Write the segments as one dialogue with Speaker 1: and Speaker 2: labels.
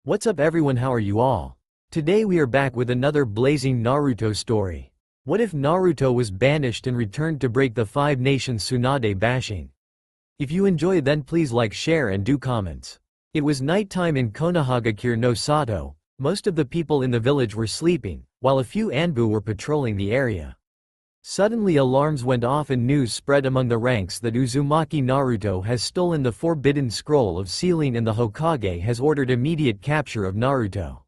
Speaker 1: What's up everyone, how are you all? Today we are back with another blazing Naruto story. What if Naruto was banished and returned to break the 5 nations Tsunade bashing? If you enjoy then please like, share and do comments. It was nighttime in Konohagakure no Sato. Most of the people in the village were sleeping, while a few Anbu were patrolling the area. Suddenly alarms went off and news spread among the ranks that Uzumaki Naruto has stolen the forbidden scroll of sealing and the Hokage has ordered immediate capture of Naruto.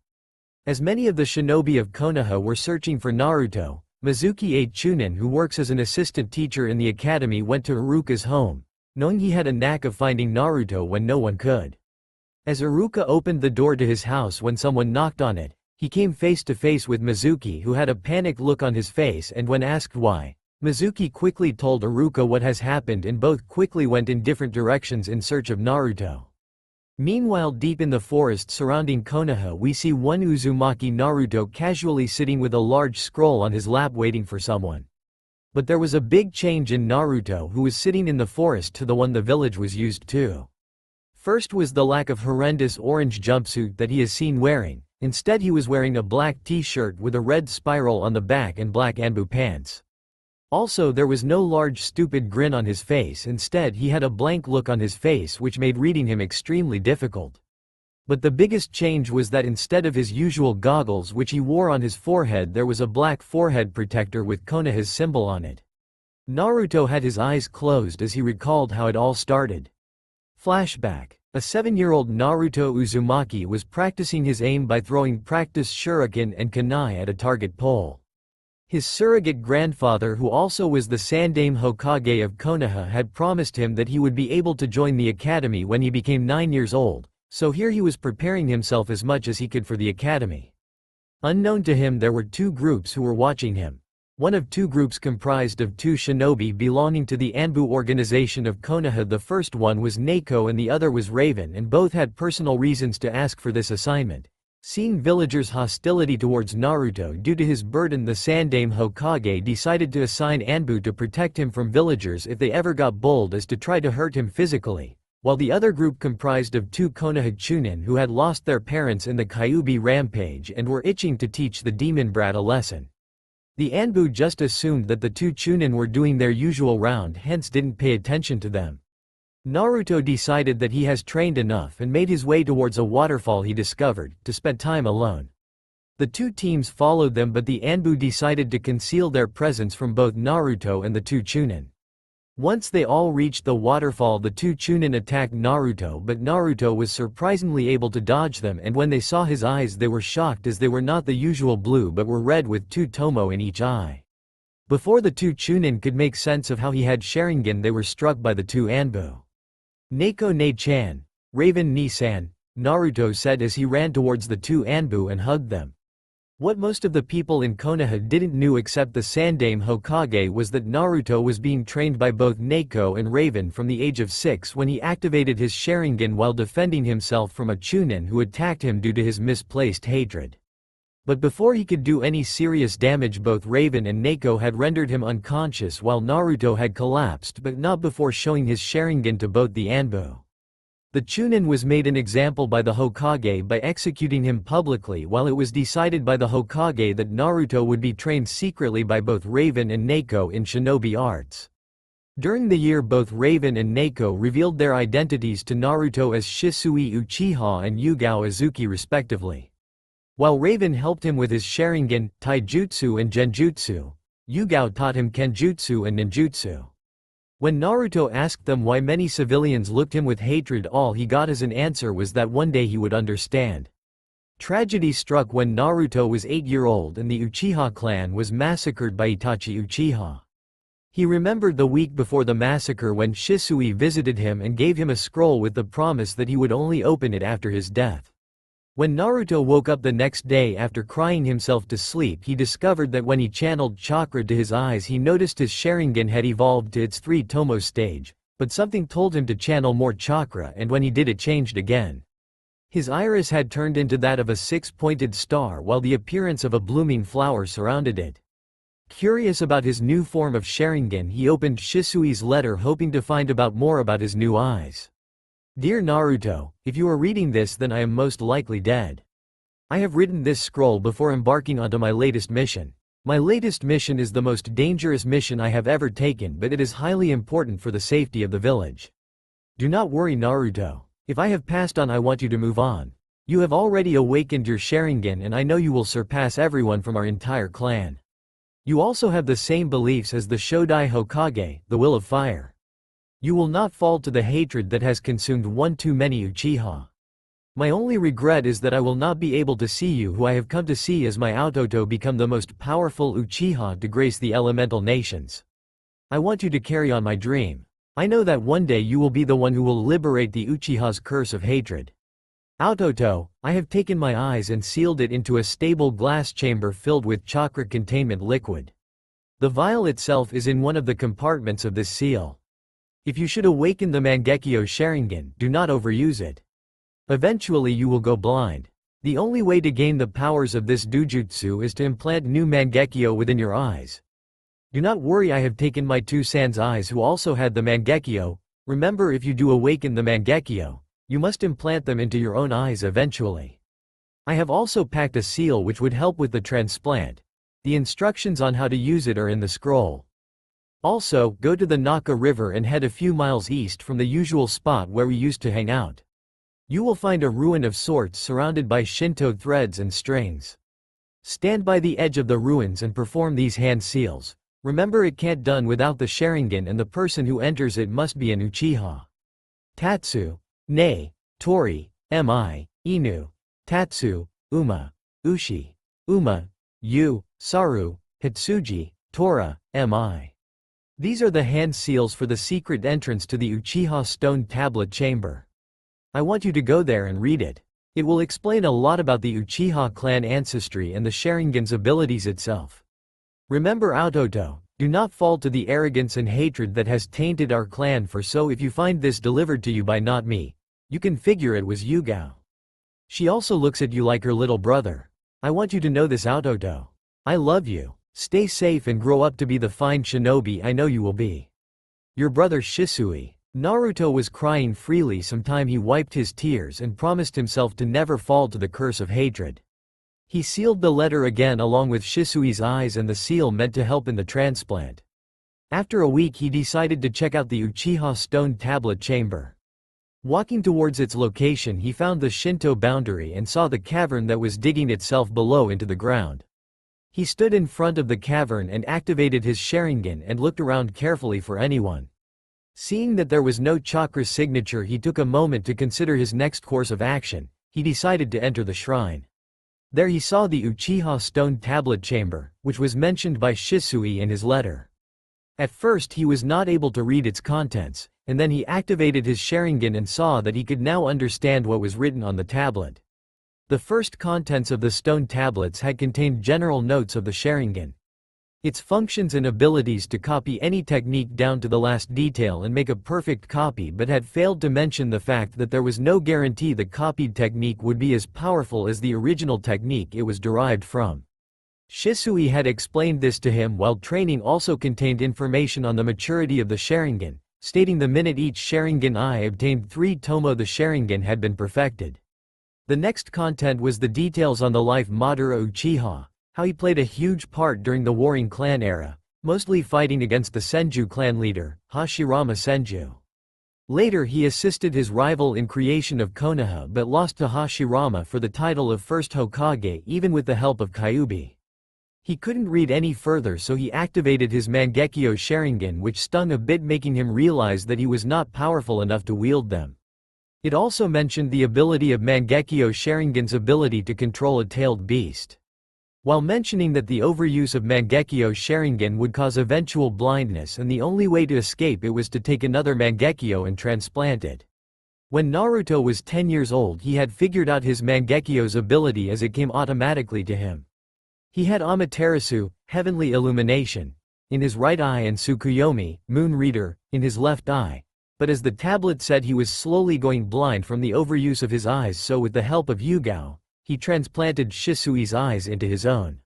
Speaker 1: As many of the shinobi of Konoha were searching for Naruto, Mizuki a Chunin who works as an assistant teacher in the academy went to Iruka's home, knowing he had a knack of finding Naruto when no one could. As Iruka opened the door to his house when someone knocked on it, he came face to face with Mizuki who had a panicked look on his face, and when asked why, Mizuki quickly told Iruka what has happened and both quickly went in different directions in search of Naruto. Meanwhile, deep in the forest surrounding Konoha we see one Uzumaki Naruto casually sitting with a large scroll on his lap waiting for someone. But there was a big change in Naruto who was sitting in the forest to the one the village was used to. First was the lack of horrendous orange jumpsuit that he is seen wearing. Instead he was wearing a black t-shirt with a red spiral on the back and black Anbu pants. Also there was no large stupid grin on his face, instead he had a blank look on his face which made reading him extremely difficult. But the biggest change was that instead of his usual goggles which he wore on his forehead, there was a black forehead protector with Konoha's symbol on it. Naruto had his eyes closed as he recalled how it all started. Flashback. A 7-year-old Naruto Uzumaki was practicing his aim by throwing practice shuriken and kunai at a target pole. His surrogate grandfather, who also was the Sandaime Hokage of Konoha, had promised him that he would be able to join the academy when he became 9 years old, so here he was preparing himself as much as he could for the academy. Unknown to him there were 2 groups who were watching him. One of 2 groups comprised of 2 shinobi belonging to the Anbu organization of Konoha. The first one was Neiko and the other was Raven, and both had personal reasons to ask for this assignment. Seeing villagers' hostility towards Naruto due to his burden, the Sandaime Hokage decided to assign Anbu to protect him from villagers if they ever got bold as to try to hurt him physically, while the other group comprised of 2 Konoha Chunin who had lost their parents in the Kyuubi rampage and were itching to teach the demon brat a lesson. The Anbu just assumed that the 2 Chunin were doing their usual round, hence didn't pay attention to them. Naruto decided that he has trained enough and made his way towards a waterfall he discovered, to spend time alone. The 2 teams followed them, but the Anbu decided to conceal their presence from both Naruto and the 2 Chunin. Once they all reached the waterfall, the 2 Chunin attacked Naruto, but Naruto was surprisingly able to dodge them, and when they saw his eyes they were shocked as they were not the usual blue but were red with 2 tomo in each eye. Before the 2 Chunin could make sense of how he had Sharingan, they were struck by the 2 Anbu. Neiko ne-chan, Raven ni-san, Naruto said as he ran towards the 2 Anbu and hugged them. What most of the people in Konoha didn't know except the Sandaime Hokage was that Naruto was being trained by both Neiko and Raven from the age of 6 when he activated his Sharingan while defending himself from a Chunin who attacked him due to his misplaced hatred. But before he could do any serious damage, both Raven and Neiko had rendered him unconscious while Naruto had collapsed, but not before showing his Sharingan to both the Anbu. The Chunin was made an example by the Hokage by executing him publicly, while it was decided by the Hokage that Naruto would be trained secretly by both Raven and Neiko in shinobi arts. During the year, both Raven and Neiko revealed their identities to Naruto as Shisui Uchiha and Yugao Azuki respectively. While Raven helped him with his Sharingan, Taijutsu and Genjutsu, Yugao taught him Kenjutsu and Ninjutsu. When Naruto asked them why many civilians looked him with hatred, all he got as an answer was that one day he would understand. Tragedy struck when Naruto was 8-year-old and the Uchiha clan was massacred by Itachi Uchiha. He remembered the week before the massacre when Shisui visited him and gave him a scroll with the promise that he would only open it after his death. When Naruto woke up the next day after crying himself to sleep, he discovered that when he channeled chakra to his eyes he noticed his Sharingan had evolved to its 3 tomo stage, but something told him to channel more chakra, and when he did it changed again. His iris had turned into that of a 6-pointed star while the appearance of a blooming flower surrounded it. Curious about his new form of Sharingan, he opened Shisui's letter hoping to find out more about his new eyes. Dear Naruto, if you are reading this, then I am most likely dead. I have written this scroll before embarking onto my latest mission. My latest mission is the most dangerous mission I have ever taken, but it is highly important for the safety of the village. Do not worry, Naruto. If I have passed on, I want you to move on. You have already awakened your Sharingan, and I know you will surpass everyone from our entire clan. You also have the same beliefs as the Shodai Hokage, the will of fire. You will not fall to the hatred that has consumed one too many Uchiha. My only regret is that I will not be able to see you, who I have come to see as my Autoto, become the most powerful Uchiha to grace the elemental nations. I want you to carry on my dream. I know that one day you will be the one who will liberate the Uchiha's curse of hatred. Autoto, I have taken my eyes and sealed it into a stable glass chamber filled with chakra containment liquid. The vial itself is in one of the compartments of this seal. If you should awaken the Mangekyo Sharingan, do not overuse it. Eventually you will go blind. The only way to gain the powers of this dujutsu is to implant new Mangekyo within your eyes. Do not worry, I have taken my two Sans eyes who also had the Mangekyo. Remember, if you do awaken the Mangekyo, you must implant them into your own eyes eventually. I have also packed a seal which would help with the transplant. The instructions on how to use it are in the scroll. Also, go to the Naka River and head a few miles east from the usual spot where we used to hang out. You will find a ruin of sorts surrounded by Shinto threads and strings. Stand by the edge of the ruins and perform these hand seals. Remember, it can't done without the Sharingan, and the person who enters it must be an Uchiha. Tatsu, Nei, Tori, Mi, Inu, Tatsu, Uma, Ushi, Uma, Yu, Saru, Hitsuji, Tora, Mi. These are the hand seals for the secret entrance to the Uchiha Stone Tablet Chamber. I want you to go there and read it. It will explain a lot about the Uchiha clan ancestry and the Sharingan's abilities itself. Remember, Autoto, do not fall to the arrogance and hatred that has tainted our clan, for so if you find this delivered to you by not me, you can figure it was Yugao. She also looks at you like her little brother. I want you to know this, Autoto. I love you. Stay safe and grow up to be the fine shinobi I know you will be. Your brother Shisui. Naruto was crying freely. Sometime he wiped his tears and promised himself to never fall to the curse of hatred. He sealed the letter again along with Shisui's eyes and the seal meant to help in the transplant. After a week he decided to check out the Uchiha Stone Tablet Chamber. Walking towards its location, he found the Shinto boundary and saw the cavern that was digging itself below into the ground. He stood in front of the cavern and activated his Sharingan and looked around carefully for anyone. Seeing that there was no chakra signature, he took a moment to consider his next course of action. He decided to enter the shrine. There he saw the Uchiha Stone Tablet Chamber, which was mentioned by Shisui in his letter. At first he was not able to read its contents, and then he activated his Sharingan and saw that he could now understand what was written on the tablet. The first contents of the stone tablets had contained general notes of the Sharingan. Its functions and abilities to copy any technique down to the last detail and make a perfect copy, but had failed to mention the fact that there was no guarantee the copied technique would be as powerful as the original technique it was derived from. Shisui had explained this to him, while training also contained information on the maturity of the Sharingan, stating the minute each Sharingan I obtained 3 tomo the Sharingan had been perfected. The next content was the details on the life Madara Uchiha, how he played a huge part during the Warring Clan era, mostly fighting against the Senju clan leader, Hashirama Senju. Later he assisted his rival in creation of Konoha but lost to Hashirama for the title of first Hokage even with the help of Kyuubi. He couldn't read any further, so he activated his Mangekyo Sharingan, which stung a bit, making him realize that he was not powerful enough to wield them. It also mentioned the ability of Mangekyo Sharingan's ability to control a tailed beast. While mentioning that the overuse of Mangekyo Sharingan would cause eventual blindness and the only way to escape it was to take another Mangekyo and transplant it. When Naruto was 10 years old, he had figured out his Mangekyo's ability as it came automatically to him. He had Amaterasu, Heavenly Illumination, in his right eye and Tsukuyomi, Moon Reader, in his left eye. But as the tablet said he was slowly going blind from the overuse of his eyes, so with the help of Yugao, he transplanted Shisui's eyes into his own.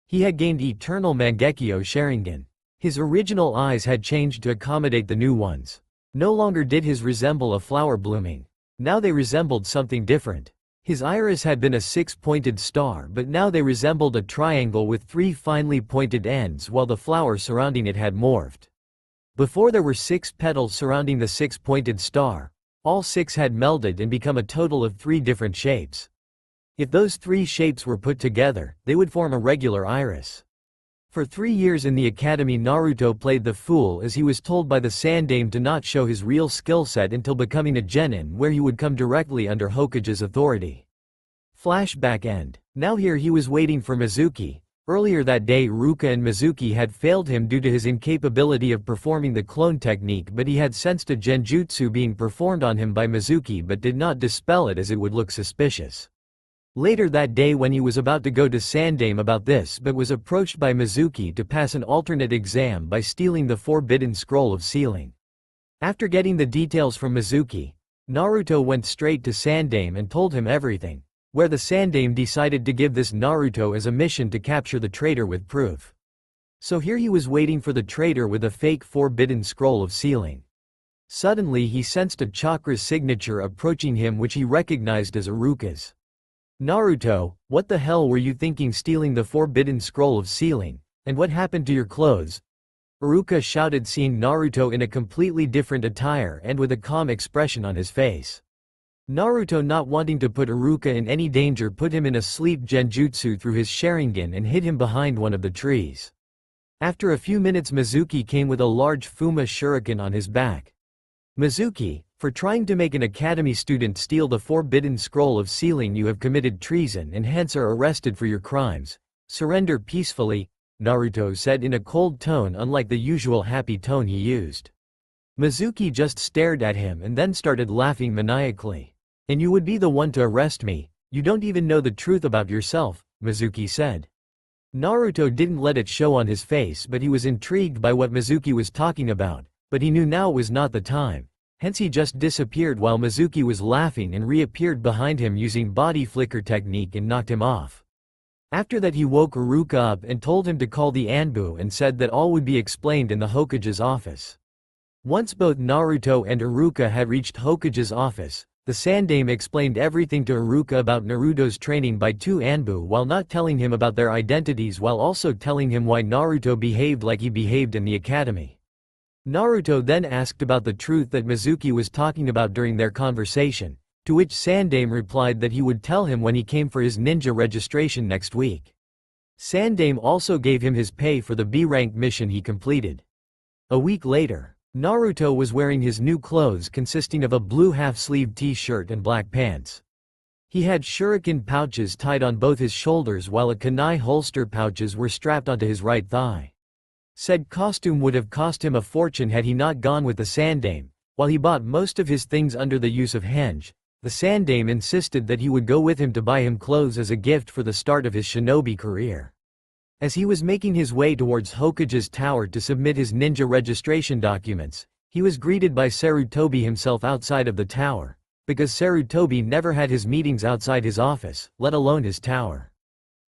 Speaker 1: He had gained Eternal Mangekyo Sharingan. His original eyes had changed to accommodate the new ones. No longer did his resemble a flower blooming. Now they resembled something different. His iris had been a six-pointed star, but now they resembled a triangle with three finely pointed ends, while the flower surrounding it had morphed. Before there were 6 petals surrounding the six-pointed star. All 6 had melded and become a total of 3 different shapes. If those 3 shapes were put together, they would form a regular iris. For 3 years in the academy, Naruto played the fool as he was told by the Sandaime to not show his real skill set until becoming a genin, where he would come directly under Hokage's authority. Flashback end. Now here he was waiting for Mizuki. Earlier that day, Ruka and Mizuki had failed him due to his incapability of performing the clone technique, but he had sensed a genjutsu being performed on him by Mizuki but did not dispel it as it would look suspicious. Later that day, when he was about to go to Sandaime about this but was approached by Mizuki to pass an alternate exam by stealing the forbidden scroll of sealing. After getting the details from Mizuki, Naruto went straight to Sandaime and told him everything, where the Sandaime decided to give this Naruto as a mission to capture the traitor with proof. So here he was waiting for the traitor with a fake forbidden scroll of sealing. Suddenly he sensed a chakra signature approaching him, which he recognized as Iruka's. "Naruto, what the hell were you thinking stealing the forbidden scroll of sealing? And what happened to your clothes?" Iruka shouted, seeing Naruto in a completely different attire and with a calm expression on his face. Naruto, not wanting to put Iruka in any danger, put him in a sleep genjutsu through his Sharingan and hid him behind one of the trees. After a few minutes, Mizuki came with a large Fuma shuriken on his back. "Mizuki, for trying to make an academy student steal the forbidden scroll of sealing, you have committed treason and hence are arrested for your crimes. Surrender peacefully," Naruto said in a cold tone, unlike the usual happy tone he used. Mizuki just stared at him and then started laughing maniacally. "And you would be the one to arrest me? You don't even know the truth about yourself," Mizuki said. Naruto didn't let it show on his face, but he was intrigued by what Mizuki was talking about, but he knew now was not the time. Hence he just disappeared while Mizuki was laughing and reappeared behind him using body flicker technique and knocked him off. After that he woke Iruka up and told him to call the Anbu and said that all would be explained in the Hokage's office. Once both Naruto and Iruka had reached Hokage's office, the Sandaime explained everything to Iruka about Naruto's training by 2 Anbu while not telling him about their identities, while also telling him why Naruto behaved like he behaved in the academy. Naruto then asked about the truth that Mizuki was talking about during their conversation, to which Sandaime replied that he would tell him when he came for his ninja registration next week. Sandaime also gave him his pay for the B-rank mission he completed. A week later, Naruto was wearing his new clothes consisting of a blue half-sleeved t-shirt and black pants. He had shuriken pouches tied on both his shoulders while a kunai holster pouches were strapped onto his right thigh. Said costume would have cost him a fortune had he not gone with the Sandaime. While he bought most of his things under the use of henge, the Sandaime insisted that he would go with him to buy him clothes as a gift for the start of his shinobi career. As he was making his way towards Hokage's tower to submit his ninja registration documents, he was greeted by Sarutobi himself outside of the tower, because Sarutobi never had his meetings outside his office, let alone his tower.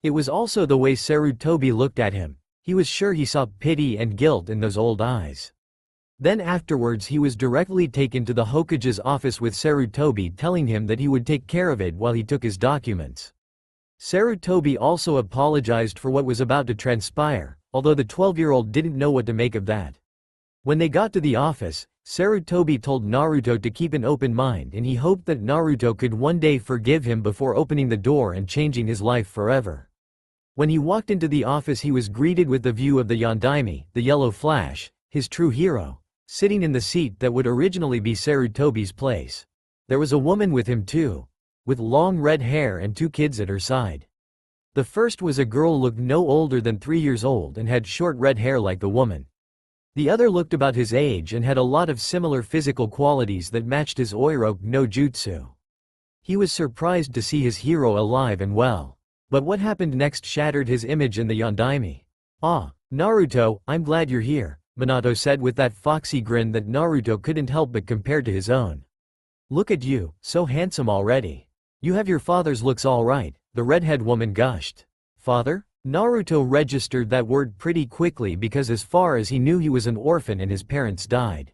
Speaker 1: It was also the way Sarutobi looked at him. He was sure he saw pity and guilt in those old eyes. Then afterwards he was directly taken to the Hokage's office with Sarutobi telling him that he would take care of it while he took his documents. Sarutobi also apologized for what was about to transpire, although the 12-year-old didn't know what to make of that. When they got to the office, Sarutobi told Naruto to keep an open mind and he hoped that Naruto could one day forgive him before opening the door and changing his life forever. When he walked into the office, he was greeted with the view of the Yondaime, the Yellow Flash, his true hero, sitting in the seat that would originally be Sarutobi's place. There was a woman with him too, with long red hair and 2 kids at her side. The first was a girl looked no older than 3 years old and had short red hair like the woman. The other looked about his age and had a lot of similar physical qualities that matched his Oiroke no Jutsu. He was surprised to see his hero alive and well. But what happened next shattered his image in the Yondaime. "Ah, Naruto, I'm glad you're here," Minato said with that foxy grin that Naruto couldn't help but compare to his own. "Look at you, so handsome already. You have your father's looks all right," the redhead woman gushed. "Father?" Naruto registered that word pretty quickly because as far as he knew he was an orphan and his parents died.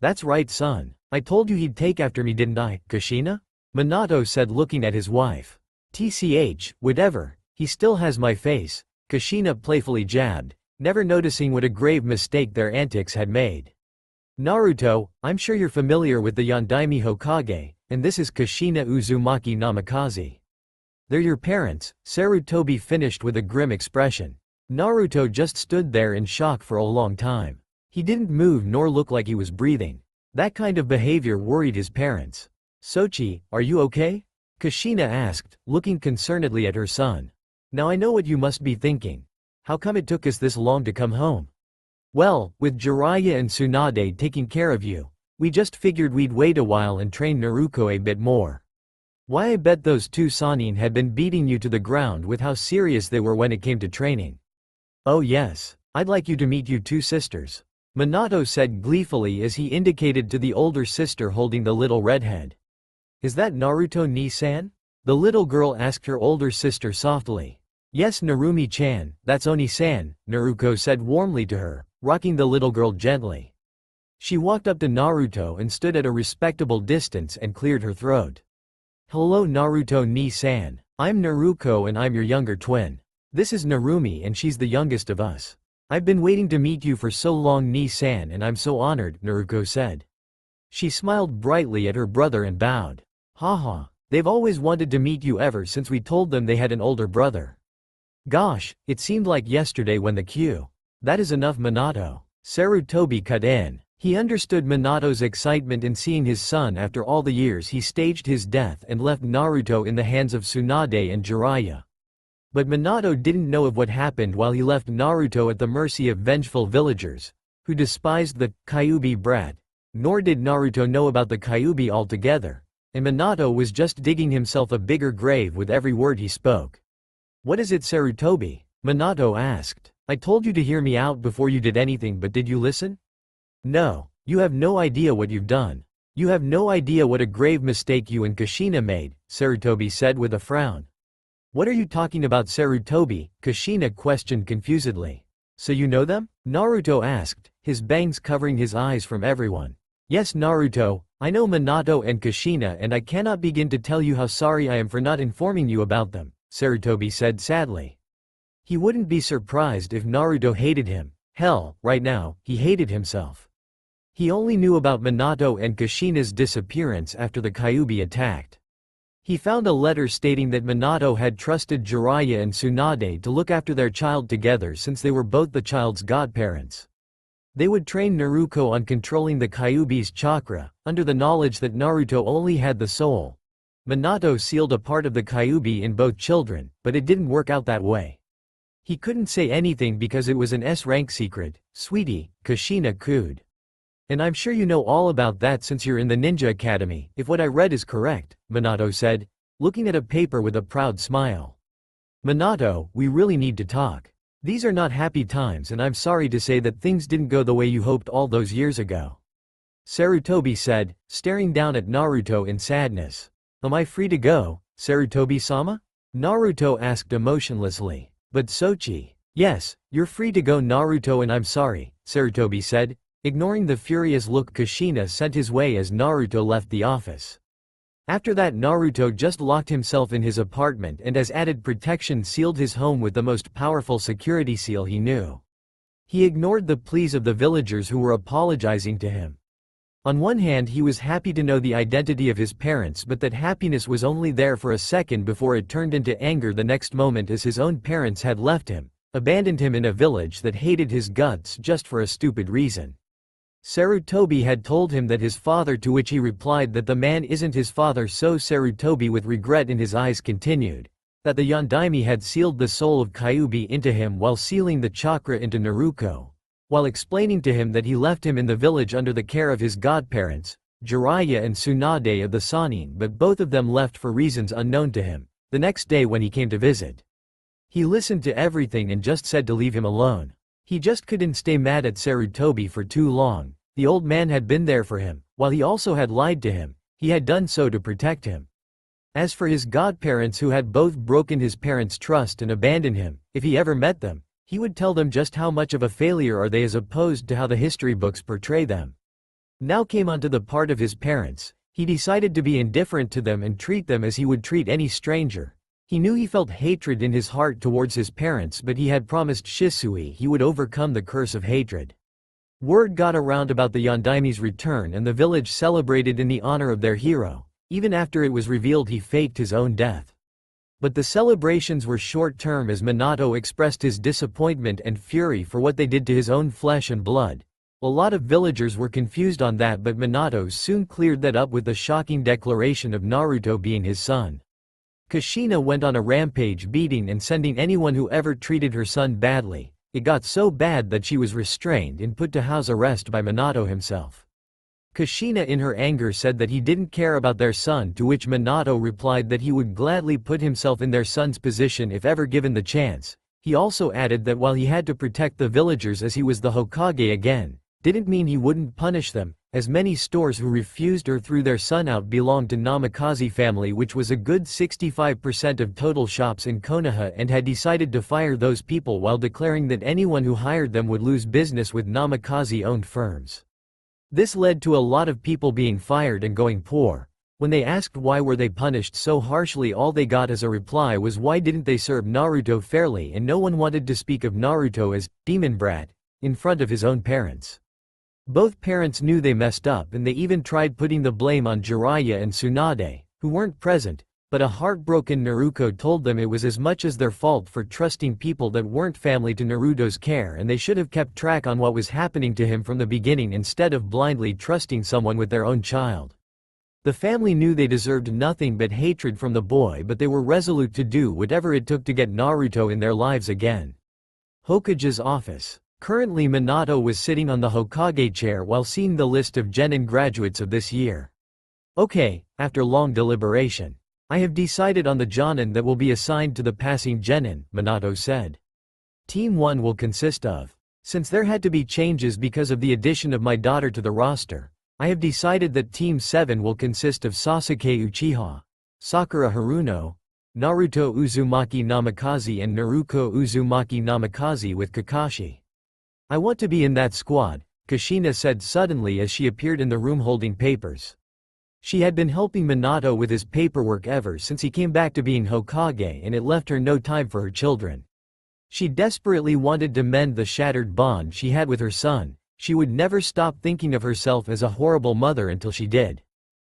Speaker 1: That's right, son. I told you he'd take after me, didn't I, Kushina? Minato said, looking at his wife. TCH, whatever, he still has my face, Kushina playfully jabbed, never noticing what a grave mistake their antics had made. Naruto, I'm sure you're familiar with the Yondaime Hokage, and this is Kushina Uzumaki Namikaze. They're your parents, Sarutobi finished with a grim expression. Naruto just stood there in shock for a long time. He didn't move nor look like he was breathing. That kind of behavior worried his parents. Sochi, are you okay? Kushina asked, looking concernedly at her son. Now I know what you must be thinking. How come it took us this long to come home? Well, with Jiraiya and Tsunade taking care of you, we just figured we'd wait a while and train Naruto a bit more. Why, I bet those two Sannin had been beating you to the ground with how serious they were when it came to training. Oh yes, I'd like you to meet you two sisters, Minato said gleefully as he indicated to the older sister holding the little redhead. Is that Naruto ni-san? The little girl asked her older sister softly. Yes, Narumi-chan, that's Oni-san, Naruto said warmly to her, rocking the little girl gently. She walked up to Naruto and stood at a respectable distance and cleared her throat. Hello Naruto ni-san, I'm Naruko and I'm your younger twin. This is Narumi and she's the youngest of us. I've been waiting to meet you for so long ni-san and I'm so honored, Naruko said. She smiled brightly at her brother and bowed. Haha, they've always wanted to meet you ever since we told them they had an older brother. Gosh, it seemed like yesterday when the Q. That is enough Minato. Sarutobi cut in. He understood Minato's excitement in seeing his son after all the years he staged his death and left Naruto in the hands of Tsunade and Jiraiya. But Minato didn't know of what happened while he left Naruto at the mercy of vengeful villagers, who despised the Kyuubi brat. Nor did Naruto know about the Kyuubi altogether, and Minato was just digging himself a bigger grave with every word he spoke. What is it, Sarutobi? Minato asked. I told you to hear me out before you did anything, but did you listen? No, you have no idea what you've done. You have no idea what a grave mistake you and Kushina made, Sarutobi said with a frown. What are you talking about, Sarutobi? Kushina questioned confusedly. So you know them? Naruto asked, his bangs covering his eyes from everyone. Yes Naruto, I know Minato and Kushina and I cannot begin to tell you how sorry I am for not informing you about them, Sarutobi said sadly. He wouldn't be surprised if Naruto hated him. Hell, right now, he hated himself. He only knew about Minato and Kushina's disappearance after the Kyuubi attacked. He found a letter stating that Minato had trusted Jiraiya and Tsunade to look after their child together since they were both the child's godparents. They would train Naruto on controlling the Kyuubi's chakra, under the knowledge that Naruto only had the soul. Minato sealed a part of the Kyuubi in both children, but it didn't work out that way. He couldn't say anything because it was an S-rank secret, sweetie, Kushina cooed. And I'm sure you know all about that since you're in the Ninja Academy, if what I read is correct, Minato said, looking at a paper with a proud smile. Minato, we really need to talk. These are not happy times and I'm sorry to say that things didn't go the way you hoped all those years ago. Sarutobi said, staring down at Naruto in sadness. Am I free to go, Sarutobi-sama? Naruto asked emotionlessly. But Sochi. Yes, you're free to go Naruto and I'm sorry, Sarutobi said, ignoring the furious look Kushina sent his way as Naruto left the office. After that Naruto just locked himself in his apartment and as added protection sealed his home with the most powerful security seal he knew. He ignored the pleas of the villagers who were apologizing to him. On one hand he was happy to know the identity of his parents, but that happiness was only there for a second before it turned into anger the next moment as his own parents had left him, abandoned him in a village that hated his guts just for a stupid reason. Sarutobi had told him that his father, to which he replied that the man isn't his father, so Sarutobi with regret in his eyes continued, that the Yondaime had sealed the soul of Kyuubi into him while sealing the chakra into Naruto, while explaining to him that he left him in the village under the care of his godparents, Jiraiya and Tsunade of the Sannin, but both of them left for reasons unknown to him, the next day when he came to visit. He listened to everything and just said to leave him alone. He just couldn't stay mad at Sarutobi for too long. The old man had been there for him, while he also had lied to him. He had done so to protect him. As for his godparents who had both broken his parents' trust and abandoned him, if he ever met them, he would tell them just how much of a failure are they as opposed to how the history books portray them. Now came onto the part of his parents. He decided to be indifferent to them and treat them as he would treat any stranger. He knew he felt hatred in his heart towards his parents, but he had promised Shisui he would overcome the curse of hatred. Word got around about the Yondaime's return and the village celebrated in the honor of their hero. Even after it was revealed he faked his own death. But the celebrations were short-term as Minato expressed his disappointment and fury for what they did to his own flesh and blood. A lot of villagers were confused on that, but Minato soon cleared that up with the shocking declaration of Naruto being his son. Kushina went on a rampage, beating and sending anyone who ever treated her son badly. It got so bad that she was restrained and put to house arrest by Minato himself. Kushina in her anger said that he didn't care about their son, to which Minato replied that he would gladly put himself in their son's position if ever given the chance. He also added that while he had to protect the villagers as he was the Hokage again, didn't mean he wouldn't punish them, as many stores who refused or threw their son out belonged to Namikaze family, which was a good 65% of total shops in Konoha, and had decided to fire those people while declaring that anyone who hired them would lose business with Namikaze-owned firms. This led to a lot of people being fired and going poor. When they asked why were they punished so harshly, all they got as a reply was why didn't they serve Naruto fairly, and no one wanted to speak of Naruto as demon brat in front of his own parents. Both parents knew they messed up, and they even tried putting the blame on Jiraiya and Tsunade, who weren't present, but a heartbroken Naruto told them it was as much as their fault for trusting people that weren't family to Naruto's care, and they should have kept track on what was happening to him from the beginning instead of blindly trusting someone with their own child. The family knew they deserved nothing but hatred from the boy, but they were resolute to do whatever it took to get Naruto in their lives again. Hokage's office. Currently Minato was sitting on the Hokage chair while seeing the list of Genin graduates of this year. Okay, after long deliberation, I have decided on the Jonin that will be assigned to the passing Genin, Minato said. Team 1 will consist of. Since there had to be changes because of the addition of my daughter to the roster, I have decided that Team 7 will consist of Sasuke Uchiha, Sakura Haruno, Naruto Uzumaki Namikaze and Naruto Uzumaki Namikaze with Kakashi. I want to be in that squad, Kushina said suddenly as she appeared in the room holding papers. She had been helping Minato with his paperwork ever since he came back to being Hokage, and it left her no time for her children. She desperately wanted to mend the shattered bond she had with her son. She would never stop thinking of herself as a horrible mother until she did.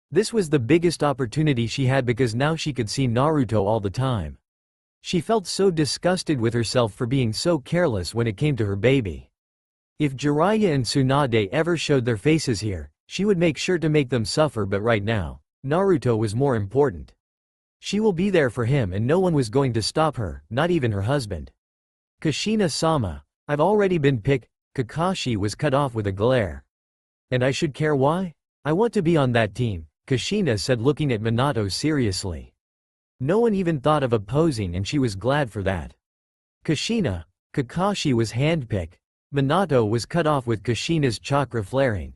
Speaker 1: This was the biggest opportunity she had because now she could see Naruto all the time. She felt so disgusted with herself for being so careless when it came to her baby. If Jiraiya and Tsunade ever showed their faces here, she would make sure to make them suffer, but right now, Naruto was more important. She will be there for him and no one was going to stop her, not even her husband. Kushina-sama, I've already been picked. Kakashi was cut off with a glare. And I should care why? I want to be on that team, Kushina said looking at Minato seriously. No one even thought of opposing and she was glad for that. Kushina, Kakashi was handpicked. Minato was cut off with Kushina's chakra flaring.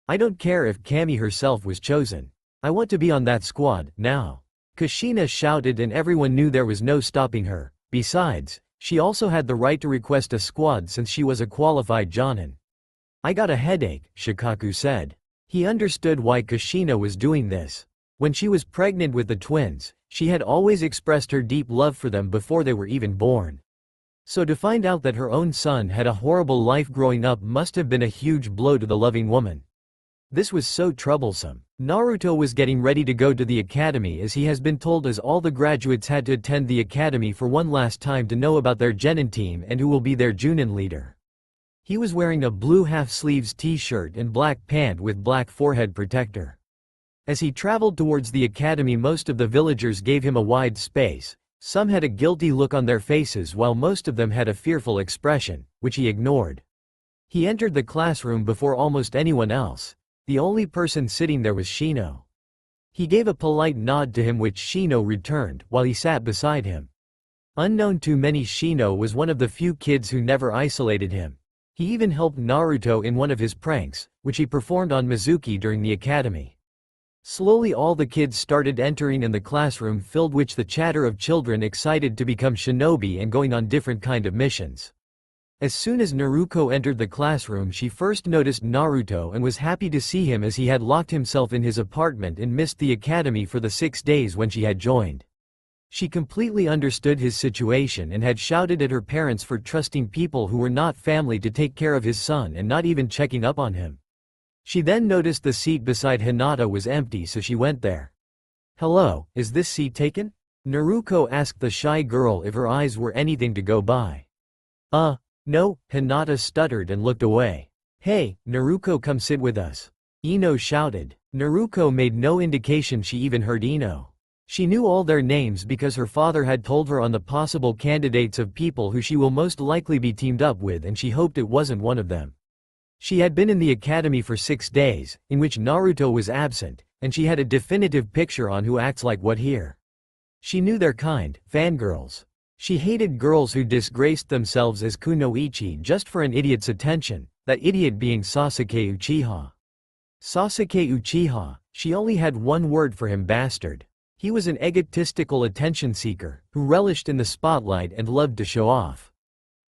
Speaker 1: I don't care if Kami herself was chosen. I want to be on that squad, now. Kushina shouted and everyone knew there was no stopping her. Besides, she also had the right to request a squad since she was a qualified Jonin. I got a headache, Shikaku said. He understood why Kushina was doing this. When she was pregnant with the twins, she had always expressed her deep love for them before they were even born. So to find out that her own son had a horrible life growing up must have been a huge blow to the loving woman. This was so troublesome. Naruto was getting ready to go to the academy as he has been told, as all the graduates had to attend the academy for one last time to know about their Genin team and who will be their Junin leader. He was wearing a blue half-sleeves t-shirt and black pant with black forehead protector. As he traveled towards the academy, most of the villagers gave him a wide space. Some had a guilty look on their faces while most of them had a fearful expression, which he ignored. He entered the classroom before almost anyone else. The only person sitting there was Shino. He gave a polite nod to him, which Shino returned, while he sat beside him. Unknown to many, Shino was one of the few kids who never isolated him. He even helped Naruto in one of his pranks, which he performed on Mizuki during the academy. Slowly all the kids started entering in the classroom, filled with the chatter of children excited to become shinobi and going on different kind of missions. As soon as Naruto entered the classroom, she first noticed Naruto and was happy to see him, as he had locked himself in his apartment and missed the academy for the 6 days when she had joined. She completely understood his situation and had shouted at her parents for trusting people who were not family to take care of his son and not even checking up on him. She then noticed the seat beside Hinata was empty, so she went there. "Hello, is this seat taken?" Naruto asked the shy girl if her eyes were anything to go by. No," Hinata stuttered and looked away. "Hey, Naruto, come sit with us," Ino shouted. Naruto made no indication she even heard Ino. She knew all their names because her father had told her on the possible candidates of people who she will most likely be teamed up with, and she hoped it wasn't one of them. She had been in the academy for 6 days, in which Naruto was absent, and she had a definitive picture on who acts like what here. She knew their kind, fangirls. She hated girls who disgraced themselves as kunoichi just for an idiot's attention, that idiot being Sasuke Uchiha. Sasuke Uchiha, she only had one word for him: bastard. He was an egotistical attention seeker, who relished in the spotlight and loved to show off.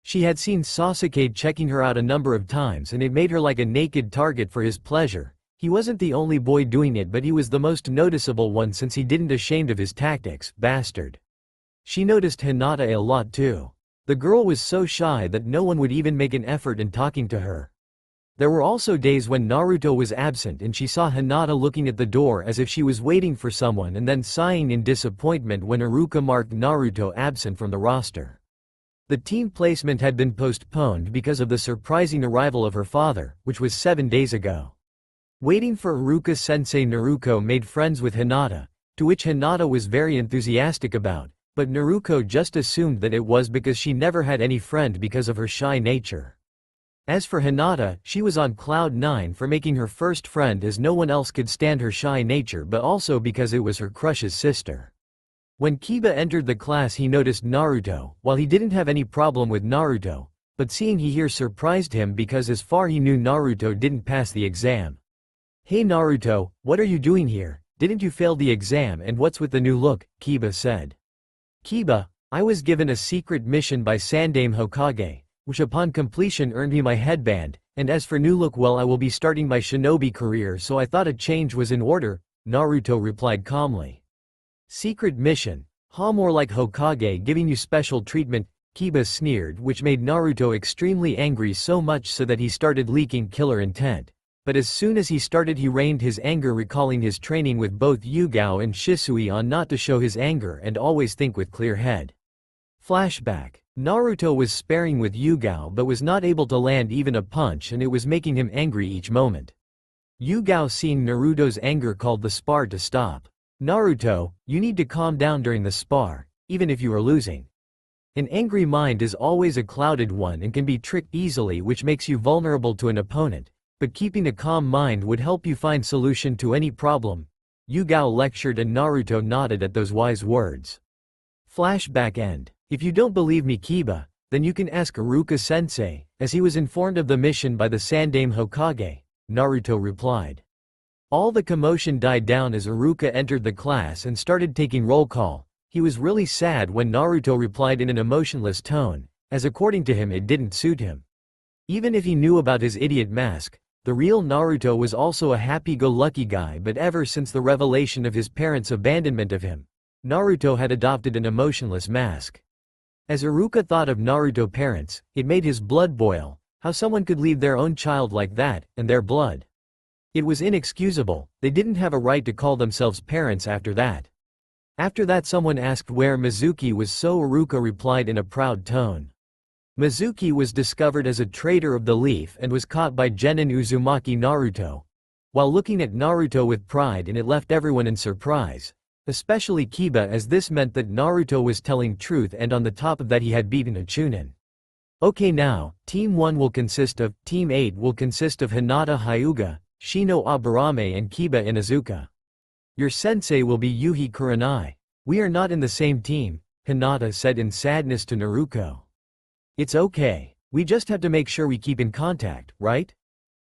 Speaker 1: She had seen Sasuke checking her out a number of times, and it made her like a naked target for his pleasure. He wasn't the only boy doing it, but he was the most noticeable one since he didn't ashamed of his tactics, bastard. She noticed Hinata a lot too. The girl was so shy that no one would even make an effort in talking to her. There were also days when Naruto was absent and she saw Hinata looking at the door as if she was waiting for someone, and then sighing in disappointment when Iruka marked Naruto absent from the roster. The team placement had been postponed because of the surprising arrival of her father, which was 7 days ago. Waiting for Iruka-sensei, Naruto made friends with Hinata, to which Hinata was very enthusiastic about. But Naruto just assumed that it was because she never had any friend because of her shy nature. As for Hinata, she was on cloud 9 for making her first friend, as no one else could stand her shy nature, but also because it was her crush's sister. When Kiba entered the class, he noticed Naruto. While he didn't have any problem with Naruto, but seeing he here surprised him because as far he knew Naruto didn't pass the exam. "Hey Naruto, what are you doing here? Didn't you fail the exam, and what's with the new look?" Kiba said. "Kiba, I was given a secret mission by Sandaime Hokage, which upon completion earned me my headband, and as for new look, well, I will be starting my shinobi career, so I thought a change was in order," Naruto replied calmly. "Secret mission? More like Hokage giving you special treatment," Kiba sneered, which made Naruto extremely angry, so much so that he started leaking killer intent. But as soon as he started, he reined his anger, recalling his training with both Yugao and Shisui on not to show his anger and always think with clear head. Flashback. Naruto was sparring with Yugao but was not able to land even a punch, and it was making him angry each moment. Yugao, seeing Naruto's anger, called the spar to stop. "Naruto, you need to calm down during the spar, even if you are losing. An angry mind is always a clouded one and can be tricked easily, which makes you vulnerable to an opponent. But keeping a calm mind would help you find solution to any problem," Yugao lectured, and Naruto nodded at those wise words. Flashback end. "If you don't believe me, Kiba, then you can ask Iruka-sensei, as he was informed of the mission by the Sandaime Hokage," Naruto replied. All the commotion died down as Iruka entered the class and started taking roll call. He was really sad when Naruto replied in an emotionless tone, as according to him it didn't suit him. Even if he knew about his idiot mask, the real Naruto was also a happy-go-lucky guy, but ever since the revelation of his parents' abandonment of him, Naruto had adopted an emotionless mask. As Iruka thought of Naruto's parents, it made his blood boil. How someone could leave their own child like that, and their blood. It was inexcusable. They didn't have a right to call themselves parents after that. After that, someone asked where Mizuki was, so Iruka replied in a proud tone. Mizuki was discovered as a traitor of the leaf and was caught by Genin Uzumaki Naruto. While looking at Naruto with pride, and it left everyone in surprise. Especially Kiba, as this meant that Naruto was telling truth, and on the top of that he had beaten a Chunin. Okay, now, Team 1 will consist of, Team 8 will consist of Hinata Hyuga, Shino Aburame and Kiba Inuzuka. Your sensei will be Yuhi Kurenai. We are not in the same team, Hinata said in sadness to Naruto. It's okay. We just have to make sure we keep in contact, right?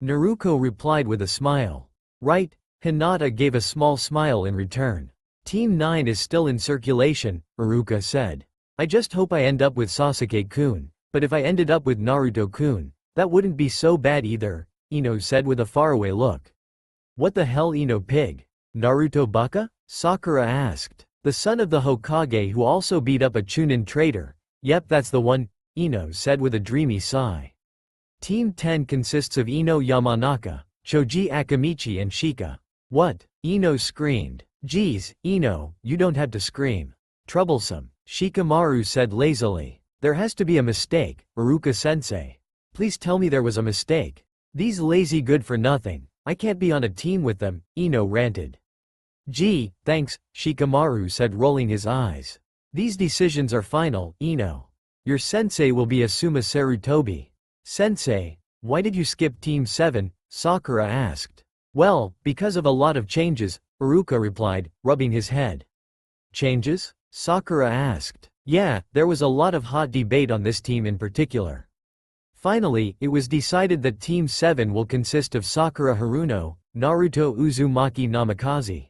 Speaker 1: Naruto replied with a smile. Right, Hinata gave a small smile in return. Team 9 is still in circulation, Iruka said. I just hope I end up with Sasuke-kun. But if I ended up with Naruto-kun, that wouldn't be so bad either, Ino said with a faraway look. What the hell, Ino pig? Naruto baka? Sakura asked. The son of the Hokage who also beat up a Chunin traitor. Yep, that's the one, Ino said with a dreamy sigh. Team 10 consists of Ino Yamanaka, Choji Akamichi and Shika. What? Ino screamed. Geez, Ino, you don't have to scream. Troublesome. Shikamaru said lazily. There has to be a mistake, Iruka-sensei. Please tell me there was a mistake. These lazy good-for-nothing. I can't be on a team with them, Ino ranted. Gee, thanks, Shikamaru said rolling his eyes. These decisions are final, Ino. Your sensei will be Asuma Sarutobi. Sensei, why did you skip Team 7? Sakura asked. Well, because of a lot of changes, Iruka replied, rubbing his head. Changes? Sakura asked. Yeah, there was a lot of hot debate on this team in particular. Finally, it was decided that Team 7 will consist of Sakura Haruno, Naruto Uzumaki Namikaze.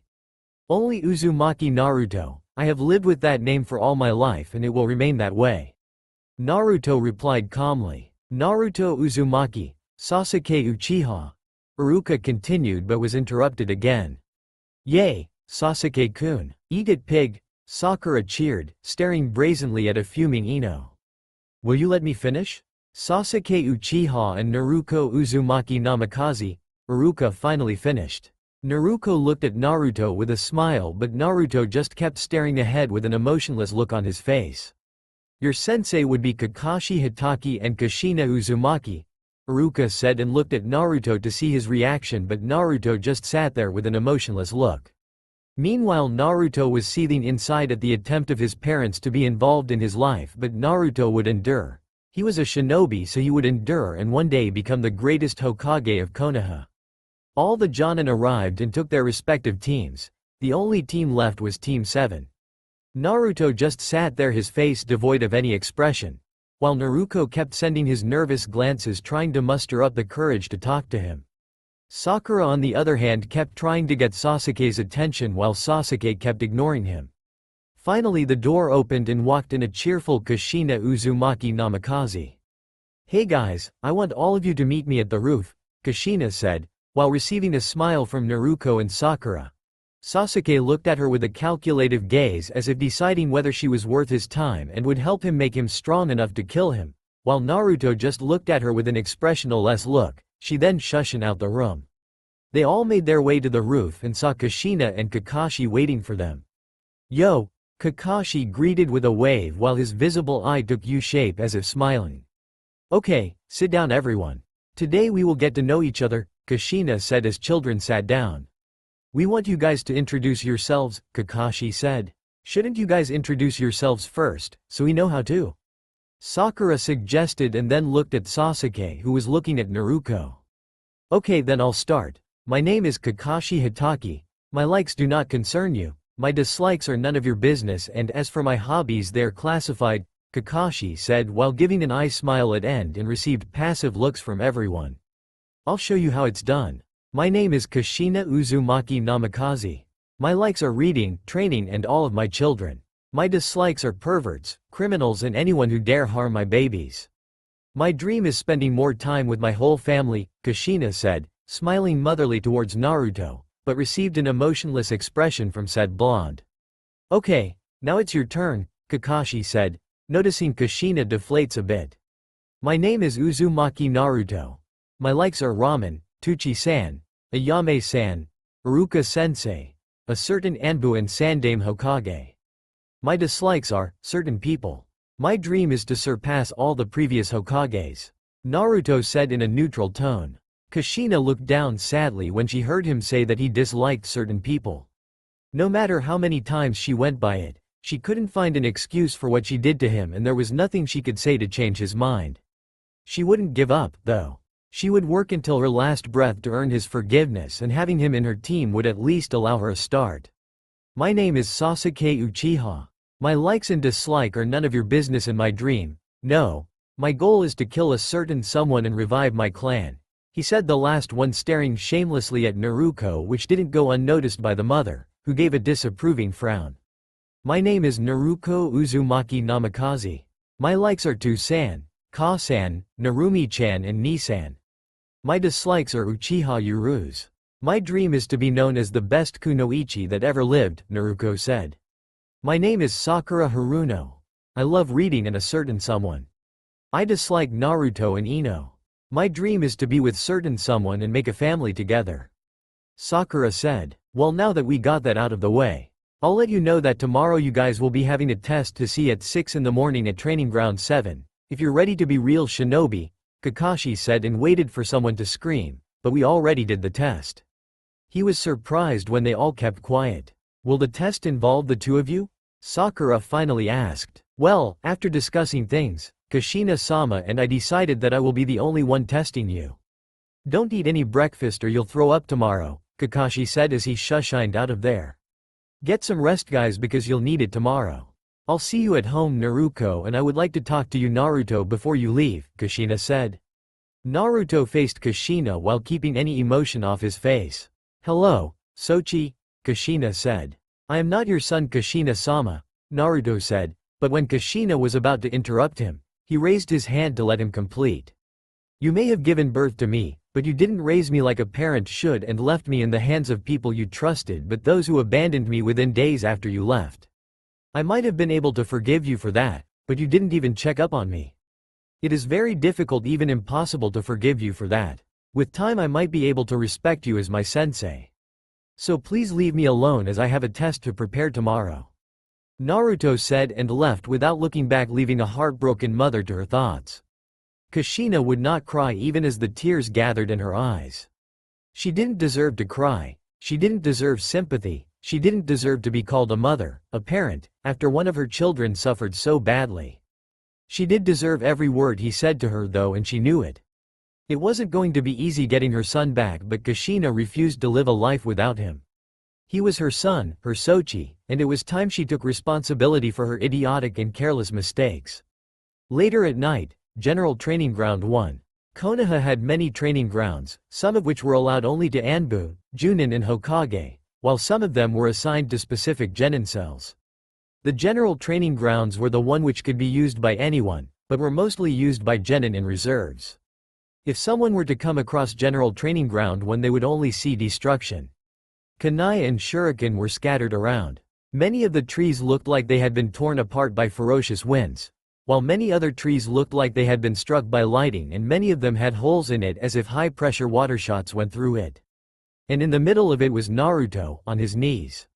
Speaker 1: Only Uzumaki Naruto. I have lived with that name for all my life and it will remain that way. Naruto replied calmly. Naruto Uzumaki, Sasuke Uchiha. Iruka continued but was interrupted again. Yay, Sasuke-kun. Eat it, pig. Sakura cheered, staring brazenly at a fuming Ino. Will you let me finish? Sasuke Uchiha and Naruto Uzumaki Namikaze. Iruka finally finished. Naruto looked at Naruto with a smile but Naruto just kept staring ahead with an emotionless look on his face. Your sensei would be Kakashi Hitaki and Kushina Uzumaki, Iruka said and looked at Naruto to see his reaction but Naruto just sat there with an emotionless look. Meanwhile Naruto was seething inside at the attempt of his parents to be involved in his life but Naruto would endure. He was a shinobi so he would endure and one day become the greatest Hokage of Konoha. All the Jonin arrived and took their respective teams. The only team left was Team 7. Naruto just sat there, his face devoid of any expression, while Naruto kept sending his nervous glances trying to muster up the courage to talk to him. Sakura on the other hand kept trying to get Sasuke's attention while Sasuke kept ignoring him. Finally the door opened and walked in a cheerful Kushina Uzumaki Namikaze. Hey guys, I want all of you to meet me at the roof, Kushina said, while receiving a smile from Naruto and Sakura. Sasuke looked at her with a calculative gaze as if deciding whether she was worth his time and would help him make him strong enough to kill him, while Naruto just looked at her with an expressionless look. She then shushed out the room. They all made their way to the roof and saw Kushina and Kakashi waiting for them. Yo, Kakashi greeted with a wave while his visible eye took U-shape as if smiling. Okay, sit down everyone. Today we will get to know each other, Kushina said as children sat down. We want you guys to introduce yourselves, Kakashi said. Shouldn't you guys introduce yourselves first, so we know how to? Sakura suggested and then looked at Sasuke who was looking at Naruto. Okay then I'll start. My name is Kakashi Hitaki. My likes do not concern you, my dislikes are none of your business and as for my hobbies they're classified, Kakashi said while giving an eye smile at end and received passive looks from everyone. I'll show you how it's done. My name is Kushina Uzumaki Namikaze. My likes are reading, training and all of my children. My dislikes are perverts, criminals and anyone who dare harm my babies. My dream is spending more time with my whole family, Kushina said, smiling motherly towards Naruto, but received an emotionless expression from said blonde. Okay, now it's your turn, Kakashi said, noticing Kushina deflates a bit. My name is Uzumaki Naruto. My likes are ramen, Tuchi-san, Ayame-san, Iruka-sensei, a certain Anbu and Sandame Hokage. My dislikes are certain people. My dream is to surpass all the previous Hokages, Naruto said in a neutral tone. Kushina looked down sadly when she heard him say that he disliked certain people. No matter how many times she went by it, she couldn't find an excuse for what she did to him and there was nothing she could say to change his mind. She wouldn't give up, though. She would work until her last breath to earn his forgiveness and having him in her team would at least allow her a start. My name is Sasuke Uchiha. My likes and dislike are none of your business in my dream. No. My goal is to kill a certain someone and revive my clan. He said, the last one staring shamelessly at Naruto, which didn't go unnoticed by the mother, who gave a disapproving frown. My name is Naruto Uzumaki Namikaze. My likes are Tsunade, Ka-san, Narumi-chan and Ni-san. My dislikes are Uchiha Yuru's. My dream is to be known as the best kunoichi that ever lived, Naruto said. My name is Sakura Haruno. I love reading and a certain someone. I dislike Naruto and Ino. My dream is to be with certain someone and make a family together. Sakura said. Well, now that we got that out of the way, I'll let you know that tomorrow you guys will be having a test to see at 6 in the morning at Training Ground 7. If you're ready to be real shinobi, Kakashi said and waited for someone to scream, but we already did the test. He was surprised when they all kept quiet. Will the test involve the two of you? Sakura finally asked. Well, after discussing things, Kushina-sama and I decided that I will be the only one testing you. Don't eat any breakfast or you'll throw up tomorrow, Kakashi said as he shushined out of there. Get some rest guys because you'll need it tomorrow. I'll see you at home Naruto and I would like to talk to you Naruto before you leave, Kushina said. Naruto faced Kushina while keeping any emotion off his face. Hello, Sochi, Kushina said. I am not your son Kushina-sama, Naruto said, but when Kushina was about to interrupt him, he raised his hand to let him complete. You may have given birth to me, but you didn't raise me like a parent should and left me in the hands of people you trusted but those who abandoned me within days after you left. I might have been able to forgive you for that, but you didn't even check up on me. It is very difficult, even impossible to forgive you for that. With time I might be able to respect you as my sensei. So please leave me alone as I have a test to prepare tomorrow. Naruto said and left without looking back, leaving a heartbroken mother to her thoughts. Kushina would not cry even as the tears gathered in her eyes. She didn't deserve to cry, she didn't deserve sympathy, she didn't deserve to be called a mother, a parent, after one of her children suffered so badly. She did deserve every word he said to her though, and she knew it. It wasn't going to be easy getting her son back, but Kushina refused to live a life without him. He was her son, her Sochi, and it was time she took responsibility for her idiotic and careless mistakes. Later at night, General Training Ground 1. Konoha had many training grounds, some of which were allowed only to Anbu, Junin and Hokage, while some of them were assigned to specific genin cells. The general training grounds were the one which could be used by anyone, but were mostly used by genin in reserves. If someone were to come across General Training Ground 1, they would only see destruction. Kunai and shuriken were scattered around. Many of the trees looked like they had been torn apart by ferocious winds, while many other trees looked like they had been struck by lightning, and many of them had holes in it as if high-pressure water shots went through it. And in the middle of it was Naruto, on his knees.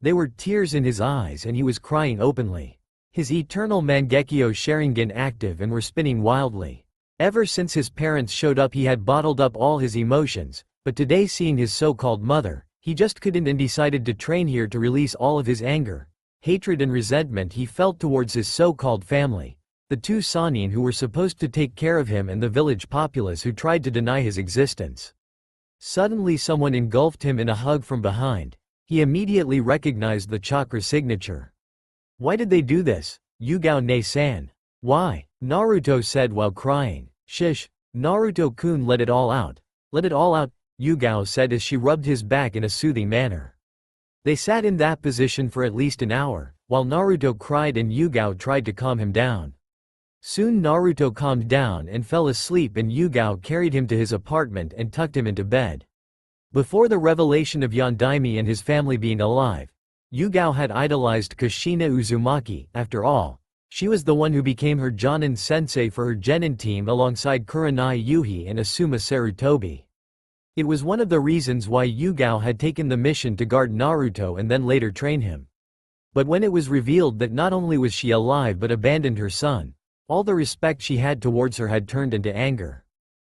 Speaker 1: There were tears in his eyes and he was crying openly. His eternal Mangekyo Sharingan active and were spinning wildly. Ever since his parents showed up he had bottled up all his emotions, but today seeing his so-called mother, he just couldn't and decided to train here to release all of his anger, hatred and resentment he felt towards his so-called family, the two Sannin who were supposed to take care of him and the village populace who tried to deny his existence. Suddenly someone engulfed him in a hug from behind. He immediately recognized the chakra signature. Why did they do this? Yugao-ne-san. Why? Naruto said while crying. Shish, Naruto-kun, let it all out. Let it all out, Yugao said as she rubbed his back in a soothing manner. They sat in that position for at least an hour, while Naruto cried and Yugao tried to calm him down. Soon Naruto calmed down and fell asleep, and Yugao carried him to his apartment and tucked him into bed. Before the revelation of Yondaime and his family being alive, Yugao had idolized Kushina Uzumaki. After all, she was the one who became her Jonin sensei for her genin team alongside Kurenai Yuhi and Asuma Sarutobi. It was one of the reasons why Yugao had taken the mission to guard Naruto and then later train him. But when it was revealed that not only was she alive but abandoned her son, all the respect she had towards her had turned into anger.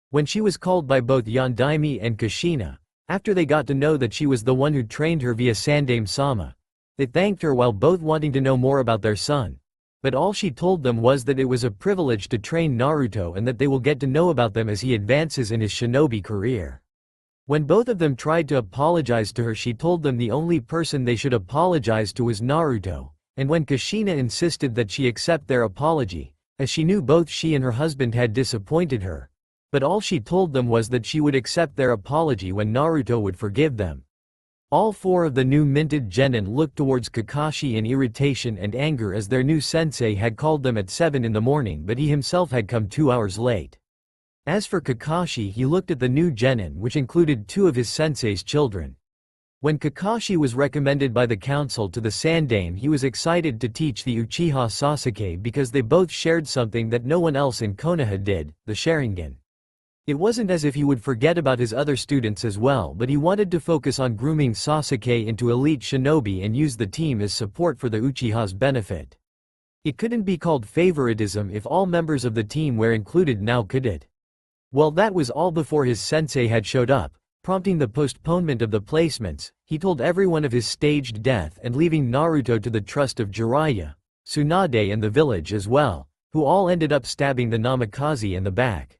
Speaker 1: When she was called by both Yondaime and Kushina, after they got to know that she was the one who trained her via Sandaime-sama, they thanked her while both wanting to know more about their son. But all she told them was that it was a privilege to train Naruto and that they will get to know about them as he advances in his shinobi career. When both of them tried to apologize to her, she told them the only person they should apologize to was Naruto, and when Kushina insisted that she accept their apology, as she knew both she and her husband had disappointed her, but all she told them was that she would accept their apology when Naruto would forgive them. All four of the new minted genin looked towards Kakashi in irritation and anger as their new sensei had called them at 7 in the morning, but he himself had come 2 hours late. As for Kakashi, he looked at the new genin, which included 2 of his sensei's children. When Kakashi was recommended by the council to the Sandaime, he was excited to teach the Uchiha Sasuke because they both shared something that no one else in Konoha did, the Sharingan. It wasn't as if he would forget about his other students as well, but he wanted to focus on grooming Sasuke into elite shinobi and use the team as support for the Uchiha's benefit. It couldn't be called favoritism if all members of the team were included now, could it? Well, that was all before his sensei had showed up, prompting the postponement of the placements. He told everyone of his staged death and leaving Naruto to the trust of Jiraiya, Tsunade and the village as well, who all ended up stabbing the Namikaze in the back.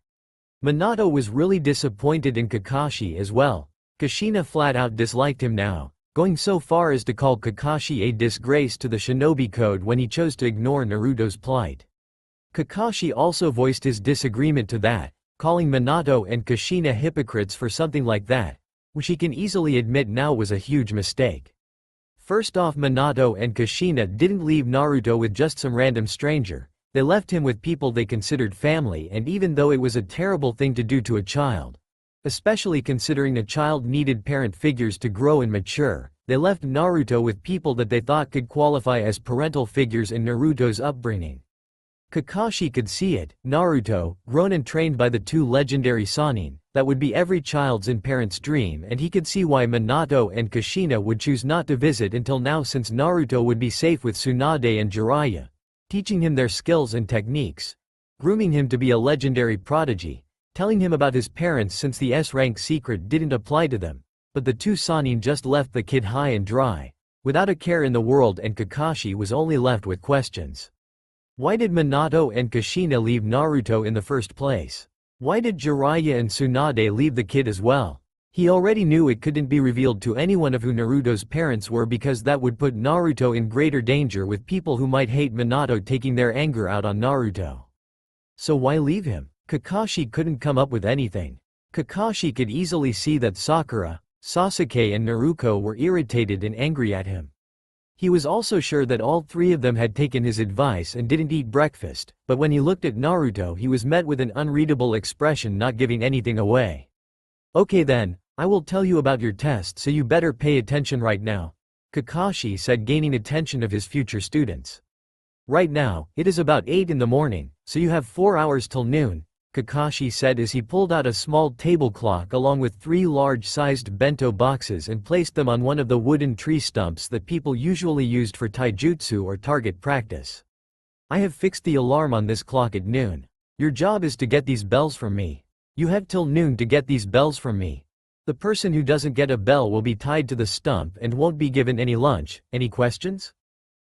Speaker 1: Minato was really disappointed in Kakashi as well. Kushina flat out disliked him now, going so far as to call Kakashi a disgrace to the shinobi code when he chose to ignore Naruto's plight. Kakashi also voiced his disagreement to that, calling Minato and Kushina hypocrites for something like that, which he can easily admit now was a huge mistake. First off, Minato and Kushina didn't leave Naruto with just some random stranger. They left him with people they considered family, and even though it was a terrible thing to do to a child, especially considering a child needed parent figures to grow and mature, they left Naruto with people that they thought could qualify as parental figures in Naruto's upbringing. Kakashi could see it. Naruto, grown and trained by the 2 legendary Sannin, that would be every child's and parent's dream, and he could see why Minato and Kushina would choose not to visit until now, since Naruto would be safe with Tsunade and Jiraiya, teaching him their skills and techniques, grooming him to be a legendary prodigy, telling him about his parents since the S-rank secret didn't apply to them, but the 2 Sannin just left the kid high and dry, without a care in the world, and Kakashi was only left with questions. Why did Minato and Kushina leave Naruto in the first place? Why did Jiraiya and Tsunade leave the kid as well? He already knew it couldn't be revealed to anyone of who Naruto's parents were, because that would put Naruto in greater danger with people who might hate Minato taking their anger out on Naruto. So why leave him? Kakashi couldn't come up with anything. Kakashi could easily see that Sakura, Sasuke and Naruto were irritated and angry at him. He was also sure that all 3 of them had taken his advice and didn't eat breakfast, but when he looked at Naruto, he was met with an unreadable expression, not giving anything away. Okay then, I will tell you about your test, so you better pay attention right now, Kakashi said, gaining attention of his future students. Right now, it is about 8 in the morning, so you have 4 hours till noon, Kakashi said as he pulled out a small table clock along with 3 large-sized bento boxes and placed them on one of the wooden tree stumps that people usually used for taijutsu or target practice. I have fixed the alarm on this clock at noon. Your job is to get these bells from me. You have till noon to get these bells from me. The person who doesn't get a bell will be tied to the stump and won't be given any lunch. Any questions?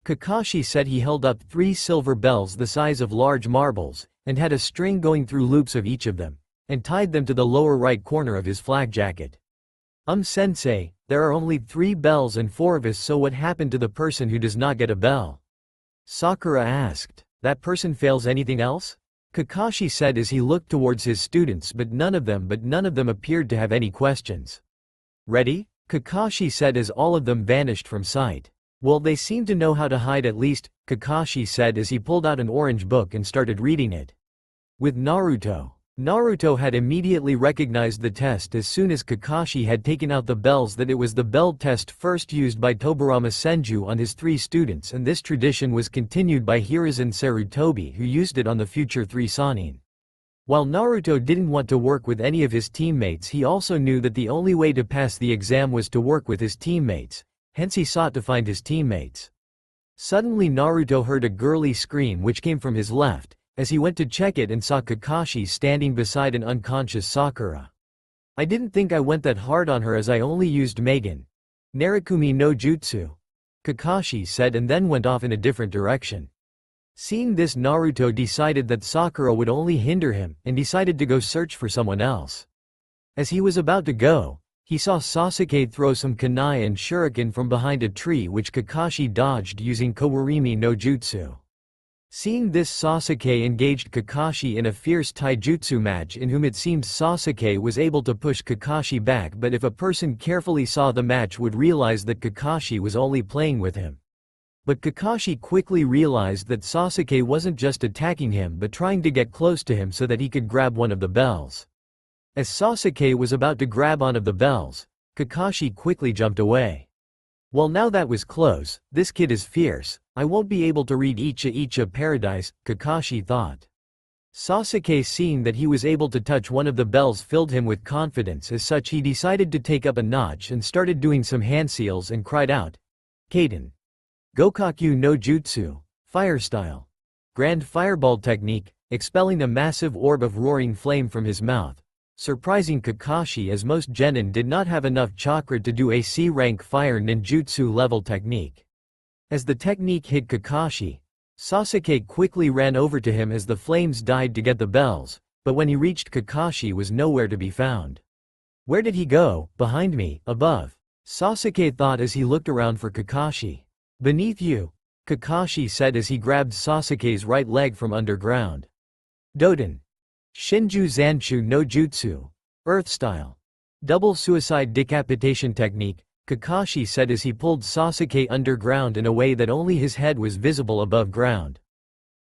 Speaker 1: Kakashi said. He held up 3 silver bells the size of large marbles, and had a string going through loops of each of them, and tied them to the lower right corner of his flak jacket. Sensei, there are only 3 bells and 4 of us, so what happened to the person who does not get a bell? Sakura asked. That person fails anything else? Kakashi said as he looked towards his students, but none of them appeared to have any questions. Ready? Kakashi said as all of them vanished from sight. Well, they seem to know how to hide at least, Kakashi said as he pulled out an orange book and started reading it. With Naruto. Naruto had immediately recognized the test as soon as Kakashi had taken out the bells, that it was the bell test first used by Tobirama Senju on his 3 students, and this tradition was continued by Hiruzen Sarutobi, who used it on the future 3 Sannin. While Naruto didn't want to work with any of his teammates, he also knew that the only way to pass the exam was to work with his teammates, hence he sought to find his teammates. Suddenly Naruto heard a girly scream which came from his left, as he went to check it and saw Kakashi standing beside an unconscious Sakura. I didn't think I went that hard on her as I only used Megan Narukumi no Jutsu, Kakashi said, and then went off in a different direction. Seeing this, Naruto decided that Sakura would only hinder him, and decided to go search for someone else. As he was about to go, he saw Sasuke throw some kunai and shuriken from behind a tree, which Kakashi dodged using Kawarimi no Jutsu. Seeing this, Sasuke engaged Kakashi in a fierce taijutsu match in whom it seemed Sasuke was able to push Kakashi back, but if a person carefully saw the match would realize that Kakashi was only playing with him. But Kakashi quickly realized that Sasuke wasn't just attacking him but trying to get close to him so that he could grab one of the bells. As Sasuke was about to grab one of the bells, Kakashi quickly jumped away. Well, now that was close, this kid is fierce, I won't be able to read Icha Paradise, Kakashi thought. Sasuke, seeing that he was able to touch one of the bells, filled him with confidence. As such, he decided to take up a notch and started doing some hand seals and cried out, Kaden. Gokaku no Jutsu, fire style. Grand fireball technique, expelling a massive orb of roaring flame from his mouth, surprising Kakashi as most genin did not have enough chakra to do a C-rank fire ninjutsu level technique. As the technique hit Kakashi, Sasuke quickly ran over to him as the flames died to get the bells, but when he reached, Kakashi was nowhere to be found. Where did he go? Behind me, above, Sasuke thought as he looked around for Kakashi. Beneath you, Kakashi said as he grabbed Sasuke's right leg from underground. Doden. Shinju Zanshu no Jutsu, Earth style. Double suicide decapitation technique, Kakashi said as he pulled Sasuke underground in a way that only his head was visible above ground.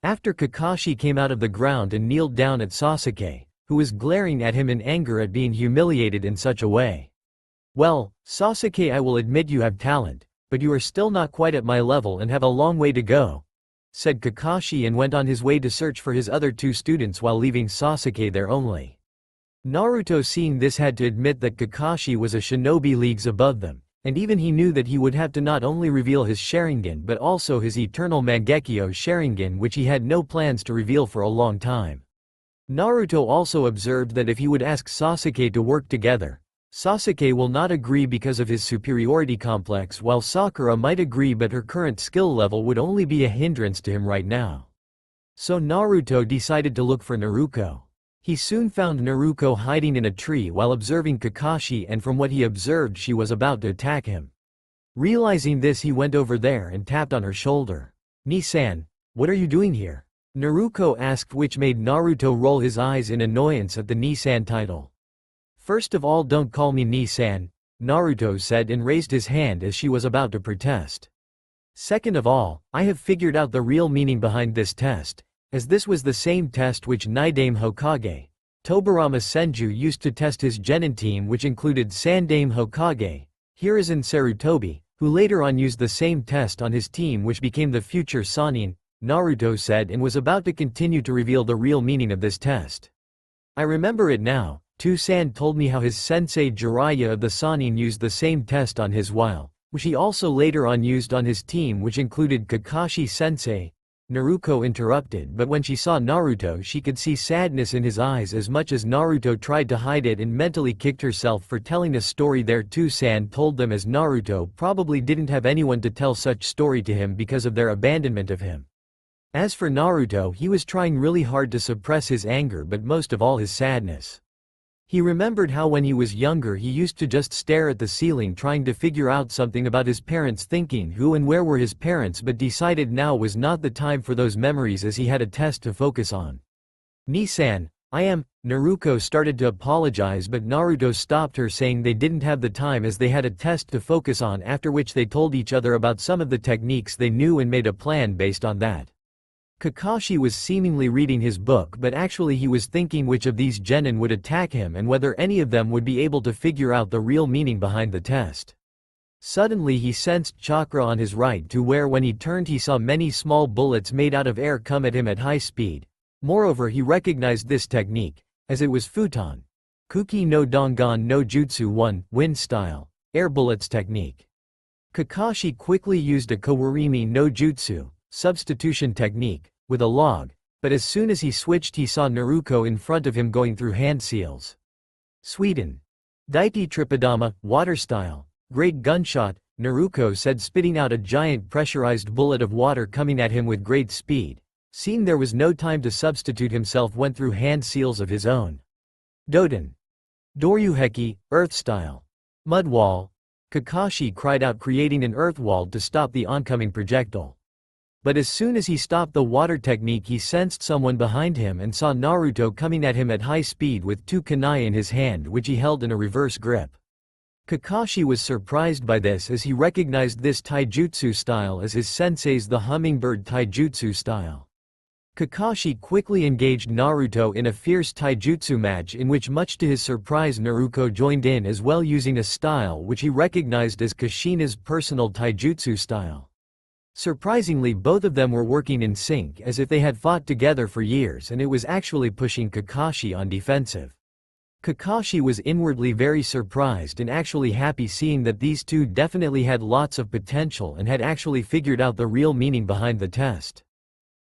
Speaker 1: After Kakashi came out of the ground and kneeled down at Sasuke, who was glaring at him in anger at being humiliated in such a way. Well, Sasuke, I will admit you have talent, but you are still not quite at my level and have a long way to go, said Kakashi, and went on his way to search for his other two students while leaving Sasuke there only. Naruto, seeing this, had to admit that Kakashi was a shinobi leagues above them, and even he knew that he would have to not only reveal his Sharingan but also his eternal Mangekyo Sharingan, which he had no plans to reveal for a long time. Naruto also observed that if he would ask Sasuke to work together, Sasuke will not agree because of his superiority complex, while Sakura might agree but her current skill level would only be a hindrance to him right now. So Naruto decided to look for Naruto. He soon found Naruto hiding in a tree while observing Kakashi, and from what he observed, she was about to attack him. Realizing this, he went over there and tapped on her shoulder. Ni-san, what are you doing here? Naruto asked, which made Naruto roll his eyes in annoyance at the Ni-san title. First of all, don't call me Ni-san, Naruto said and raised his hand as she was about to protest. Second of all, I have figured out the real meaning behind this test, as this was the same test which Naidame Hokage, Tobirama Senju, used to test his genin team, which included Sandame Hokage, Hiruzen Sarutobi, who later on used the same test on his team, which became the future Sannin, Naruto said, and was about to continue to reveal the real meaning of this test. I remember it now. Tsunade told me how his sensei Jiraiya of the Sannin used the same test on his which he also later on used on his team, which included Kakashi sensei. Naruto interrupted, but when she saw Naruto, she could see sadness in his eyes. As much as Naruto tried to hide it and mentally kicked herself for telling a story there, Tsunade told them, as Naruto probably didn't have anyone to tell such story to him because of their abandonment of him. As for Naruto, he was trying really hard to suppress his anger, but most of all his sadness. He remembered how when he was younger he used to just stare at the ceiling trying to figure out something about his parents, thinking who and where were his parents, but decided now was not the time for those memories as he had a test to focus on. Ni-san, I am, Naruto started to apologize, but Naruto stopped her, saying they didn't have the time as they had a test to focus on, after which they told each other about some of the techniques they knew and made a plan based on that. Kakashi was seemingly reading his book, but actually he was thinking which of these genin would attack him and whether any of them would be able to figure out the real meaning behind the test. Suddenly he sensed chakra on his right, to where when he turned he saw many small bullets made out of air come at him at high speed. Moreover, he recognized this technique, as it was Futon Kuki no Dongan no Jutsu 1, wind style, air bullets technique. Kakashi quickly used a Kawarimi no Jutsu, substitution technique, with a log, but as soon as he switched he saw Naruto in front of him going through hand seals. Sweden. Daiti Tripadama, water style, great gunshot, Naruto said, spitting out a giant pressurized bullet of water coming at him with great speed. Seeing there was no time to substitute himself, went through hand seals of his own. Doden. Doryuheki, earth style. Mud wall. Kakashi cried out, creating an earth wall to stop the oncoming projectile. But as soon as he stopped the water technique, he sensed someone behind him and saw Naruto coming at him at high speed with two kunai in his hand, which he held in a reverse grip. Kakashi was surprised by this, as he recognized this taijutsu style as his sensei's the hummingbird taijutsu style. Kakashi quickly engaged Naruto in a fierce taijutsu match, in which, much to his surprise, Naruto joined in as well, using a style which he recognized as Kushina's personal taijutsu style. Surprisingly, both of them were working in sync, as if they had fought together for years, and it was actually pushing Kakashi on defensive. Kakashi was inwardly very surprised and actually happy, seeing that these two definitely had lots of potential and had actually figured out the real meaning behind the test.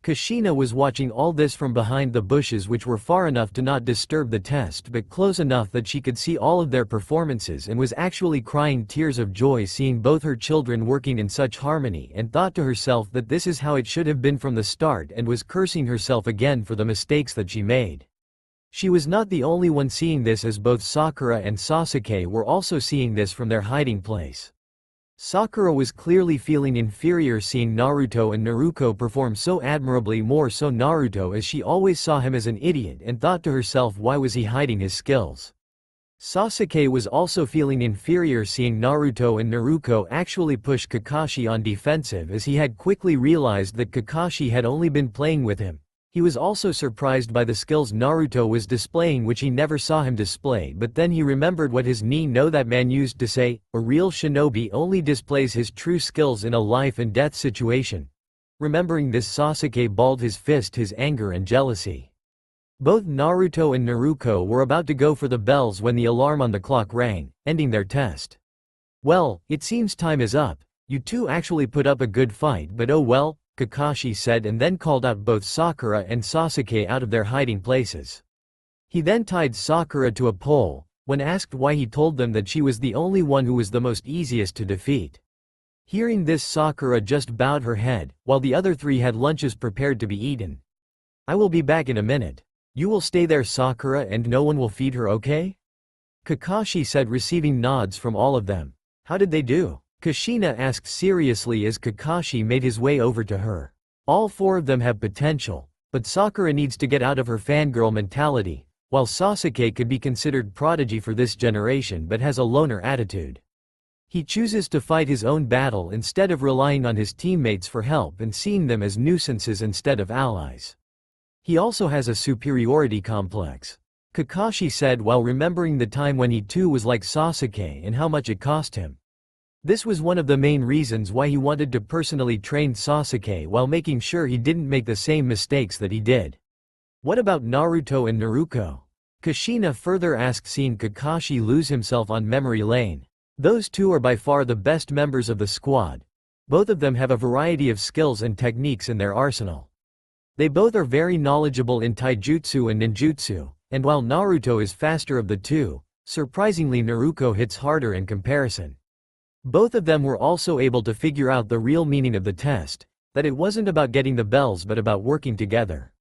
Speaker 1: Kushina was watching all this from behind the bushes, which were far enough to not disturb the test but close enough that she could see all of their performances, and was actually crying tears of joy seeing both her children working in such harmony, and thought to herself that this is how it should have been from the start, and was cursing herself again for the mistakes that she made. She was not the only one seeing this, as both Sakura and Sasuke were also seeing this from their hiding place. Sakura was clearly feeling inferior seeing Naruto and Naruto perform so admirably, more so Naruto, as she always saw him as an idiot, and thought to herself, why was he hiding his skills? Sasuke was also feeling inferior seeing Naruto and Naruto actually push Kakashi on defensive, as he had quickly realized that Kakashi had only been playing with him. He was also surprised by the skills Naruto was displaying, which he never saw him display, but then he remembered what his that man used to say, a real shinobi only displays his true skills in a life and death situation. Remembering this, Sasuke balled his fist, his anger and jealousy. Both Naruto and Naruto were about to go for the bells when the alarm on the clock rang, ending their test. Well, it seems time is up. You two actually put up a good fight, but oh well, Kakashi said, and then called out both Sakura and Sasuke out of their hiding places. He then tied Sakura to a pole. When asked why, he told them that she was the only one who was the most easiest to defeat. Hearing this, Sakura just bowed her head, while the other three had lunches prepared to be eaten. I will be back in a minute. You will stay there, Sakura, and no one will feed her, okay? Kakashi said, receiving nods from all of them. How did they do? Kushina asked seriously as Kakashi made his way over to her. All four of them have potential, but Sakura needs to get out of her fangirl mentality, while Sasuke could be considered prodigy for this generation but has a loner attitude. He chooses to fight his own battle instead of relying on his teammates for help and seeing them as nuisances instead of allies. He also has a superiority complex. Kakashi said while remembering the time when he too was like Sasuke and how much it cost him. This was one of the main reasons why he wanted to personally train Sasuke, while making sure he didn't make the same mistakes that he did. What about Naruto and Naruto? Kushina further asked, seeing Kakashi lose himself on memory lane. Those two are by far the best members of the squad. Both of them have a variety of skills and techniques in their arsenal. They both are very knowledgeable in taijutsu and ninjutsu, and while Naruto is faster of the two, surprisingly Naruto hits harder in comparison. Both of them were also able to figure out the real meaning of the test, that it wasn't about getting the bells but about working together.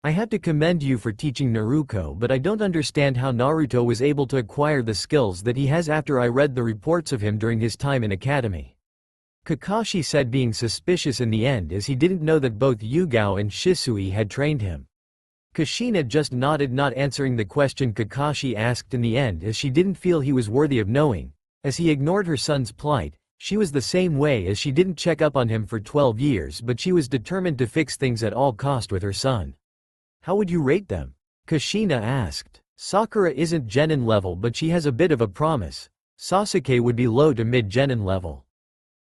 Speaker 1: I have to commend you for teaching Naruto, but I don't understand how Naruto was able to acquire the skills that he has after I read the reports of him during his time in academy. Kakashi said, being suspicious in the end, as he didn't know that both Yugao and Shisui had trained him. Kushina just nodded, not answering the question Kakashi asked in the end, as she didn't feel he was worthy of knowing. As he ignored her son's plight, she was the same way, as she didn't check up on him for 12 years, but she was determined to fix things at all cost with her son. How would you rate them? Kushina asked. Sakura isn't Genin level, but she has a bit of a promise. Sasuke would be low to mid Genin level.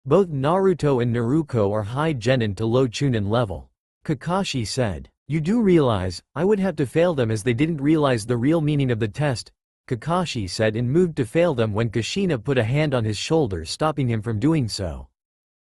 Speaker 1: Both Naruto and Naruto are high Genin to low Chunin level. Kakashi said. You do realize, I would have to fail them as they didn't realize the real meaning of the test, Kakashi said, and moved to fail them when Kushina put a hand on his shoulder, stopping him from doing so.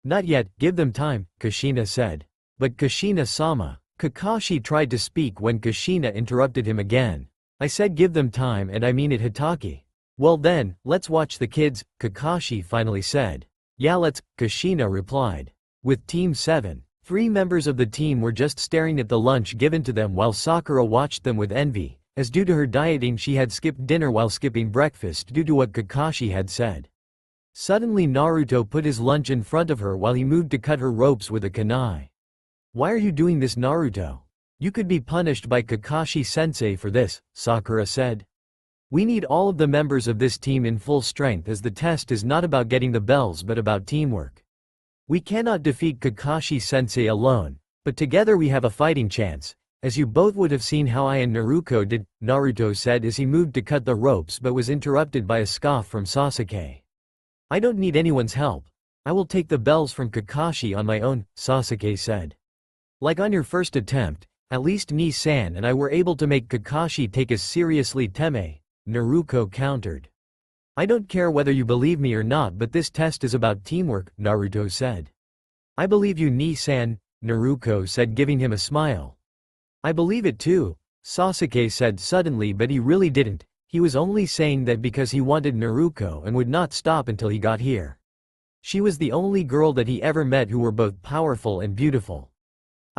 Speaker 1: Not yet, give them time, Kushina said. But Kushina-sama. Kakashi tried to speak when Kushina interrupted him again. I said give them time, and I mean it, Hitaki. Well then, let's watch the kids, Kakashi finally said. Yeah, let's, Kushina replied. With Team 7, 3 members of the team were just staring at the lunch given to them, while Sakura watched them with envy, as due to her dieting she had skipped dinner while skipping breakfast due to what Kakashi had said. Suddenly Naruto put his lunch in front of her while he moved to cut her ropes with a kunai. Why are you doing this, Naruto? You could be punished by Kakashi-sensei for this, Sakura said. We need all of the members of this team in full strength as the test is not about getting the bells but about teamwork. We cannot defeat Kakashi-sensei alone, but together we have a fighting chance, as you both would have seen how I and Naruto did, Naruto said as he moved to cut the ropes but was interrupted by a scoff from Sasuke. I don't need anyone's help. I will take the bells from Kakashi on my own, Sasuke said. Like on your first attempt, at least Ni-san and I were able to make Kakashi take us seriously, Teme, Naruto countered. I don't care whether you believe me or not, but this test is about teamwork, Naruto said. I believe you, Ni-san, Naruto said, giving him a smile. I believe it too, Sasuke said suddenly, but he really didn't. He was only saying that because he wanted Naruto and would not stop until he got here. She was the only girl that he ever met who were both powerful and beautiful.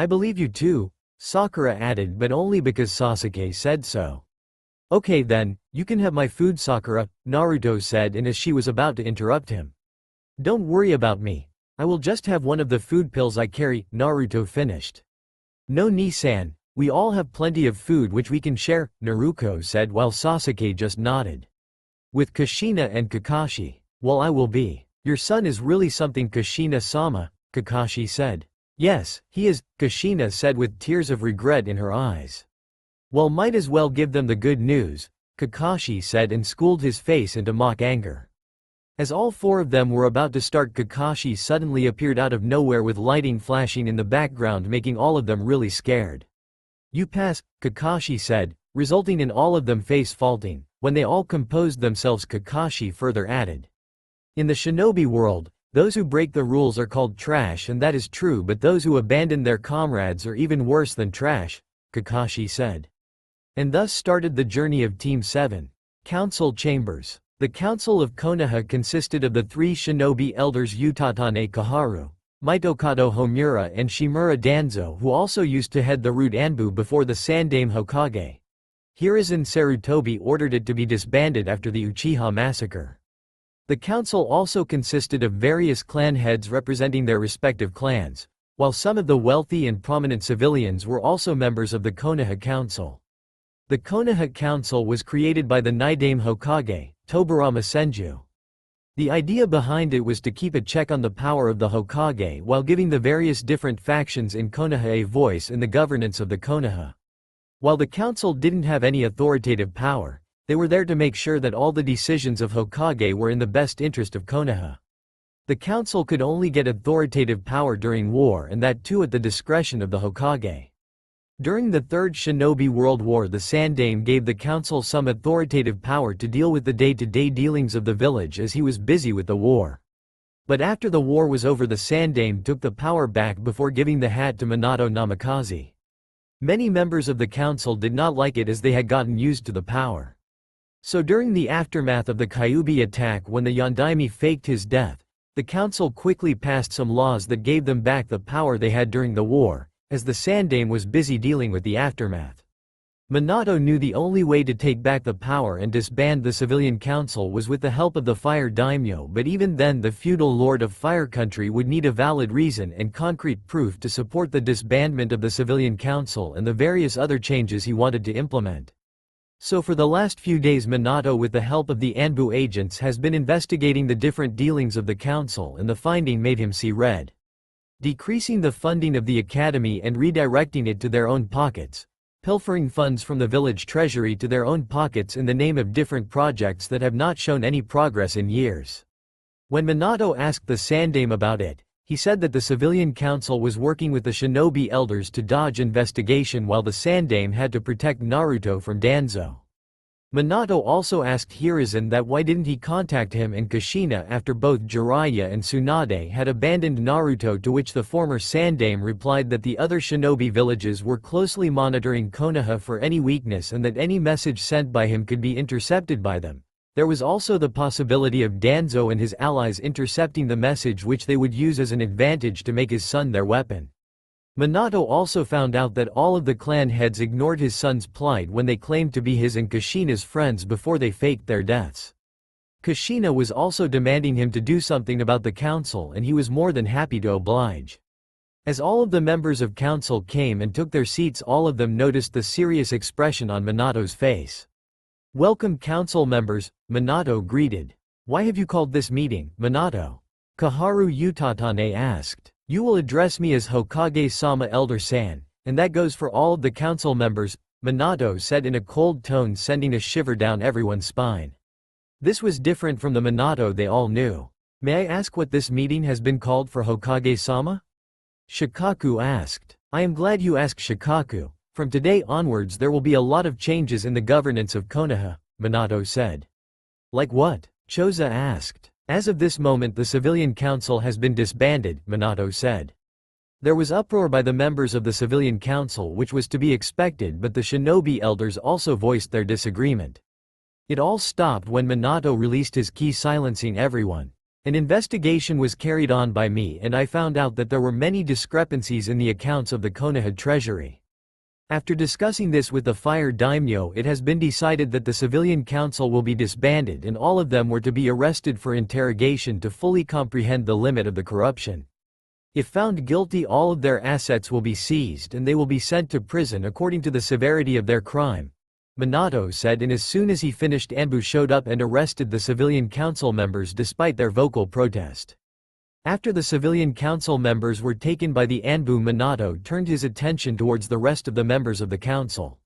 Speaker 1: I believe you too, Sakura added, but only because Sasuke said so. Okay then, you can have my food, Sakura, Naruto said, and as she was about to interrupt him. Don't worry about me. I will just have one of the food pills I carry, Naruto finished. No, Ni-san, we all have plenty of food which we can share, Naruto said while Sasuke just nodded. With Kushina and Kakashi. Well, I will be. Your son is really something, Kushina-sama, Kakashi said. Yes, he is, Kushina said with tears of regret in her eyes. Well, might as well give them the good news, Kakashi said and schooled his face into mock anger. As all four of them were about to start, Kakashi suddenly appeared out of nowhere with lighting flashing in the background, making all of them really scared. You pass, Kakashi said, resulting in all of them face faulting. When they all composed themselves, Kakashi further added. In the shinobi world, those who break the rules are called trash, and that is true, but those who abandon their comrades are even worse than trash, Kakashi said. And thus started the journey of Team 7. Council Chambers. The Council of Konoha consisted of the three shinobi elders Utatane Kaharu, Mitokado Homura and Shimura Danzo, who also used to head the root Anbu before the Sandaime Hokage. Hiruzen Sarutobi ordered it to be disbanded after the Uchiha massacre. The council also consisted of various clan heads representing their respective clans, while some of the wealthy and prominent civilians were also members of the Konoha Council. The Konoha Council was created by the Nidaime Hokage, Tobirama Senju. The idea behind it was to keep a check on the power of the Hokage while giving the various different factions in Konoha a voice in the governance of the Konoha. While the council didn't have any authoritative power, they were there to make sure that all the decisions of Hokage were in the best interest of Konoha. The council could only get authoritative power during war, and that too at the discretion of the Hokage. During the Third Shinobi World War, the Sandaime gave the council some authoritative power to deal with the day-to-day dealings of the village as he was busy with the war. But after the war was over, the Sandaime took the power back before giving the hat to Minato Namikaze. Many members of the council did not like it as they had gotten used to the power. So during the aftermath of the Kyuubi attack, when the Yondaime faked his death, the council quickly passed some laws that gave them back the power they had during the war, as the Sandaime was busy dealing with the aftermath. Minato knew the only way to take back the power and disband the civilian council was with the help of the Fire Daimyo, but even then the feudal lord of Fire Country would need a valid reason and concrete proof to support the disbandment of the civilian council and the various other changes he wanted to implement. So for the last few days, Minato, with the help of the Anbu agents, has been investigating the different dealings of the council, and the finding made him see red. Decreasing the funding of the academy and redirecting it to their own pockets. Pilfering funds from the village treasury to their own pockets in the name of different projects that have not shown any progress in years. When Minato asked the Sandaime about it, he said that the civilian council was working with the shinobi elders to dodge investigation while the Sandaime had to protect Naruto from Danzo. Minato also asked Hiruzen that why didn't he contact him and Kushina after both Jiraiya and Tsunade had abandoned Naruto, to which the former Sandaime replied that the other shinobi villages were closely monitoring Konoha for any weakness and that any message sent by him could be intercepted by them. There was also the possibility of Danzo and his allies intercepting the message, which they would use as an advantage to make his son their weapon. Minato also found out that all of the clan heads ignored his son's plight when they claimed to be his and Kushina's friends before they faked their deaths. Kushina was also demanding him to do something about the council, and he was more than happy to oblige. As all of the members of council came and took their seats, all of them noticed the serious expression on Minato's face. "Welcome council members," Minato greeted. "Why have you called this meeting, Minato?" Koharu Utatane asked. "You will address me as Hokage-sama Elder-san, and that goes for all of the council members," Minato said in a cold tone, sending a shiver down everyone's spine. This was different from the Minato they all knew. "May I ask what this meeting has been called for, Hokage-sama?" Shikaku asked. "I am glad you asked, Shikaku. From today onwards there will be a lot of changes in the governance of Konoha," Minato said. "Like what?" Choza asked. "As of this moment the civilian council has been disbanded," Minato said. There was uproar by the members of the civilian council, which was to be expected, but the shinobi elders also voiced their disagreement. It all stopped when Minato released his ki, silencing everyone. "An investigation was carried on by me and I found out that there were many discrepancies in the accounts of the Konoha treasury. After discussing this with the fire daimyo, it has been decided that the civilian council will be disbanded and all of them were to be arrested for interrogation to fully comprehend the limit of the corruption. If found guilty, all of their assets will be seized and they will be sent to prison according to the severity of their crime," Minato said, and as soon as he finished, Anbu showed up and arrested the civilian council members despite their vocal protest. After the civilian council members were taken by the Anbu, Minato turned his attention towards the rest of the members of the council.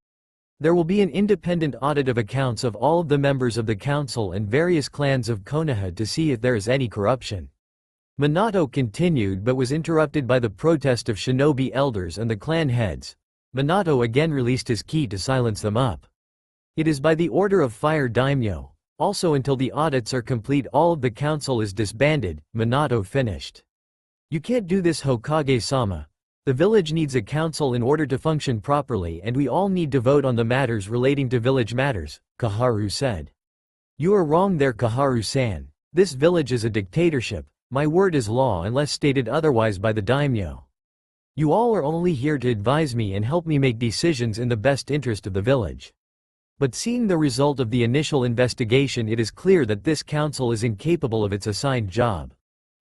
Speaker 1: There will be an independent audit of accounts of all of the members of the council and various clans of Konoha to see if there is any corruption. Minato continued but was interrupted by the protest of shinobi elders and the clan heads. Minato again released his ki to silence them up. "It is by the order of fire daimyo. Also until the audits are complete all of the council is disbanded," Minato finished. "You can't do this, Hokage-sama. The village needs a council in order to function properly and we all need to vote on the matters relating to village matters," Koharu said. "You are wrong there, Koharu-san. This village is a dictatorship. My word is law unless stated otherwise by the daimyo. You all are only here to advise me and help me make decisions in the best interest of the village. But seeing the result of the initial investigation, it is clear that this council is incapable of its assigned job."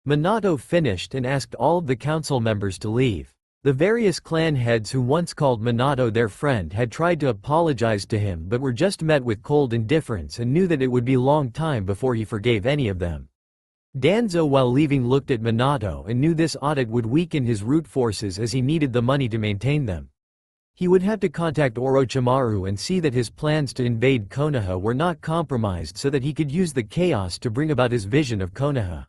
Speaker 1: Minato finished and asked all of the council members to leave. The various clan heads who once called Minato their friend had tried to apologize to him but were just met with cold indifference and knew that it would be a long time before he forgave any of them. Danzo, while leaving, looked at Minato and knew this audit would weaken his root forces as he needed the money to maintain them. He would have to contact Orochimaru and see that his plans to invade Konoha were not compromised so that he could use the chaos to bring about his vision of Konoha.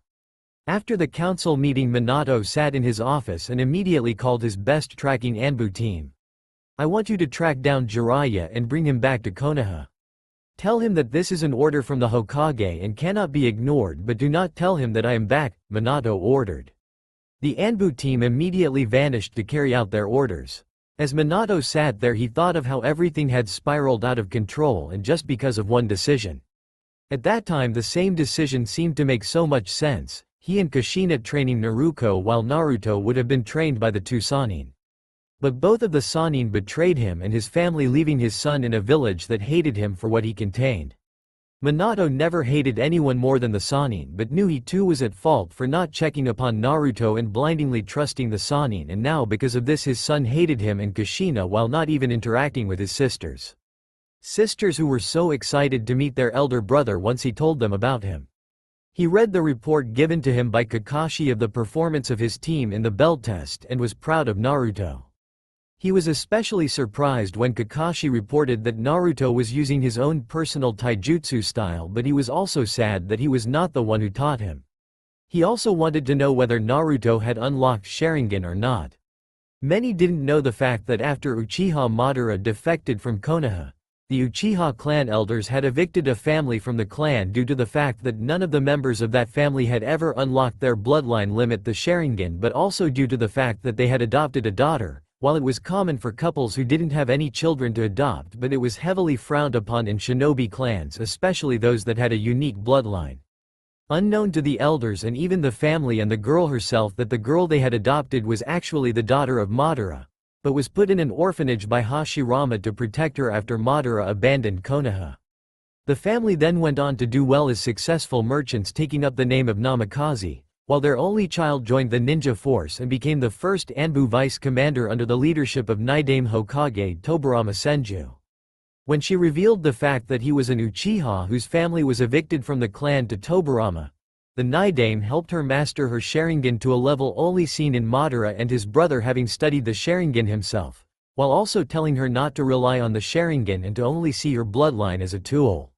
Speaker 1: After the council meeting, Minato sat in his office and immediately called his best tracking Anbu team. "I want you to track down Jiraiya and bring him back to Konoha. Tell him that this is an order from the Hokage and cannot be ignored, but do not tell him that I am back," Minato ordered. The Anbu team immediately vanished to carry out their orders. As Minato sat there, he thought of how everything had spiraled out of control and just because of one decision. At that time the same decision seemed to make so much sense, he and Kushina training Naruto while Naruto would have been trained by the two Sannin. But both of the Sannin betrayed him and his family, leaving his son in a village that hated him for what he contained. Minato never hated anyone more than the Sannin, but knew he too was at fault for not checking upon Naruto and blindly trusting the Sannin, and now because of this his son hated him and Kushina while not even interacting with his sisters. Sisters who were so excited to meet their elder brother once he told them about him. He read the report given to him by Kakashi of the performance of his team in the bell test and was proud of Naruto. He was especially surprised when Kakashi reported that Naruto was using his own personal taijutsu style, but he was also sad that he was not the one who taught him. He also wanted to know whether Naruto had unlocked Sharingan or not. Many didn't know the fact that after Uchiha Madara defected from Konoha, the Uchiha clan elders had evicted a family from the clan due to the fact that none of the members of that family had ever unlocked their bloodline limit, the Sharingan, but also due to the fact that they had adopted a daughter. While it was common for couples who didn't have any children to adopt, but it was heavily frowned upon in shinobi clans, especially those that had a unique bloodline. Unknown to the elders and even the family and the girl herself, that the girl they had adopted was actually the daughter of Madara, but was put in an orphanage by Hashirama to protect her after Madara abandoned Konoha. The family then went on to do well as successful merchants, taking up the name of Namikaze, while their only child joined the ninja force and became the first Anbu vice commander under the leadership of Naidame Hokage Tobirama Senju. When she revealed the fact that he was an Uchiha whose family was evicted from the clan to Tobirama, the Naidame helped her master her Sharingan to a level only seen in Madara and his brother, having studied the Sharingan himself, while also telling her not to rely on the Sharingan and to only see her bloodline as a tool.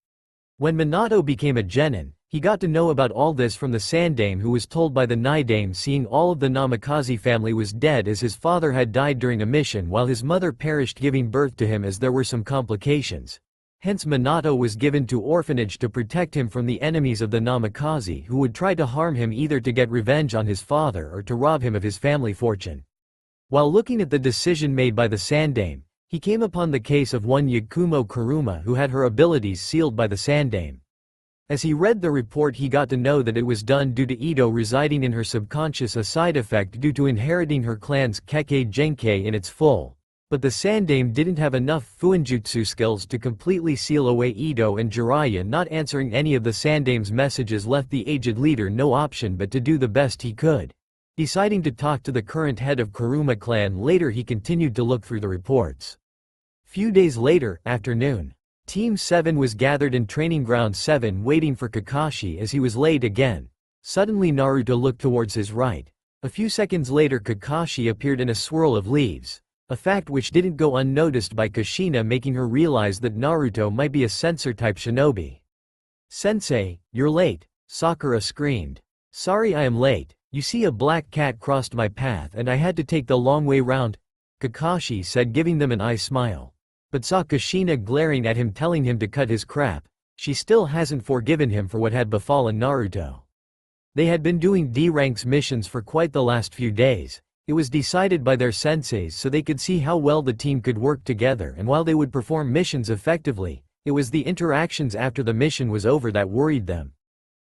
Speaker 1: When Minato became a genin, he got to know about all this from the Sandame, who was told by the Naidame seeing all of the Namikaze family was dead as his father had died during a mission while his mother perished giving birth to him as there were some complications. Hence Minato was given to orphanage to protect him from the enemies of the Namikaze who would try to harm him either to get revenge on his father or to rob him of his family fortune. While looking at the decision made by the Sandame, he came upon the case of one Yakumo Kuruma who had her abilities sealed by the Sandame. As he read the report, he got to know that it was done due to Ito residing in her subconscious, a side effect due to inheriting her clan's Kekkei Genkei in its full. But the Sandame didn't have enough Fuinjutsu skills to completely seal away Ito, and Jiraiya not answering any of the Sandame's messages left the aged leader no option but to do the best he could. Deciding to talk to the current head of Kuruma clan later, he continued to look through the reports. Few days later, afternoon. Team 7 was gathered in Training Ground 7 waiting for Kakashi as he was late again. Suddenly Naruto looked towards his right. A few seconds later Kakashi appeared in a swirl of leaves, a fact which didn't go unnoticed by Kushina, making her realize that Naruto might be a sensor-type shinobi. "Sensei, you're late," Sakura screamed. "Sorry I am late, you see a black cat crossed my path and I had to take the long way round," Kakashi said, giving them an eye smile. But saw Kushina glaring at him, telling him to cut his crap. She still hasn't forgiven him for what had befallen Naruto. They had been doing D-ranks missions for quite the last few days. It was decided by their senseis so they could see how well the team could work together and while they would perform missions effectively. It was the interactions after the mission was over that worried them.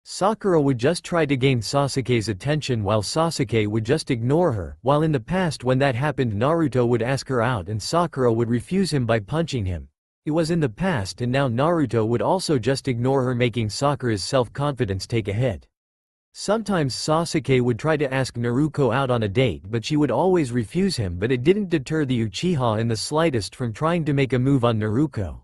Speaker 1: Sakura would just try to gain Sasuke's attention while Sasuke would just ignore her, while in the past when that happened Naruto would ask her out and Sakura would refuse him by punching him. It was in the past, and now Naruto would also just ignore her, making Sakura's self-confidence take a hit. Sometimes Sasuke would try to ask Naruto out on a date, but she would always refuse him, but it didn't deter the Uchiha in the slightest from trying to make a move on Naruto.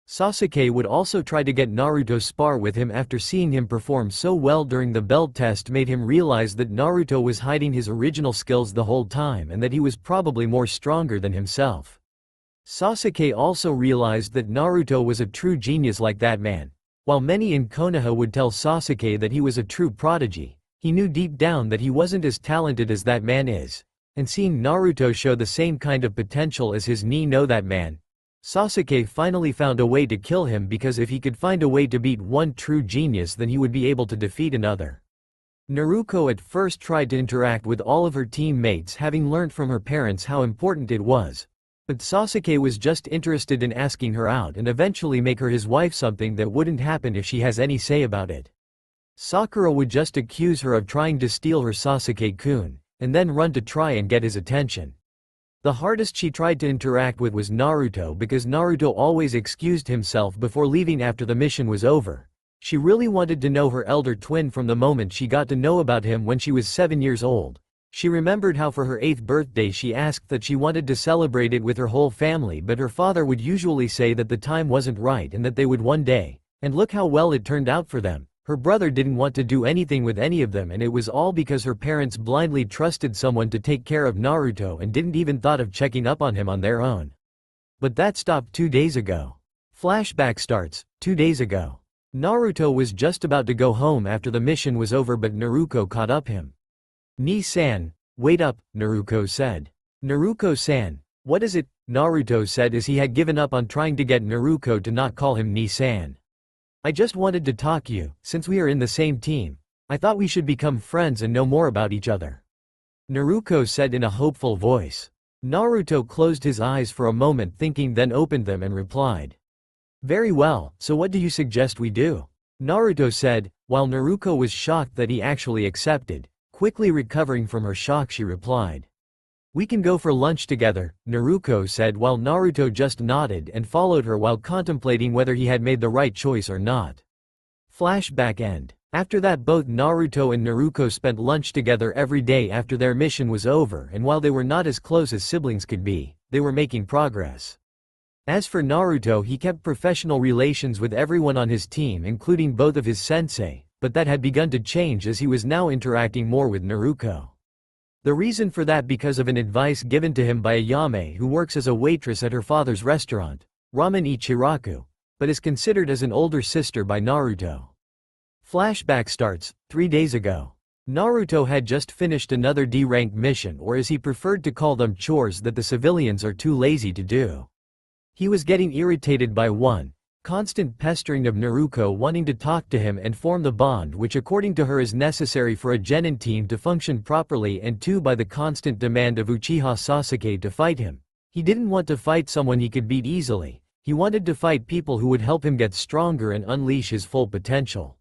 Speaker 1: Sasuke would also try to get Naruto spar with him after seeing him perform so well during the belt test made him realize that Naruto was hiding his original skills the whole time and that he was probably more stronger than himself. Sasuke also realized that Naruto was a true genius like that man. While many in Konoha would tell Sasuke that he was a true prodigy, he knew deep down that he wasn't as talented as that man is. And seeing Naruto show the same kind of potential as his that man, Sasuke finally found a way to kill him, because if he could find a way to beat one true genius then he would be able to defeat another. Naruto at first tried to interact with all of her teammates, having learnt from her parents how important it was. But Sasuke was just interested in asking her out and eventually make her his wife, something that wouldn't happen if she has any say about it. Sakura would just accuse her of trying to steal her Sasuke-kun, and then run to try and get his attention. The hardest she tried to interact with was Naruto, because Naruto always excused himself before leaving after the mission was over. She really wanted to know her elder twin from the moment she got to know about him when she was 7 years old. She remembered how for her 8th birthday she asked that she wanted to celebrate it with her whole family, but her father would usually say that the time wasn't right and that they would one day. And look how well it turned out for them. Her brother didn't want to do anything with any of them, and it was all because her parents blindly trusted someone to take care of Naruto and didn't even thought of checking up on him on their own. But that stopped 2 days ago. Flashback starts, 2 days ago. Naruto was just about to go home after the mission was over, but Naruto caught up him. "Ni-san, wait up," Naruto said. "Naruto-san, what is it?" Naruto said as he had given up on trying to get Naruto to not call him Ni-san. "I just wanted to talk you, since we are in the same team. I thought we should become friends and know more about each other," Naruto said in a hopeful voice. Naruto closed his eyes for a moment thinking, then opened them and replied, "Very well, so what do you suggest we do?" Naruto said, while Naruto was shocked that he actually accepted. Quickly recovering from her shock, she replied, "We can go for lunch together," Naruto said, while Naruto just nodded and followed her while contemplating whether he had made the right choice or not. Flashback end. After that, both Naruto and Naruto spent lunch together every day after their mission was over, and while they were not as close as siblings could be, they were making progress. As for Naruto, he kept professional relations with everyone on his team, including both of his sensei, but that had begun to change as he was now interacting more with Naruto. The reason for that because of an advice given to him by Ayame, who works as a waitress at her father's restaurant, Ramen Ichiraku, but is considered as an older sister by Naruto. Flashback starts 3 days ago. Naruto had just finished another D-rank mission, or as he preferred to call them, chores that the civilians are too lazy to do. He was getting irritated by one, constant pestering of Naruto wanting to talk to him and form the bond which according to her is necessary for a genin team to function properly, and two, by the constant demand of Uchiha Sasuke to fight him. He didn't want to fight someone he could beat easily, he wanted to fight people who would help him get stronger and unleash his full potential.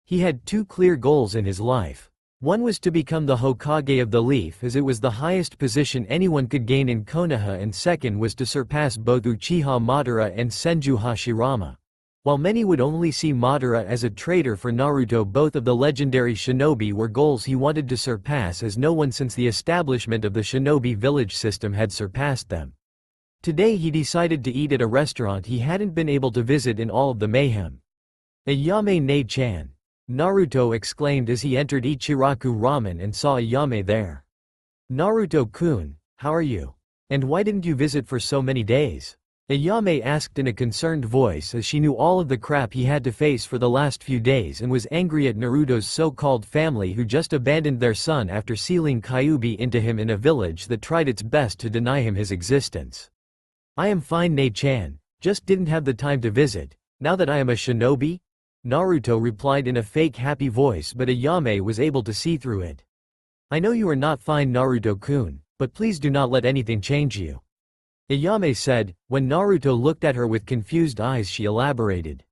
Speaker 1: He had two clear goals in his life. One was to become the Hokage of the Leaf, as it was the highest position anyone could gain in Konoha, and second was to surpass both Uchiha Madara and Senju Hashirama. While many would only see Madara as a traitor for Naruto, both of the legendary shinobi were goals he wanted to surpass, as no one since the establishment of the shinobi village system had surpassed them. Today he decided to eat at a restaurant he hadn't been able to visit in all of the mayhem. Ayame Ne-chan, Naruto exclaimed as he entered Ichiraku Ramen and saw Ayame there. Naruto-kun, how are you? And why didn't you visit for so many days? Ayame asked in a concerned voice, as she knew all of the crap he had to face for the last few days and was angry at Naruto's so-called family who just abandoned their son after sealing Kyuubi into him in a village that tried its best to deny him his existence. I am fine, Ne-chan, just didn't have the time to visit, now that I am a shinobi? Naruto replied in a fake happy voice, but Ayame was able to see through it. I know you are not fine, Naruto-kun, but please do not let anything change you. Ayame said. When Naruto looked at her with confused eyes, she elaborated.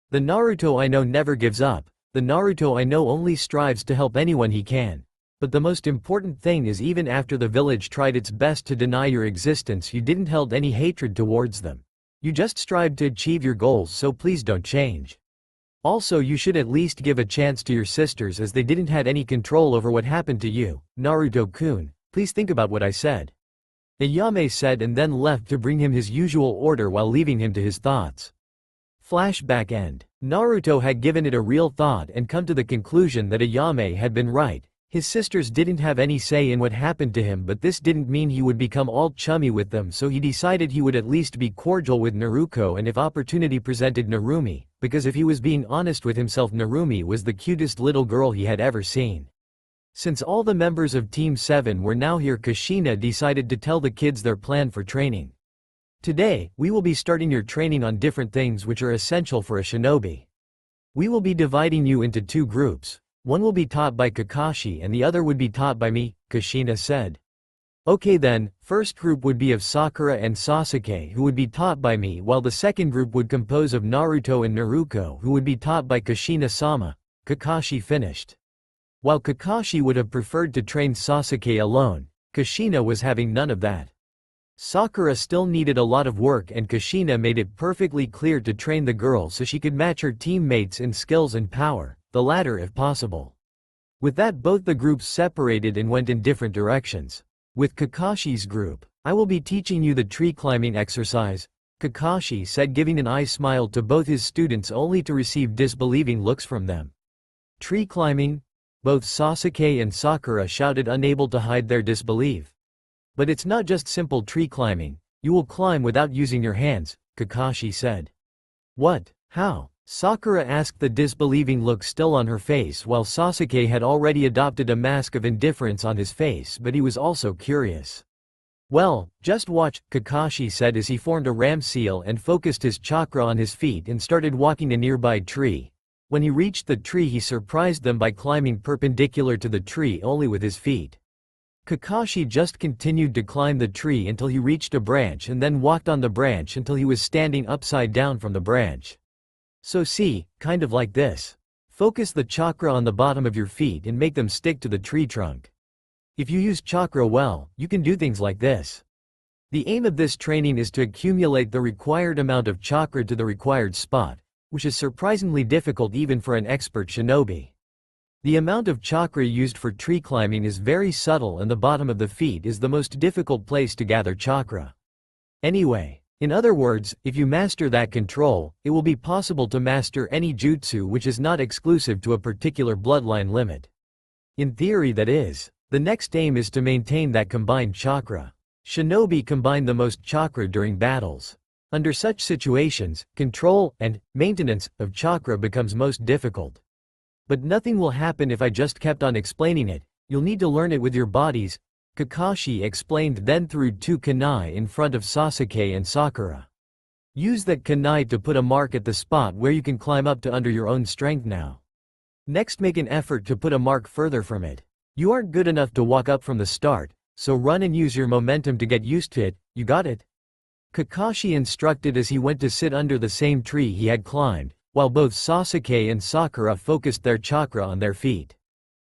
Speaker 1: The Naruto I know never gives up, the Naruto I know only strives to help anyone he can. But the most important thing is, even after the village tried its best to deny your existence, you didn't held any hatred towards them. You just strived to achieve your goals, so please don't change. Also, you should at least give a chance to your sisters, as they didn't had any control over what happened to you. Naruto-kun, please think about what I said. Ayame said, and then left to bring him his usual order while leaving him to his thoughts. Flashback end. Naruto had given it a real thought and come to the conclusion that Ayame had been right. His sisters didn't have any say in what happened to him, but this didn't mean he would become all chummy with them, so he decided he would at least be cordial with Naruto, and if opportunity presented, Narumi, because if he was being honest with himself, Narumi was the cutest little girl he had ever seen. Since all the members of Team 7 were now here, Kushina decided to tell the kids their plan for training. Today, we will be starting your training on different things which are essential for a shinobi. We will be dividing you into two groups. One will be taught by Kakashi and the other would be taught by me, Kushina said. Okay then, first group would be of Sakura and Sasuke, who would be taught by me, while the second group would compose of Naruto and Naruto, who would be taught by Kushina-sama, Kakashi finished. While Kakashi would have preferred to train Sasuke alone, Kushina was having none of that. Sakura still needed a lot of work, and Kushina made it perfectly clear to train the girl so she could match her teammates in skills and power, the latter if possible. With that, both the groups separated and went in different directions. With Kakashi's group, I will be teaching you the tree climbing exercise, Kakashi said, giving an eye smile to both his students only to receive disbelieving looks from them. Tree climbing? Both Sasuke and Sakura shouted, unable to hide their disbelief. But it's not just simple tree climbing, you will climb without using your hands, Kakashi said. What? How? Sakura asked, the disbelieving look still on her face, while Sasuke had already adopted a mask of indifference on his face, but he was also curious. Well, just watch, Kakashi said as he formed a ram seal and focused his chakra on his feet and started walking a nearby tree. When he reached the tree, he surprised them by climbing perpendicular to the tree only with his feet. Kakashi just continued to climb the tree until he reached a branch and then walked on the branch until he was standing upside down from the branch. So see, kind of like this. Focus the chakra on the bottom of your feet and make them stick to the tree trunk. If you use chakra well, you can do things like this. The aim of this training is to accumulate the required amount of chakra to the required spot, which is surprisingly difficult even for an expert shinobi. The amount of chakra used for tree climbing is very subtle, and the bottom of the feet is the most difficult place to gather chakra. Anyway, in other words, if you master that control, it will be possible to master any jutsu which is not exclusive to a particular bloodline limit. In theory, that is. The next aim is to maintain that combined chakra. Shinobi combine the most chakra during battles. Under such situations, control and maintenance of chakra becomes most difficult. But nothing will happen if I just kept on explaining it. You'll need to learn it with your bodies, Kakashi explained, then threw 2 kunai in front of Sasuke and Sakura. Use that kunai to put a mark at the spot where you can climb up to under your own strength now. Next, make an effort to put a mark further from it. You aren't good enough to walk up from the start, so run and use your momentum to get used to it, you got it? Kakashi instructed as he went to sit under the same tree he had climbed, while both Sasuke and Sakura focused their chakra on their feet.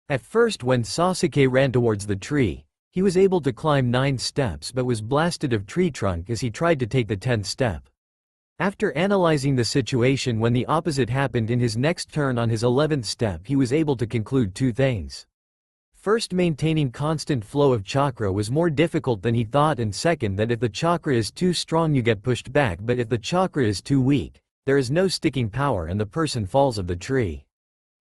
Speaker 1: At first, when Sasuke ran towards the tree, he was able to climb 9 steps but was blasted of tree trunk as he tried to take the 10th step. After analyzing the situation, when the opposite happened in his next turn on his 11th step, he was able to conclude 2 things. First, maintaining constant flow of chakra was more difficult than he thought, and second, that if the chakra is too strong you get pushed back, but if the chakra is too weak, there is no sticking power and the person falls of the tree.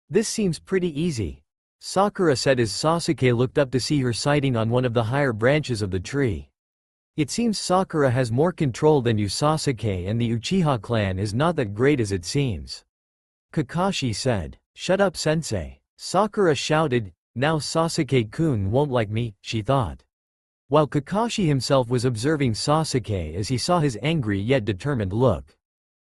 Speaker 1: This seems pretty easy, Sakura said as Sasuke looked up to see her sighting on one of the higher branches of the tree. It seems Sakura has more control than you, Sasuke, and the Uchiha clan is not that great as it seems. Kakashi said. Shut up, sensei, Sakura shouted. Now Sasuke-kun won't like me, she thought. While Kakashi himself was observing Sasuke as he saw his angry yet determined look.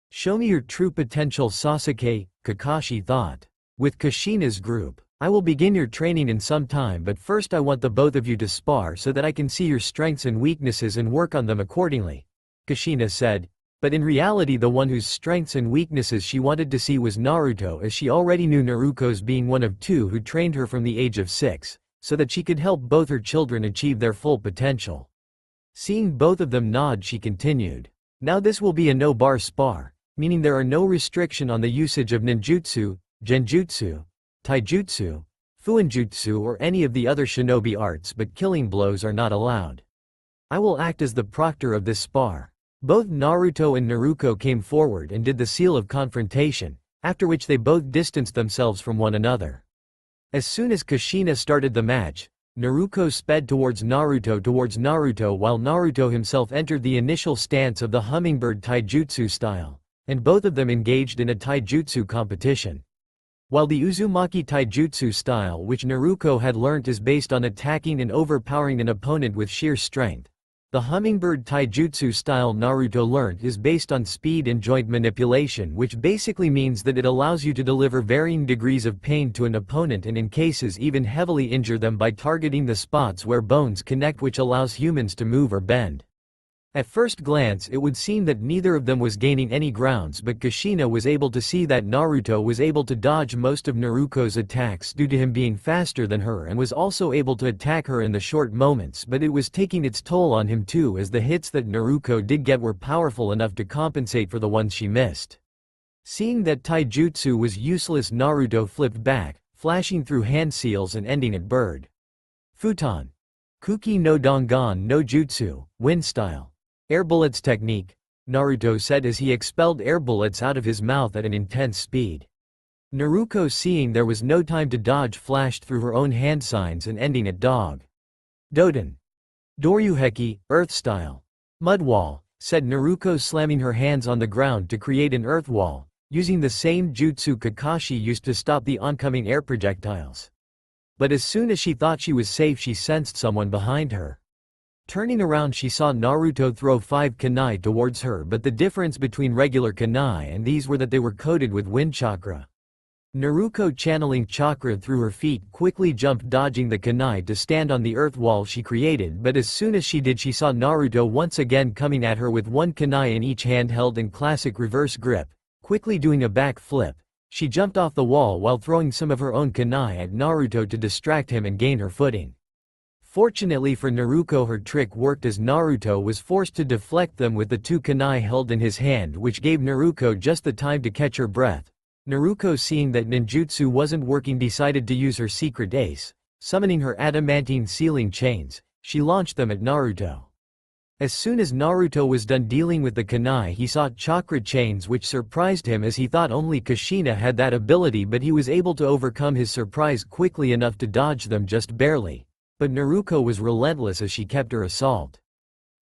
Speaker 1: Show me your true potential, Sasuke, Kakashi thought. With Kushina's group, I will begin your training in some time, but first I want the both of you to spar so that I can see your strengths and weaknesses and work on them accordingly, Kushina said. But in reality, the one whose strengths and weaknesses she wanted to see was Naruto, as she already knew Naruto's being one of 2 who trained her from the age of 6, so that she could help both her children achieve their full potential. Seeing both of them nod, she continued. Now this will be a no-bar spar, meaning there are no restriction on the usage of ninjutsu, genjutsu, taijutsu, fuinjutsu or any of the other shinobi arts, but killing blows are not allowed. I will act as the proctor of this spar. Both Naruto and Naruto came forward and did the seal of confrontation, after which they both distanced themselves from one another. As soon as Kushina started the match, Naruto sped towards Naruto while Naruto himself entered the initial stance of the hummingbird taijutsu style, and both of them engaged in a taijutsu competition. While the Uzumaki taijutsu style, which Naruto had learnt, is based on attacking and overpowering an opponent with sheer strength, the hummingbird taijutsu style Naruto learnt is based on speed and joint manipulation, which basically means that it allows you to deliver varying degrees of pain to an opponent and in cases even heavily injure them by targeting the spots where bones connect, which allows humans to move or bend. At first glance it would seem that neither of them was gaining any grounds, but Kushina was able to see that Naruto was able to dodge most of Naruto's attacks due to him being faster than her, and was also able to attack her in the short moments, but it was taking its toll on him too, as the hits that Naruto did get were powerful enough to compensate for the ones she missed. Seeing that taijutsu was useless, Naruto flipped back, flashing through hand seals and ending at bird. Futon. Kuki no Dangan no Jutsu, wind style. Air bullets technique, Naruto said as he expelled air bullets out of his mouth at an intense speed. Naruto, seeing there was no time to dodge, flashed through her own hand signs and ending at dog. Doden. Doryuheki, earth style. Mud wall, said Naruto, slamming her hands on the ground to create an earth wall, using the same jutsu Kakashi used to stop the oncoming air projectiles. But as soon as she thought she was safe, she sensed someone behind her. Turning around, she saw Naruto throw 5 kunai towards her, but the difference between regular kunai and these were that they were coated with wind chakra. Naruto, channeling chakra through her feet, quickly jumped, dodging the kunai to stand on the earth wall she created, but as soon as she did, she saw Naruto once again coming at her with 1 kunai in each hand held in classic reverse grip. Quickly doing a back flip, she jumped off the wall while throwing some of her own kunai at Naruto to distract him and gain her footing. Fortunately for Naruto, her trick worked as Naruto was forced to deflect them with the two kunai held in his hand, which gave Naruto just the time to catch her breath. Naruto, seeing that ninjutsu wasn't working, decided to use her secret ace. Summoning her adamantine sealing chains, she launched them at Naruto. As soon as Naruto was done dealing with the kunai, he saw chakra chains, which surprised him as he thought only Kushina had that ability, but he was able to overcome his surprise quickly enough to dodge them just barely. But Naruto was relentless as she kept her assault.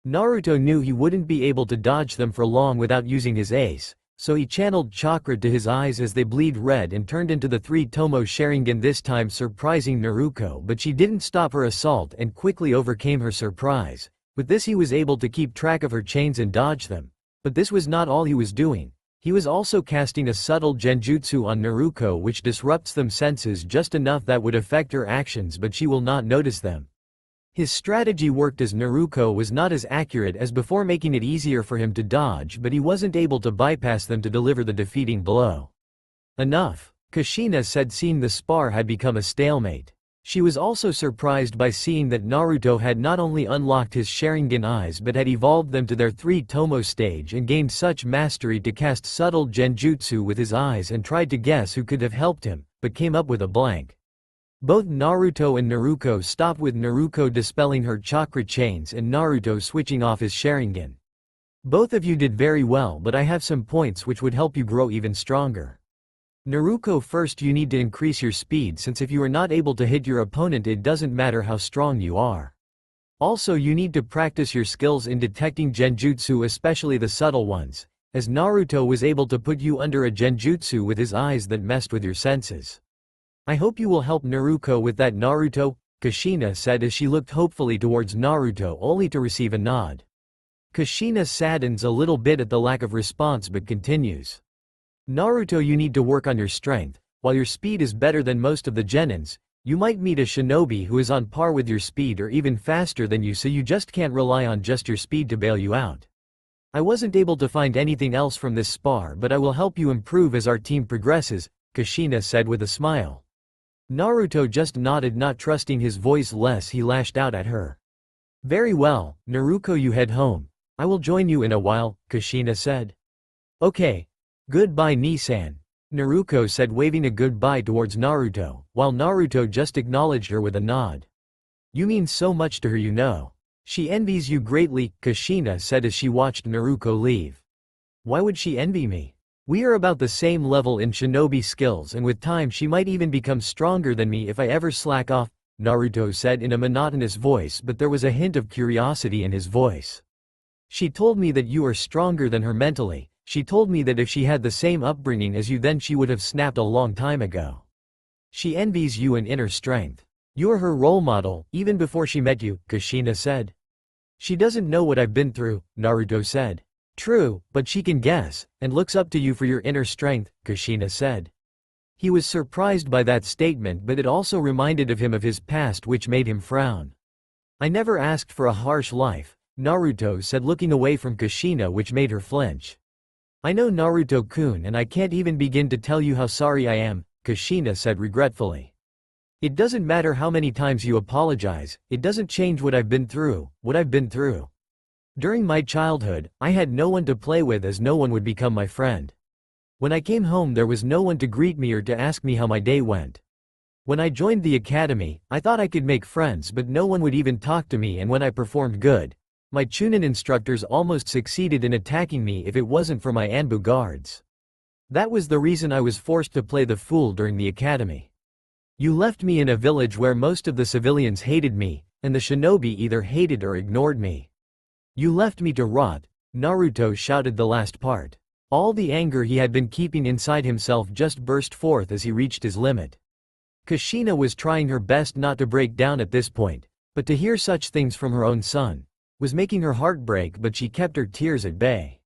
Speaker 1: Naruto knew he wouldn't be able to dodge them for long without using his ace, so he channeled chakra to his eyes as they bleed red and turned into the 3 Tomo Sharingan, this time surprising Naruto, but she didn't stop her assault and quickly overcame her surprise. With this he was able to keep track of her chains and dodge them. But this was not all he was doing. He was also casting a subtle genjutsu on Naruto, which disrupts them senses just enough that would affect her actions, but she will not notice them. His strategy worked as Naruto was not as accurate as before, making it easier for him to dodge, but he wasn't able to bypass them to deliver the defeating blow. Enough, Kushina said, seeing the spar had become a stalemate. She was also surprised by seeing that Naruto had not only unlocked his Sharingan eyes but had evolved them to their 3 Tomo stage and gained such mastery to cast subtle genjutsu with his eyes, and tried to guess who could have helped him, but came up with a blank. Both Naruto and Naruto stopped, with Naruto dispelling her chakra chains and Naruto switching off his Sharingan. Both of you did very well, but I have some points which would help you grow even stronger. Naruto, first you need to increase your speed, since if you are not able to hit your opponent it doesn't matter how strong you are. Also you need to practice your skills in detecting genjutsu, especially the subtle ones, as Naruto was able to put you under a genjutsu with his eyes that messed with your senses. I hope you will help Naruto with that, Naruto, Kushina said as she looked hopefully towards Naruto, only to receive a nod. Kushina saddens a little bit at the lack of response but continues. Naruto, you need to work on your strength. While your speed is better than most of the genins, you might meet a shinobi who is on par with your speed or even faster than you, so you just can't rely on just your speed to bail you out. I wasn't able to find anything else from this spar, but I will help you improve as our team progresses, Kushina said with a smile. Naruto just nodded, not trusting his voice less he lashed out at her. Very well, Naruto, you head home. I will join you in a while, Kushina said. Okay. Goodbye, Nisan, Naruto said, waving a goodbye towards Naruto, while Naruto just acknowledged her with a nod. You mean so much to her, you know. She envies you greatly, Kushina said as she watched Naruto leave. Why would she envy me? We are about the same level in shinobi skills, and with time she might even become stronger than me if I ever slack off, Naruto said in a monotonous voice, but there was a hint of curiosity in his voice. She told me that you are stronger than her mentally. She told me that if she had the same upbringing as you, then she would have snapped a long time ago. She envies you in inner strength. You are her role model, even before she met you, Kushina said. She doesn't know what I've been through, Naruto said. True, but she can guess, and looks up to you for your inner strength, Kushina said. He was surprised by that statement, but it also reminded him of his past, which made him frown. I never asked for a harsh life, Naruto said, looking away from Kushina, which made her flinch. I know, Naruto-kun, and I can't even begin to tell you how sorry I am, Kushina said regretfully. It doesn't matter how many times you apologize, it doesn't change what I've been through. During my childhood, I had no one to play with, as no one would become my friend. When I came home there was no one to greet me or to ask me how my day went. When I joined the academy, I thought I could make friends, but no one would even talk to me, and when I performed good, my Chunin instructors almost succeeded in attacking me if it wasn't for my Anbu guards. That was the reason I was forced to play the fool during the academy. You left me in a village where most of the civilians hated me, and the shinobi either hated or ignored me. You left me to rot, Naruto shouted the last part. All the anger he had been keeping inside himself just burst forth as he reached his limit. Kushina was trying her best not to break down at this point, but to hear such things from her own son was making her heart break, but she kept her tears at bay.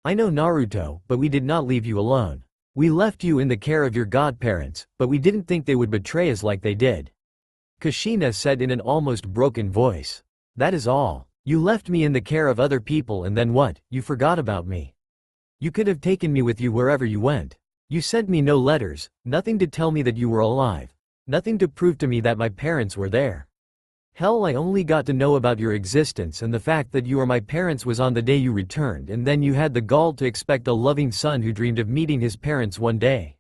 Speaker 1: I know, Naruto, but we did not leave you alone. We left you in the care of your godparents, but we didn't think they would betray us like they did. Kushina said in an almost broken voice. That is all. You left me in the care of other people, and then what? You forgot about me. You could have taken me with you wherever you went. You sent me no letters, nothing to tell me that you were alive, nothing to prove to me that my parents were there. Hell, I only got to know about your existence and the fact that you are my parents was on the day you returned, and then you had the gall to expect a loving son who dreamed of meeting his parents one day.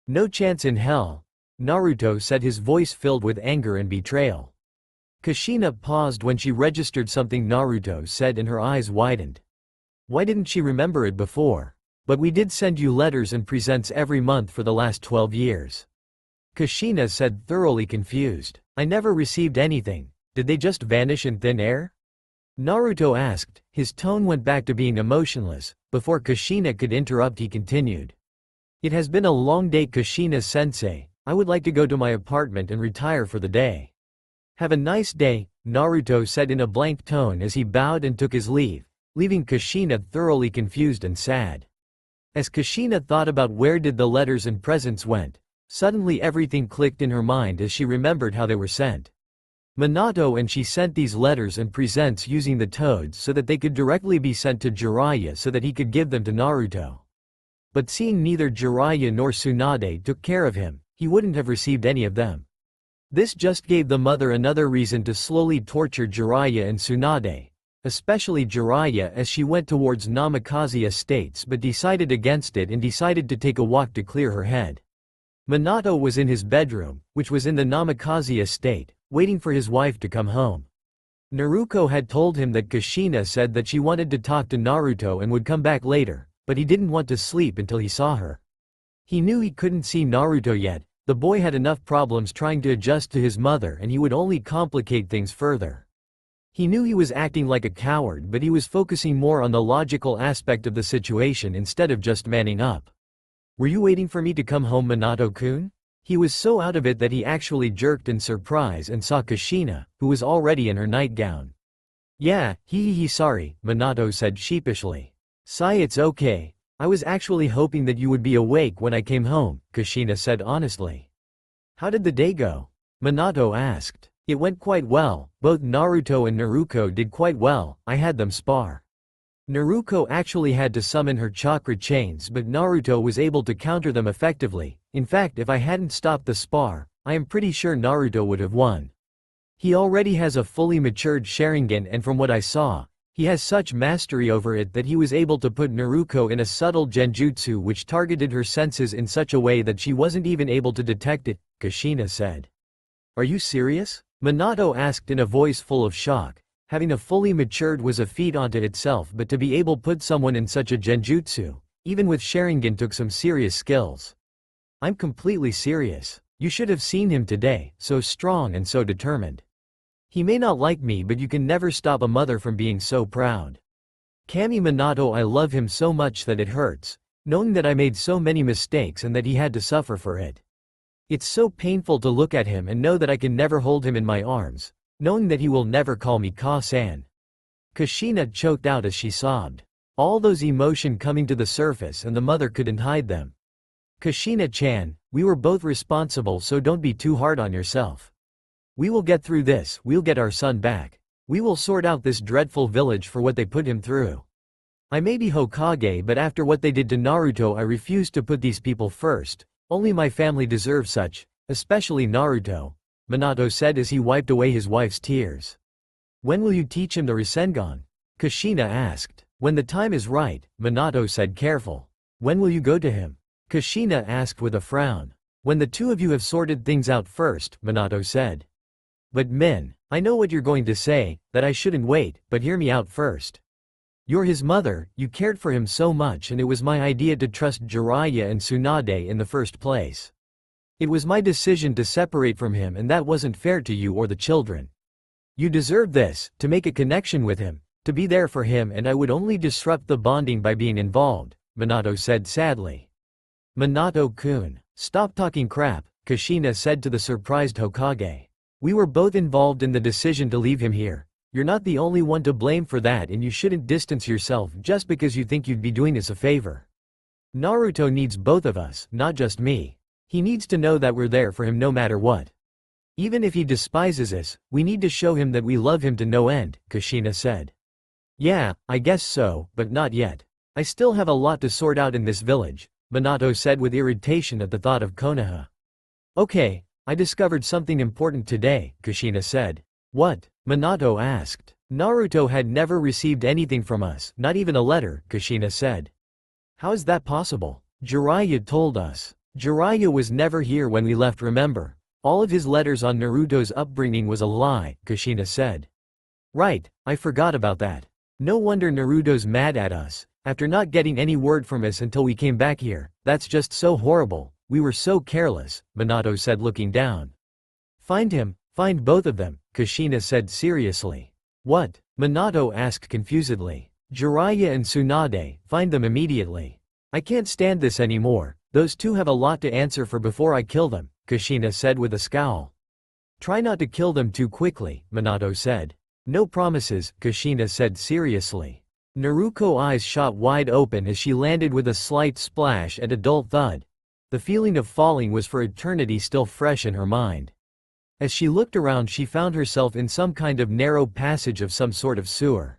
Speaker 1: No chance in hell, Naruto said, his voice filled with anger and betrayal. Kushina paused when she registered something Naruto said, and her eyes widened. Why didn't she remember it before? But we did send you letters and presents every month for the last 12 years. Kushina said, thoroughly confused. I never received anything. Did they just vanish in thin air? Naruto asked. His tone went back to being emotionless. Before Kushina could interrupt, he continued. It has been a long day, Kushina-sensei. I would like to go to my apartment and retire for the day. Have a nice day, Naruto said in a blank tone as he bowed and took his leave, leaving Kushina thoroughly confused and sad. As Kushina thought about where did the letters and presents went, suddenly everything clicked in her mind as she remembered how they were sent. Minato and she sent these letters and presents using the toads so that they could directly be sent to Jiraiya so that he could give them to Naruto. But seeing neither Jiraiya nor Tsunade took care of him, he wouldn't have received any of them. This just gave the mother another reason to slowly torture Jiraiya and Tsunade, especially Jiraiya, as she went towards Namikaze Estates but decided against it and decided to take a walk to clear her head. Minato was in his bedroom, which was in the Namikaze Estate, waiting for his wife to come home. Naruto had told him that Kushina said that she wanted to talk to Naruto and would come back later, but he didn't want to sleep until he saw her. He knew he couldn't see Naruto yet. The boy had enough problems trying to adjust to his mother, and he would only complicate things further. He knew he was acting like a coward, but he was focusing more on the logical aspect of the situation instead of just manning up. Were you waiting for me to come home, Minato-kun? He was so out of it that he actually jerked in surprise and saw Kushina, who was already in her nightgown. Yeah, sorry, Minato said sheepishly. Sigh, it's okay. I was actually hoping that you would be awake when I came home, Kushina said honestly. How did the day go? Minato asked. It went quite well. Both Naruto and Naruto did quite well. I had them spar. Naruto actually had to summon her chakra chains, but Naruto was able to counter them effectively. In fact, if I hadn't stopped the spar, I am pretty sure Naruto would have won. He already has a fully matured Sharingan, and from what I saw, he has such mastery over it that he was able to put Naruto in a subtle genjutsu which targeted her senses in such a way that she wasn't even able to detect it, Kushina said. Are you serious? Minato asked in a voice full of shock. Having a fully matured was a feat unto itself, but to be able to put someone in such a genjutsu, even with Sharingan, took some serious skills. I'm completely serious. You should have seen him today, so strong and so determined. He may not like me, but you can never stop a mother from being so proud. Kami Minato, I love him so much that it hurts, knowing that I made so many mistakes and that he had to suffer for it. It's so painful to look at him and know that I can never hold him in my arms, knowing that he will never call me Ka-san. Kushina choked out as she sobbed. All those emotions coming to the surface, and the mother couldn't hide them. Kushina-chan, we were both responsible, so don't be too hard on yourself. We will get through this, we'll get our son back. We will sort out this dreadful village for what they put him through. I may be Hokage, but after what they did to Naruto, I refuse to put these people first. Only my family deserves such, especially Naruto, Minato said as he wiped away his wife's tears. When will you teach him the Rasengan? Kushina asked. When the time is right, Minato said careful. When will you go to him? Kushina asked with a frown. When the two of you have sorted things out first, Minato said. But Min, I know what you're going to say, that I shouldn't wait, but hear me out first. You're his mother, you cared for him so much, and it was my idea to trust Jiraiya and Tsunade in the first place. It was my decision to separate from him, and that wasn't fair to you or the children. You deserve this, to make a connection with him, to be there for him, and I would only disrupt the bonding by being involved, Minato said sadly. Minato-kun, stop talking crap, Kushina said to the surprised Hokage. We were both involved in the decision to leave him here. You're not the only one to blame for that, and you shouldn't distance yourself just because you think you'd be doing us a favor. Naruto needs both of us, not just me. He needs to know that we're there for him no matter what. Even if he despises us, we need to show him that we love him to no end, Kushina said. Yeah, I guess so, but not yet. I still have a lot to sort out in this village, Minato said with irritation at the thought of Konoha. Okay, I discovered something important today, Kushina said. What? Minato asked. Naruto had never received anything from us, not even a letter, Kushina said. How is that possible? Jiraiya told us. Jiraiya was never here when we left, remember? All of his letters on Naruto's upbringing was a lie, Kushina said. Right, I forgot about that. No wonder Naruto's mad at us. After not getting any word from us until we came back here, that's just so horrible. We were so careless, Minato said looking down. Find him, find both of them, Kushina said seriously. What? Minato asked confusedly. Jiraiya and Tsunade, find them immediately. I can't stand this anymore, those two have a lot to answer for before I kill them, Kushina said with a scowl. Try not to kill them too quickly, Minato said. No promises, Kushina said seriously. Naruto's eyes shot wide open as she landed with a slight splash and a dull thud. The feeling of falling was for eternity still fresh in her mind. As she looked around, she found herself in some kind of narrow passage of some sort of sewer.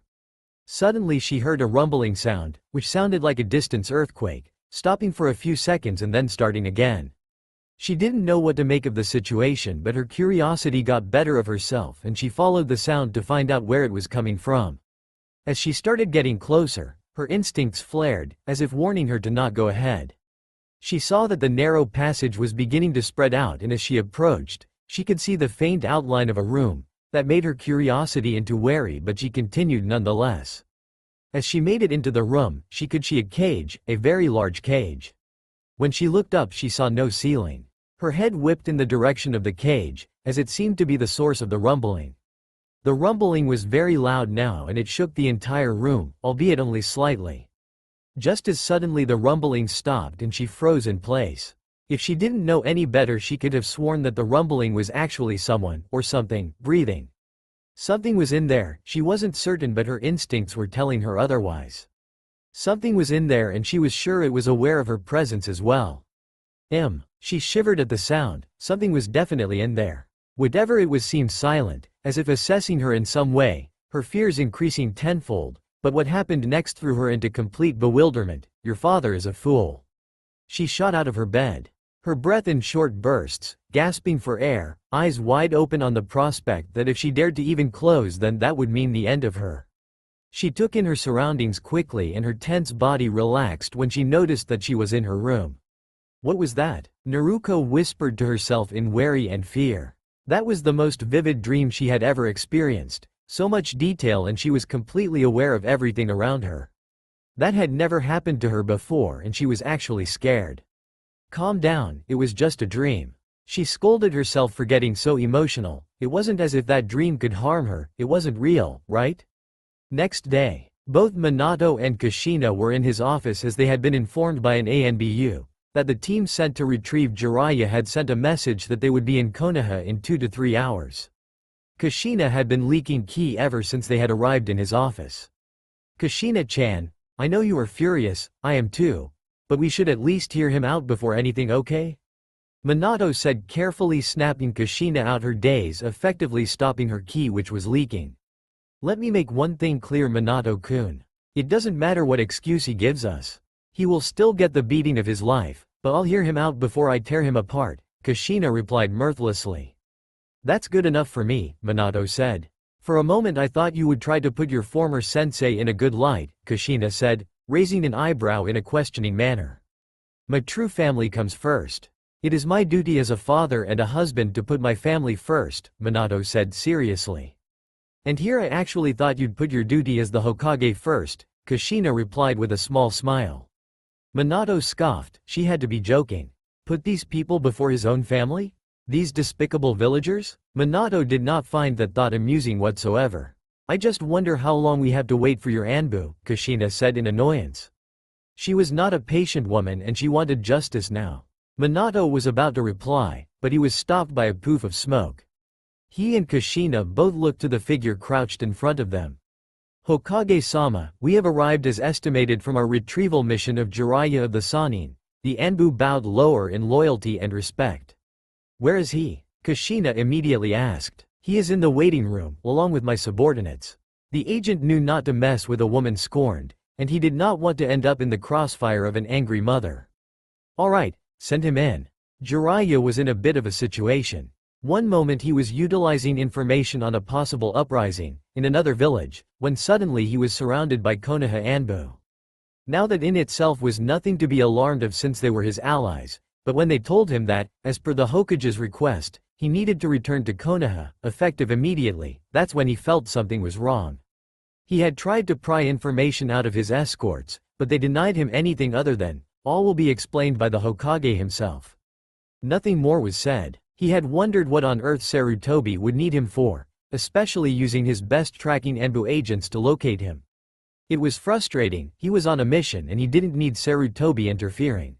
Speaker 1: Suddenly she heard a rumbling sound, which sounded like a distant earthquake, stopping for a few seconds and then starting again. She didn't know what to make of the situation, but her curiosity got better of herself and she followed the sound to find out where it was coming from. As she started getting closer, her instincts flared, as if warning her to not go ahead. She saw that the narrow passage was beginning to spread out, and as she approached, she could see the faint outline of a room. That made her curiosity into wary, but she continued nonetheless. As she made it into the room, she could see a cage, a very large cage. When she looked up, she saw no ceiling. Her head whipped in the direction of the cage, as it seemed to be the source of the rumbling. The rumbling was very loud now and it shook the entire room, albeit only slightly. Just as suddenly the rumbling stopped and she froze in place. If she didn't know any better, she could have sworn that the rumbling was actually someone, or something, breathing. Something was in there, she wasn't certain, but her instincts were telling her otherwise. Something was in there and she was sure it was aware of her presence as well. She shivered at the sound. Something was definitely in there. Whatever it was seemed silent, as if assessing her in some way, her fears increasing tenfold, but what happened next threw her into complete bewilderment. Your father is a fool. She shot out of her bed. Her breath in short bursts, gasping for air, eyes wide open on the prospect that if she dared to even close, then that would mean the end of her. She took in her surroundings quickly and her tense body relaxed when she noticed that she was in her room. What was that? Naruto whispered to herself in worry and fear. That was the most vivid dream she had ever experienced, so much detail and she was completely aware of everything around her. That had never happened to her before and she was actually scared. Calm down, it was just a dream. She scolded herself for getting so emotional. It wasn't as if that dream could harm her, it wasn't real, right? Next day, both Minato and Kushina were in his office as they had been informed by an ANBU that the team sent to retrieve Jiraiya had sent a message that they would be in Konoha in 2 to 3 hours. Kushina had been leaking ki ever since they had arrived in his office. Kushina-chan, I know you are furious, I am too, but we should at least hear him out before anything, okay? Minato said, carefully snapping Kushina out her daze, effectively stopping her ki which was leaking. Let me make one thing clear, Minato-kun. It doesn't matter what excuse he gives us. He will still get the beating of his life, but I'll hear him out before I tear him apart, Kushina replied mirthlessly. That's good enough for me, Minato said. For a moment I thought you would try to put your former sensei in a good light, Kushina said, raising an eyebrow in a questioning manner. My true family comes first. It is my duty as a father and a husband to put my family first, Minato said seriously. And here I actually thought you'd put your duty as the Hokage first, Kushina replied with a small smile. Minato scoffed, she had to be joking. Put these people before his own family? These despicable villagers? Minato did not find that thought amusing whatsoever. I just wonder how long we have to wait for your Anbu, Kushina said in annoyance. She was not a patient woman and she wanted justice now. Minato was about to reply, but he was stopped by a poof of smoke. He and Kushina both looked to the figure crouched in front of them. Hokage-sama, we have arrived as estimated from our retrieval mission of Jiraiya of the Sannin. The Anbu bowed lower in loyalty and respect. Where is he? Kushina immediately asked. He is in the waiting room, along with my subordinates. The agent knew not to mess with a woman scorned, and he did not want to end up in the crossfire of an angry mother. Alright, send him in. Jiraiya was in a bit of a situation. One moment he was utilizing information on a possible uprising in another village, when suddenly he was surrounded by Konoha Anbu. Now that in itself was nothing to be alarmed of since they were his allies, but when they told him that, as per the Hokage's request, he needed to return to Konoha, effective immediately, that's when he felt something was wrong. He had tried to pry information out of his escorts, but they denied him anything other than, all will be explained by the Hokage himself. Nothing more was said. He had wondered what on earth Sarutobi would need him for, especially using his best tracking Anbu agents to locate him. It was frustrating, he was on a mission and he didn't need Sarutobi interfering.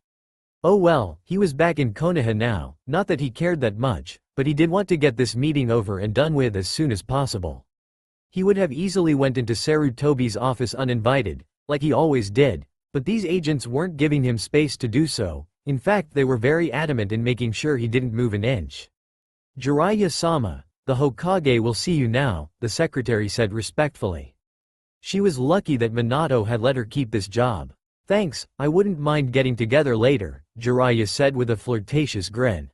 Speaker 1: Oh well, he was back in Konoha now, not that he cared that much, but he did want to get this meeting over and done with as soon as possible. He would have easily went into Sarutobi's office uninvited, like he always did, but these agents weren't giving him space to do so. In fact, they were very adamant in making sure he didn't move an inch. Jiraiya-sama, the Hokage will see you now, the secretary said respectfully. She was lucky that Minato had let her keep this job. Thanks, I wouldn't mind getting together later, Jiraiya said with a flirtatious grin.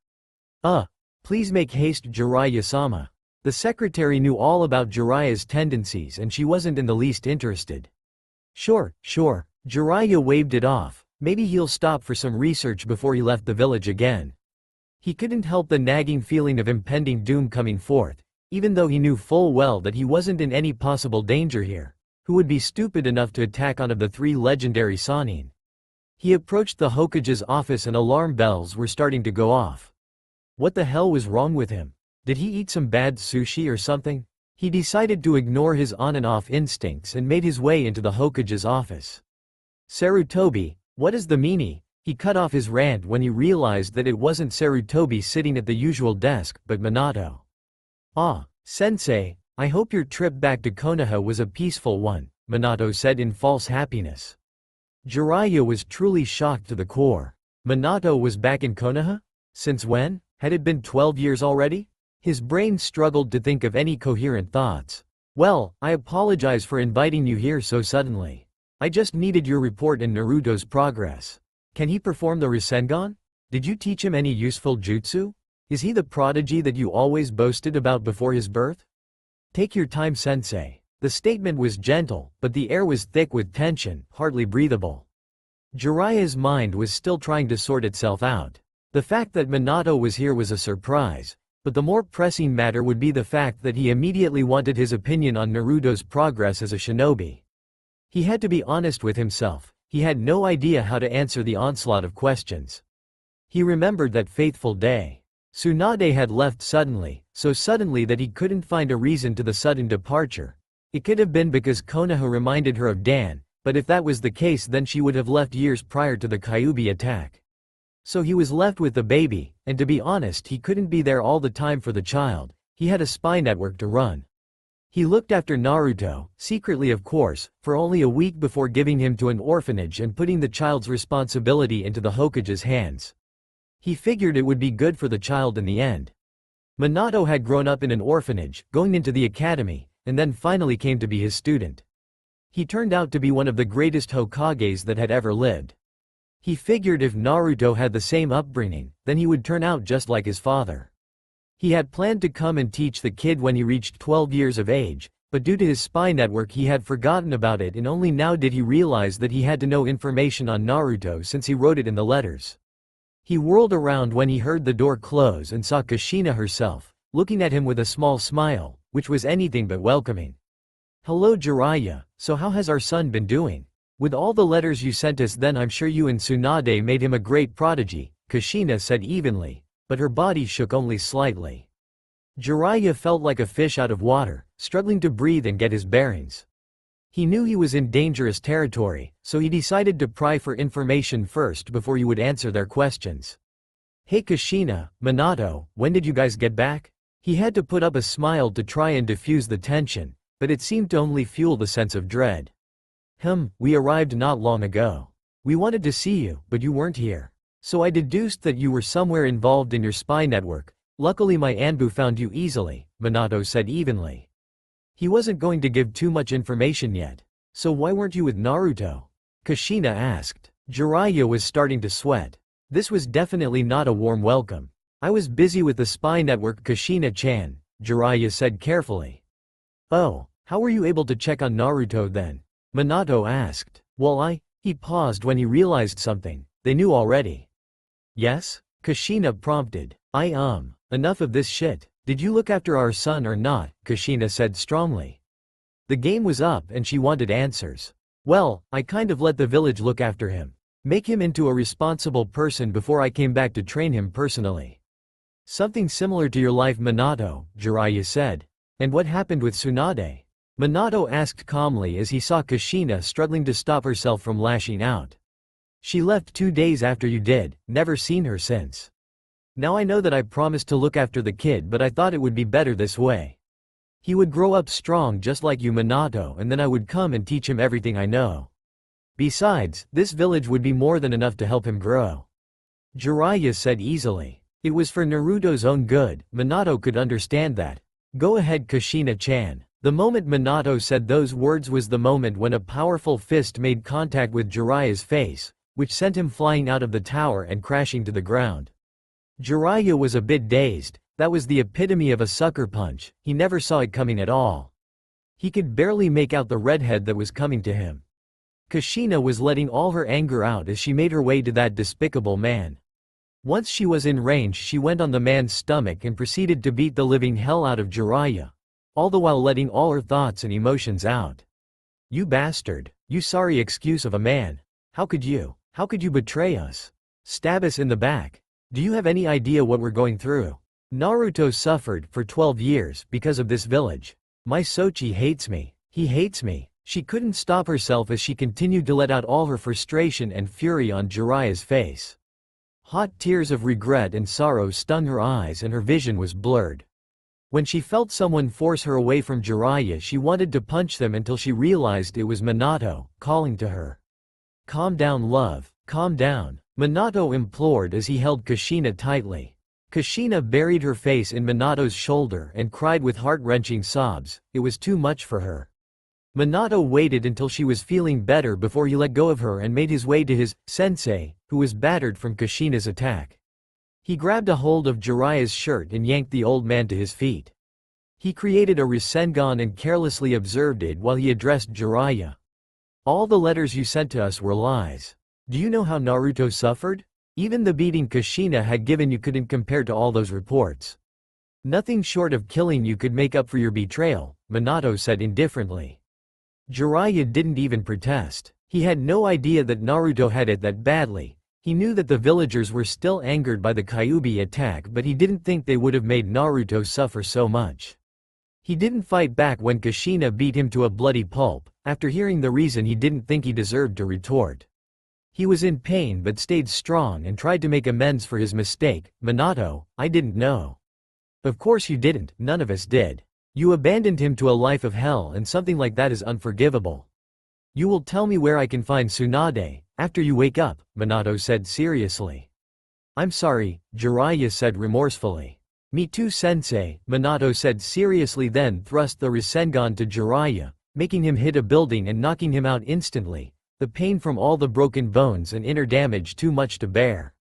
Speaker 1: Please make haste, Jiraiya-sama. The secretary knew all about Jiraiya's tendencies and she wasn't in the least interested. Sure, Jiraiya waved it off. Maybe he'll stop for some research before he left the village again. He couldn't help the nagging feeling of impending doom coming forth, even though he knew full well that he wasn't in any possible danger here. Who would be stupid enough to attack one of the three legendary Sannin? He approached the Hokage's office and alarm bells were starting to go off. What the hell was wrong with him? Did he eat some bad sushi or something? He decided to ignore his on and off instincts and made his way into the Hokage's office. Sarutobi, what is the meaning? He cut off his rant when he realized that it wasn't Sarutobi sitting at the usual desk, but Minato. Sensei, I hope your trip back to Konoha was a peaceful one, Minato said in false happiness. Jiraiya was truly shocked to the core. Minato was back in Konoha? Since when? Had it been 12 years already? His brain struggled to think of any coherent thoughts. Well, I apologize for inviting you here so suddenly. I just needed your report in Naruto's progress. Can he perform the Rasengan? Did you teach him any useful jutsu? Is he the prodigy that you always boasted about before his birth? Take your time, sensei. The statement was gentle, but the air was thick with tension, hardly breathable. Jiraiya's mind was still trying to sort itself out. The fact that Minato was here was a surprise, but the more pressing matter would be the fact that he immediately wanted his opinion on Naruto's progress as a shinobi. He had to be honest with himself, he had no idea how to answer the onslaught of questions. He remembered that fateful day. Tsunade had left suddenly, so suddenly that he couldn't find a reason to the sudden departure. It could have been because Konoha reminded her of Dan, but if that was the case then she would have left years prior to the Kyuubi attack. So he was left with the baby, and to be honest he couldn't be there all the time for the child, he had a spy network to run. He looked after Naruto, secretly of course, for only a week before giving him to an orphanage and putting the child's responsibility into the Hokage's hands. He figured it would be good for the child in the end. Minato had grown up in an orphanage, going into the academy, and then finally came to be his student. He turned out to be one of the greatest Hokages that had ever lived. He figured if Naruto had the same upbringing, then he would turn out just like his father. He had planned to come and teach the kid when he reached 12 years of age, but due to his spy network he had forgotten about it and only now did he realize that he had to know information on Naruto since he wrote it in the letters. He whirled around when he heard the door close and saw Kushina herself, looking at him with a small smile, which was anything but welcoming. Hello Jiraiya, so how has our son been doing? With all the letters you sent us then I'm sure you and Tsunade made him a great prodigy, Kushina said evenly, but her body shook only slightly. Jiraiya felt like a fish out of water, struggling to breathe and get his bearings. He knew he was in dangerous territory, so he decided to pry for information first before he would answer their questions. Hey Kushina, Minato, when did you guys get back? He had to put up a smile to try and diffuse the tension, but it seemed to only fuel the sense of dread. We arrived not long ago. We wanted to see you, but you weren't here. So I deduced that you were somewhere involved in your spy network. Luckily my Anbu found you easily, Minato said evenly. He wasn't going to give too much information yet. So why weren't you with Naruto? Kushina asked. Jiraiya was starting to sweat. This was definitely not a warm welcome. I was busy with the spy network Kushina-chan, Jiraiya said carefully. Oh, how were you able to check on Naruto then? Minato asked. Well, he paused when he realized something. They knew already. Yes? Kushina prompted. Enough of this shit. Did you look after our son or not? Kushina said strongly. The game was up and she wanted answers. Well, I kind of let the village look after him. Make him into a responsible person before I came back to train him personally. Something similar to your life, Minato, Jiraiya said. And what happened with Tsunade? Minato asked calmly as he saw Kushina struggling to stop herself from lashing out. She left 2 days after you did, never seen her since. Now I know that I promised to look after the kid, but I thought it would be better this way. He would grow up strong just like you, Minato, and then I would come and teach him everything I know. Besides, this village would be more than enough to help him grow. Jiraiya said easily. It was for Naruto's own good. Minato could understand that. Go ahead, Kushina-chan. The moment Minato said those words was the moment when a powerful fist made contact with Jiraiya's face, which sent him flying out of the tower and crashing to the ground. Jiraiya was a bit dazed. That was the epitome of a sucker punch. He never saw it coming at all. He could barely make out the redhead that was coming to him. Kushina was letting all her anger out as she made her way to that despicable man. Once she was in range, she went on the man's stomach and proceeded to beat the living hell out of Jiraiya, all the while letting all her thoughts and emotions out. You bastard. You sorry excuse of a man. How could you betray us? Stab us in the back. Do you have any idea what we're going through? Naruto suffered for 12 years because of this village. My Sochi hates me. He hates me. She couldn't stop herself as she continued to let out all her frustration and fury on Jiraiya's face. Hot tears of regret and sorrow stung her eyes and her vision was blurred. When she felt someone force her away from Jiraiya, she wanted to punch them until she realized it was Minato, calling to her. Calm down, love. Calm down. Minato implored as he held Kushina tightly. Kushina buried her face in Minato's shoulder and cried with heart-wrenching sobs. It was too much for her. Minato waited until she was feeling better before he let go of her and made his way to his sensei, who was battered from Kushina's attack. He grabbed a hold of Jiraiya's shirt and yanked the old man to his feet. He created a Rasengan and carelessly observed it while he addressed Jiraiya. All the letters you sent to us were lies. Do you know how Naruto suffered? Even the beating Kushina had given you couldn't compare to all those reports. Nothing short of killing you could make up for your betrayal, Minato said indifferently. Jiraiya didn't even protest. He had no idea that Naruto had it that badly. He knew that the villagers were still angered by the Kyuubi attack, but he didn't think they would have made Naruto suffer so much. He didn't fight back when Kushina beat him to a bloody pulp. After hearing the reason, he didn't think he deserved to retort. He was in pain but stayed strong and tried to make amends for his mistake. Minato, I didn't know. Of course you didn't, none of us did. You abandoned him to a life of hell, and something like that is unforgivable. You will tell me where I can find Tsunade after you wake up, Minato said seriously. I'm sorry, Jiraiya said remorsefully. Me too, sensei, Minato said seriously, then thrust the Rasengan to Jiraiya, making him hit a building and knocking him out instantly, the pain from all the broken bones and inner damage too much to bear.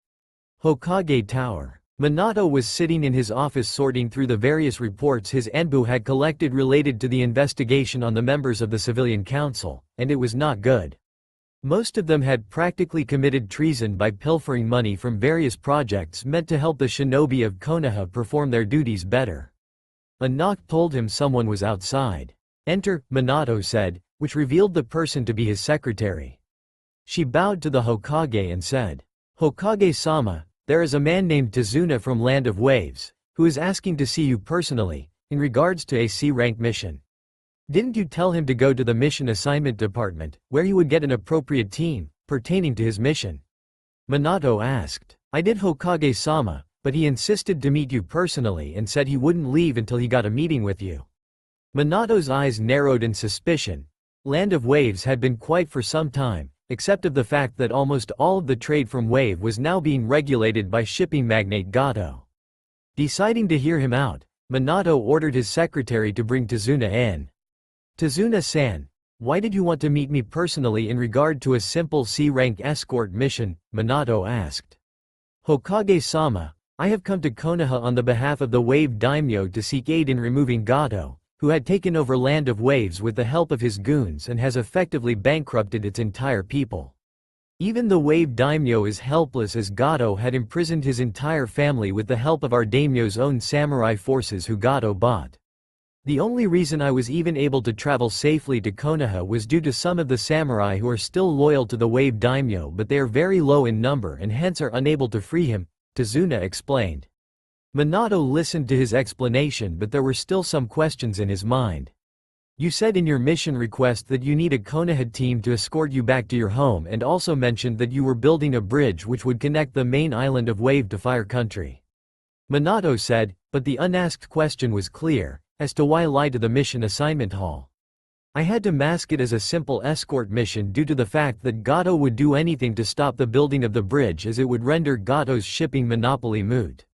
Speaker 1: Hokage Tower. Minato was sitting in his office sorting through the various reports his Enbu had collected related to the investigation on the members of the civilian council, and it was not good. Most of them had practically committed treason by pilfering money from various projects meant to help the shinobi of Konoha perform their duties better. A knock told him someone was outside. Enter, Minato said, which revealed the person to be his secretary. She bowed to the Hokage and said, Hokage-sama, there is a man named Tsunade from Land of Waves, who is asking to see you personally, in regards to a C-rank mission. Didn't you tell him to go to the mission assignment department, where he would get an appropriate team, pertaining to his mission? Minato asked. I did, Hokage-sama, but he insisted to meet you personally and said he wouldn't leave until he got a meeting with you. Minato's eyes narrowed in suspicion. Land of Waves had been quiet for some time, except of the fact that almost all of the trade from Wave was now being regulated by shipping magnate Gato. Deciding to hear him out, Minato ordered his secretary to bring Tsunade in. Tsunade-san, why did you want to meet me personally in regard to a simple C-rank escort mission? Minato asked. Hokage-sama, I have come to Konoha on the behalf of the Wave Daimyo to seek aid in removing Gato, who had taken over Land of Waves with the help of his goons and has effectively bankrupted its entire people. Even the Wave Daimyo is helpless as Gato had imprisoned his entire family with the help of our daimyo's own samurai forces who Gato bought. The only reason I was even able to travel safely to Konoha was due to some of the samurai who are still loyal to the Wave Daimyo, but they are very low in number and hence are unable to free him, Tsunade explained. Minato listened to his explanation, but there were still some questions in his mind. You said in your mission request that you need a Konoha team to escort you back to your home, and also mentioned that you were building a bridge which would connect the main island of Wave to Fire Country. Minato said, but the unasked question was clear, as to why lie to the mission assignment hall. I had to mask it as a simple escort mission due to the fact that Gato would do anything to stop the building of the bridge, as it would render Gato's shipping monopoly moot.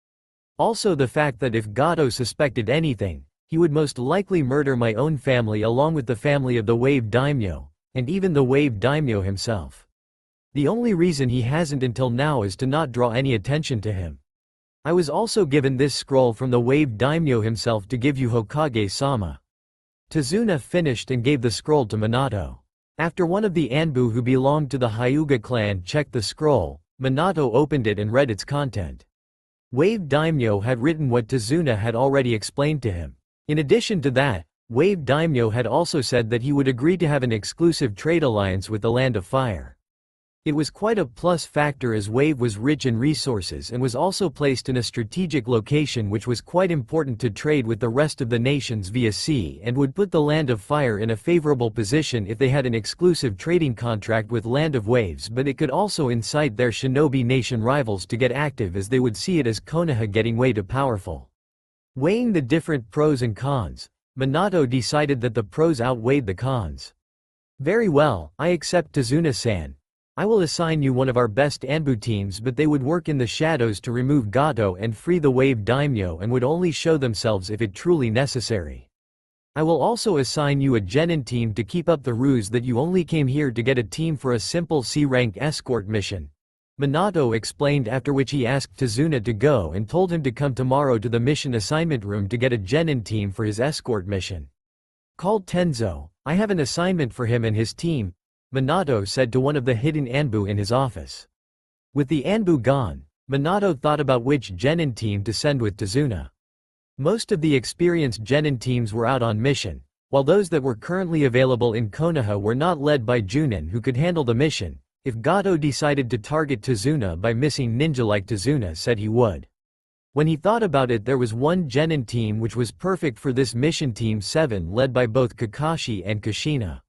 Speaker 1: Also the fact that if Gato suspected anything, he would most likely murder my own family along with the family of the Wave Daimyo, and even the Wave Daimyo himself. The only reason he hasn't until now is to not draw any attention to him. I was also given this scroll from the Wave Daimyo himself to give you, Hokage-sama. Tsunade finished and gave the scroll to Minato. After one of the Anbu who belonged to the Hyuga clan checked the scroll, Minato opened it and read its content. Wave Daimyo had written what Tsunade had already explained to him. In addition to that, Wave Daimyo had also said that he would agree to have an exclusive trade alliance with the Land of Fire. It was quite a plus factor as Wave was rich in resources and was also placed in a strategic location which was quite important to trade with the rest of the nations via sea, and would put the Land of Fire in a favorable position if they had an exclusive trading contract with Land of Waves, but it could also incite their shinobi nation rivals to get active, as they would see it as Konoha getting way too powerful. Weighing the different pros and cons, Minato decided that the pros outweighed the cons. Very well, I accept, Tsunade-san. I will assign you one of our best Anbu teams, but they would work in the shadows to remove Gato and free the Wave Daimyo, and would only show themselves if it truly necessary. I will also assign you a genin team to keep up the ruse that you only came here to get a team for a simple C-rank escort mission. Minato explained, after which he asked Tsunade to go and told him to come tomorrow to the mission assignment room to get a genin team for his escort mission. Called Tenzo, I have an assignment for him and his team, Minato said to one of the hidden Anbu in his office. With the Anbu gone, Minato thought about which genin team to send with Tsunade. Most of the experienced genin teams were out on mission, while those that were currently available in Konoha were not led by Junin who could handle the mission, if Gato decided to target Tsunade by missing ninja like Tsunade said he would. When he thought about it, there was one genin team which was perfect for this mission, Team 7, led by both Kakashi and Kushina.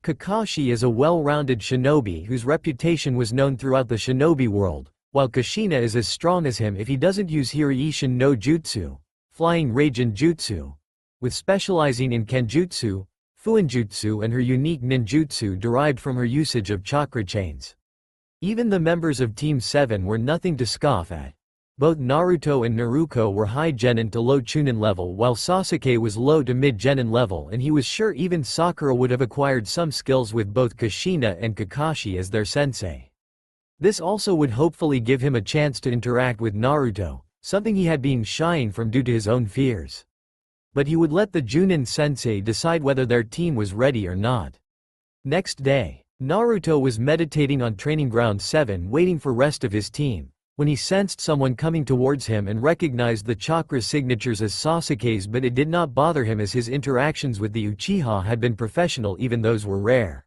Speaker 1: Kakashi is a well-rounded shinobi whose reputation was known throughout the shinobi world, while Kushina is as strong as him if he doesn't use Hiraishin no Jutsu, Flying Raijin Jutsu, with specializing in Kenjutsu, Fuinjutsu and her unique ninjutsu derived from her usage of chakra chains. Even the members of Team 7 were nothing to scoff at. Both Naruto and Naruto were high genin to low chunin level, while Sasuke was low to mid genin level, and he was sure even Sakura would have acquired some skills with both Kushina and Kakashi as their sensei. This also would hopefully give him a chance to interact with Naruto, something he had been shying from due to his own fears. But he would let the Junin sensei decide whether their team was ready or not. Next day, Naruto was meditating on Training Ground 7 waiting for rest of his team, when he sensed someone coming towards him and recognized the chakra signatures as Sasuke's, but it did not bother him as his interactions with the Uchiha had been professional, even those were rare.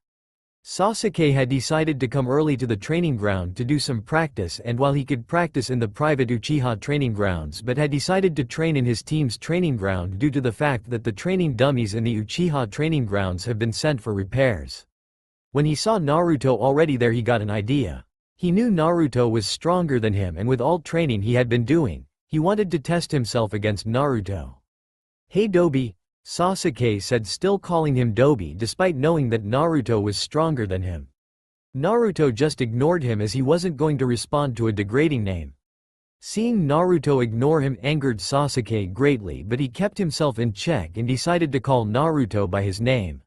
Speaker 1: Sasuke had decided to come early to the training ground to do some practice, and while he could practice in the private Uchiha training grounds, but had decided to train in his team's training ground due to the fact that the training dummies in the Uchiha training grounds have been sent for repairs. When he saw Naruto already there, he got an idea. He knew Naruto was stronger than him, and with all training he had been doing, he wanted to test himself against Naruto. "Hey Dobi," Sasuke said, still calling him Dobi despite knowing that Naruto was stronger than him. Naruto just ignored him as he wasn't going to respond to a degrading name. Seeing Naruto ignore him angered Sasuke greatly, but he kept himself in check and decided to call Naruto by his name.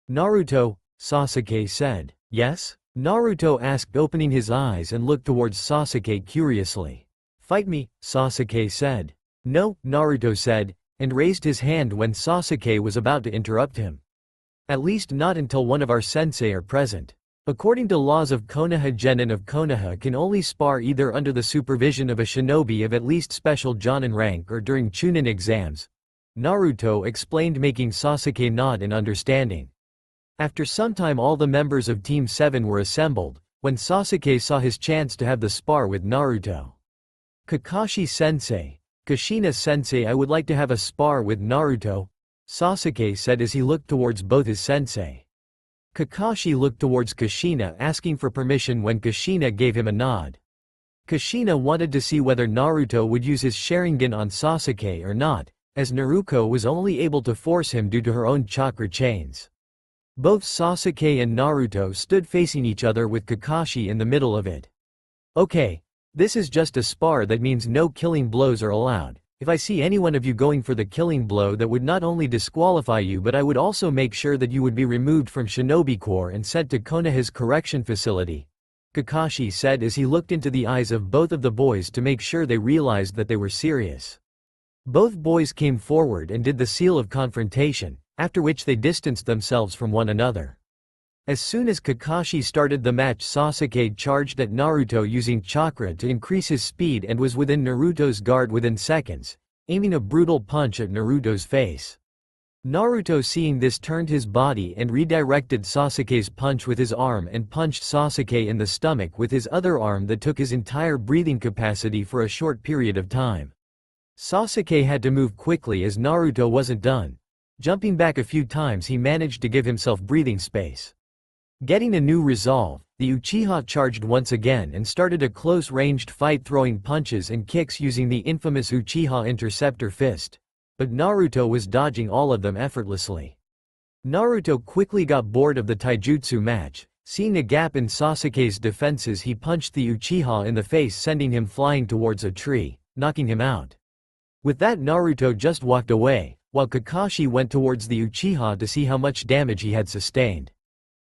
Speaker 1: "Naruto," Sasuke said. "Yes?" Naruto asked, opening his eyes and looked towards Sasuke curiously. Fight me, Sasuke said. No, Naruto said, and raised his hand when Sasuke was about to interrupt him. At least not until one of our sensei are present. According to laws of Konoha, genin of Konoha can only spar either under the supervision of a shinobi of at least special jonin rank or during chunin exams. Naruto explained, making Sasuke nod in understanding. After some time all the members of Team 7 were assembled, when Sasuke saw his chance to have the spar with Naruto. Kakashi-sensei, Kushina-sensei, I would like to have a spar with Naruto, Sasuke said as he looked towards both his sensei. Kakashi looked towards Kushina asking for permission when Kushina gave him a nod. Kushina wanted to see whether Naruto would use his Sharingan on Sasuke or not, as Naruto was only able to force him due to her own chakra chains. Both Sasuke and Naruto stood facing each other with Kakashi in the middle of it. Okay. This is just a spar, that means no killing blows are allowed. If I see any one of you going for the killing blow, that would not only disqualify you but I would also make sure that you would be removed from Shinobi Corps and sent to Konoha's correction facility, Kakashi said as he looked into the eyes of both of the boys to make sure they realized that they were serious. Both boys came forward and did the seal of confrontation, after which they distanced themselves from one another. As soon as Kakashi started the match, Sasuke charged at Naruto using chakra to increase his speed and was within Naruto's guard within seconds, aiming a brutal punch at Naruto's face. Naruto, seeing this, turned his body and redirected Sasuke's punch with his arm and punched Sasuke in the stomach with his other arm that took his entire breathing capacity for a short period of time. Sasuke had to move quickly as Naruto wasn't done. Jumping back a few times, he managed to give himself breathing space. Getting a new resolve, the Uchiha charged once again and started a close-ranged fight, throwing punches and kicks using the infamous Uchiha Interceptor Fist. But Naruto was dodging all of them effortlessly. Naruto quickly got bored of the taijutsu match. Seeing a gap in Sasuke's defenses, he punched the Uchiha in the face, sending him flying towards a tree, knocking him out. With that, Naruto just walked away, while Kakashi went towards the Uchiha to see how much damage he had sustained.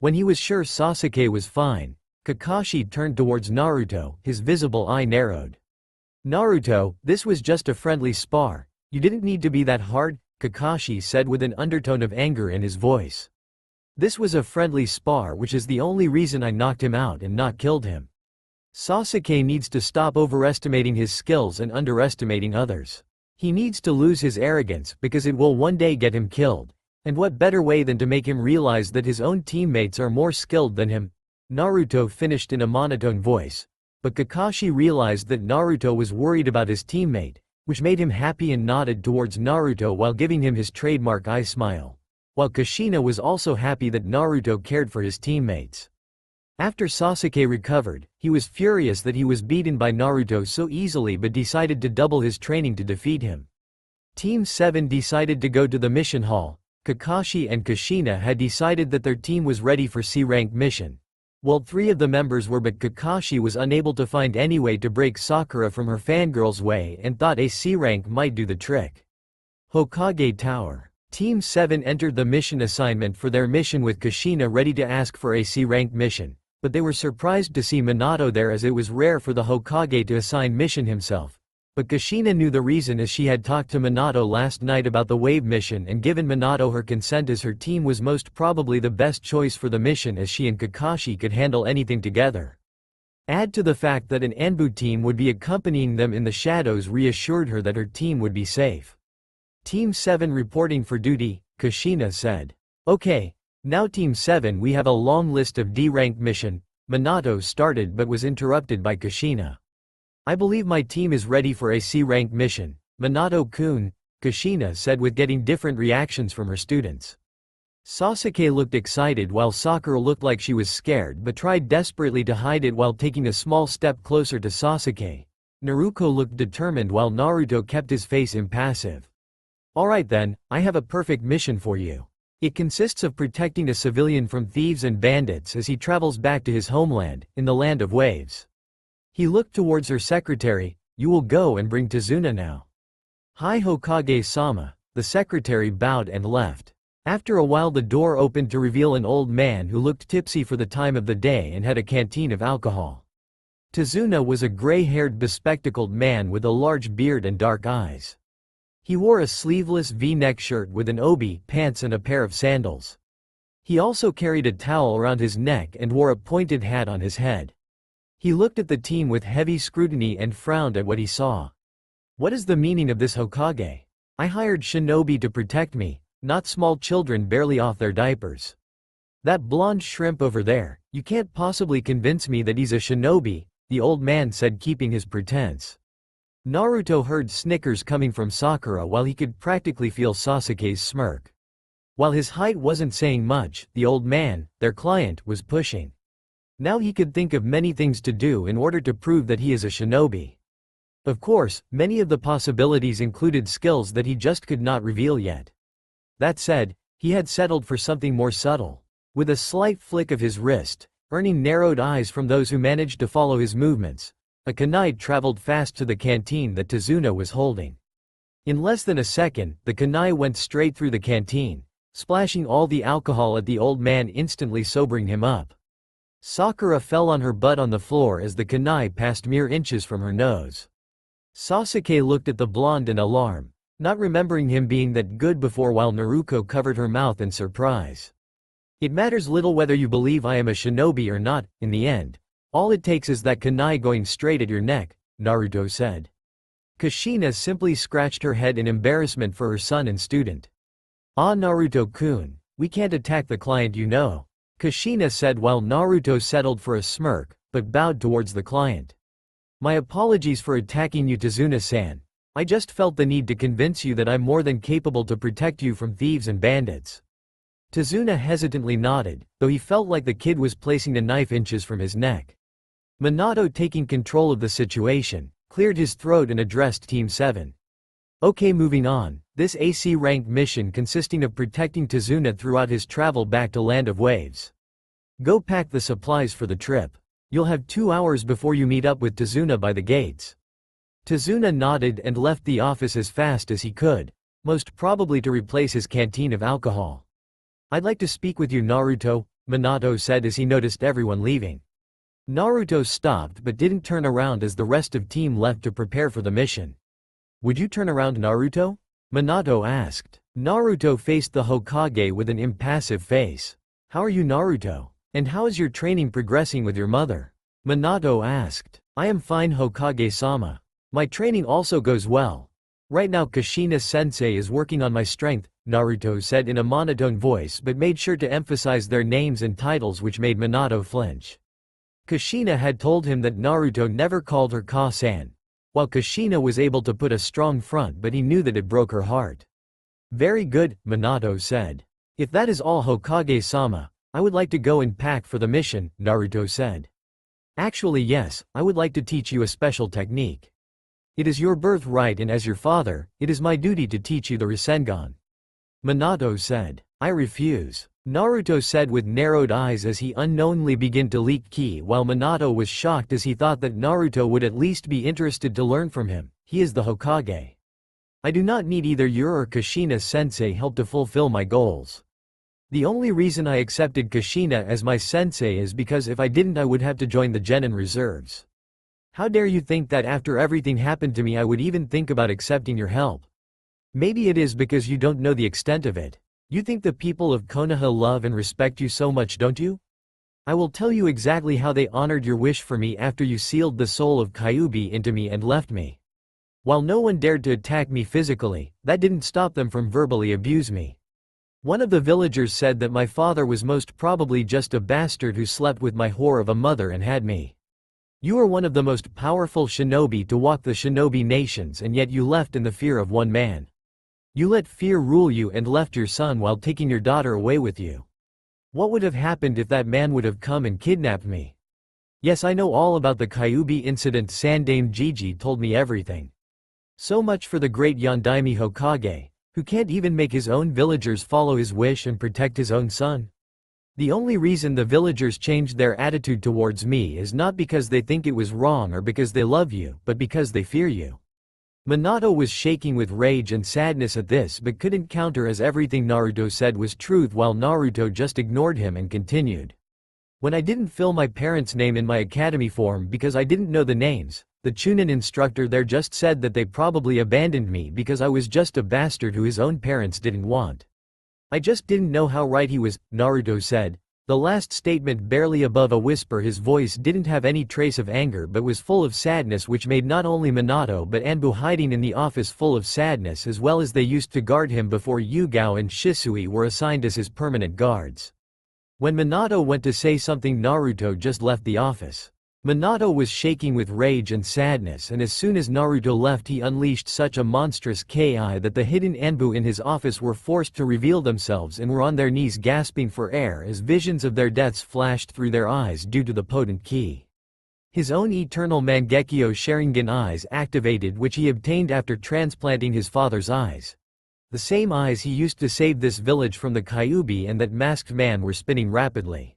Speaker 1: When he was sure Sasuke was fine, Kakashi turned towards Naruto, his visible eye narrowed. Naruto, this was just a friendly spar. You didn't need to be that hard, Kakashi said with an undertone of anger in his voice. This was a friendly spar, which is the only reason I knocked him out and not killed him. Sasuke needs to stop overestimating his skills and underestimating others. He needs to lose his arrogance because it will one day get him killed. And what better way than to make him realize that his own teammates are more skilled than him? Naruto finished in a monotone voice. But Kakashi realized that Naruto was worried about his teammate, which made him happy and nodded towards Naruto while giving him his trademark eye smile. While Kushina was also happy that Naruto cared for his teammates. After Sasuke recovered, he was furious that he was beaten by Naruto so easily but decided to double his training to defeat him. Team 7 decided to go to the mission hall. Kakashi and Kushina had decided that their team was ready for C-rank mission. Well, 3 of the members were, but Kakashi was unable to find any way to break Sakura from her fangirl's way and thought a C-rank might do the trick. Hokage Tower. Team 7 entered the mission assignment for their mission with Kushina ready to ask for a C-rank mission, but they were surprised to see Minato there as it was rare for the Hokage to assign mission himself. But Kushina knew the reason as she had talked to Minato last night about the wave mission and given Minato her consent as her team was most probably the best choice for the mission as she and Kakashi could handle anything together. Add to the fact that an Anbu team would be accompanying them in the shadows reassured her that her team would be safe. Team 7 reporting for duty, Kushina said. Okay, now Team 7, we have a long list of D-rank mission. Minato started but was interrupted by Kushina. I believe my team is ready for a C-rank mission, Minato-kun, Kushina said with getting different reactions from her students. Sasuke looked excited while Sakura looked like she was scared but tried desperately to hide it while taking a small step closer to Sasuke. Naruto looked determined while Naruto kept his face impassive. Alright then, I have a perfect mission for you. It consists of protecting a civilian from thieves and bandits as he travels back to his homeland, in the land of waves. He looked towards her secretary. You will go and bring Tsunade now. Hi Hokage-sama, the secretary bowed and left. After a while the door opened to reveal an old man who looked tipsy for the time of the day and had a canteen of alcohol. Tsunade was a gray-haired bespectacled man with a large beard and dark eyes. He wore a sleeveless V-neck shirt with an obi, pants and a pair of sandals. He also carried a towel around his neck and wore a pointed hat on his head. He looked at the team with heavy scrutiny and frowned at what he saw. What is the meaning of this Hokage? I hired shinobi to protect me, not small children barely off their diapers. That blonde shrimp over there, you can't possibly convince me that he's a shinobi, the old man said, keeping his pretense. Naruto heard snickers coming from Sakura while he could practically feel Sasuke's smirk. While his height wasn't saying much, the old man, their client, was pushing. Now he could think of many things to do in order to prove that he is a shinobi. Of course, many of the possibilities included skills that he just could not reveal yet. That said, he had settled for something more subtle. With a slight flick of his wrist, earning narrowed eyes from those who managed to follow his movements, a kunai traveled fast to the canteen that Tsunade was holding. In less than a second, the kunai went straight through the canteen, splashing all the alcohol at the old man, instantly sobering him up. Sakura fell on her butt on the floor as the kunai passed mere inches from her nose. Sasuke looked at the blonde in alarm, not remembering him being that good before, while Naruto covered her mouth in surprise. It matters little whether you believe I am a shinobi or not, in the end. All it takes is that kunai going straight at your neck, Naruto said. Kushina simply scratched her head in embarrassment for her son and student. Ah, Naruto-kun, we can't attack the client, you know, Kushina said while Naruto settled for a smirk, but bowed towards the client. My apologies for attacking you, Tsunade-san. I just felt the need to convince you that I'm more than capable to protect you from thieves and bandits. Tsunade hesitantly nodded, though he felt like the kid was placing a knife inches from his neck. Minato, taking control of the situation, cleared his throat and addressed Team 7. Okay, moving on, this AC-ranked mission consisting of protecting Tsunade throughout his travel back to Land of Waves. Go pack the supplies for the trip. You'll have 2 hours before you meet up with Tsunade by the gates. Tsunade nodded and left the office as fast as he could, most probably to replace his canteen of alcohol. I'd like to speak with you, Naruto, Minato said as he noticed everyone leaving. Naruto stopped but didn't turn around as the rest of team left to prepare for the mission. Would you turn around, Naruto? Minato asked. Naruto faced the Hokage with an impassive face. How are you, Naruto? And how is your training progressing with your mother? Minato asked. I am fine, Hokage-sama. My training also goes well. Right now Kushina-sensei is working on my strength, Naruto said in a monotone voice but made sure to emphasize their names and titles, which made Minato flinch. Kushina had told him that Naruto never called her Ka-san. While Kushina was able to put a strong front, but he knew that it broke her heart. Very good, Minato said. If that is all, Hokage-sama, I would like to go and pack for the mission, Naruto said. Actually yes, I would like to teach you a special technique. It is your birthright, and as your father, it is my duty to teach you the Rasengan. Minato said. I refuse, Naruto said with narrowed eyes as he unknowingly began to leak ki, while Minato was shocked as he thought that Naruto would at least be interested to learn from him. He is the Hokage. I do not need either your or Kushina-sensei help to fulfill my goals. The only reason I accepted Kushina as my sensei is because if I didn't I would have to join the Genin reserves. How dare you think that after everything happened to me I would even think about accepting your help? Maybe it is because you don't know the extent of it. You think the people of Konoha love and respect you so much, don't you? I will tell you exactly how they honored your wish for me after you sealed the soul of Kyuubi into me and left me. While no one dared to attack me physically, that didn't stop them from verbally abuse me. One of the villagers said that my father was most probably just a bastard who slept with my whore of a mother and had me. You are one of the most powerful shinobi to walk the shinobi nations, and yet you left in the fear of one man. You let fear rule you and left your son while taking your daughter away with you. What would have happened if that man would have come and kidnapped me? Yes, I know all about the Kyuubi incident. Sandame Gigi told me everything. So much for the great Yondaime Hokage, who can't even make his own villagers follow his wish and protect his own son. The only reason the villagers changed their attitude towards me is not because they think it was wrong or because they love you, but because they fear you. Minato was shaking with rage and sadness at this but couldn't counter as everything Naruto said was truth, while Naruto just ignored him and continued. When I didn't fill my parents' name in my academy form because I didn't know the names, the Chunin instructor there just said that they probably abandoned me because I was just a bastard who his own parents didn't want. I just didn't know how right he was, Naruto said. The last statement barely above a whisper. His voice didn't have any trace of anger but was full of sadness, which made not only Minato but Anbu hiding in the office full of sadness, as well as they used to guard him before Yugao and Shisui were assigned as his permanent guards. When Minato went to say something, Naruto just left the office. Minato was shaking with rage and sadness, and as soon as Naruto left he unleashed such a monstrous ki that the hidden Anbu in his office were forced to reveal themselves and were on their knees gasping for air as visions of their deaths flashed through their eyes due to the potent ki. His own eternal Mangekyo Sharingan eyes activated, which he obtained after transplanting his father's eyes. The same eyes he used to save this village from the Kyuubi and that masked man were spinning rapidly.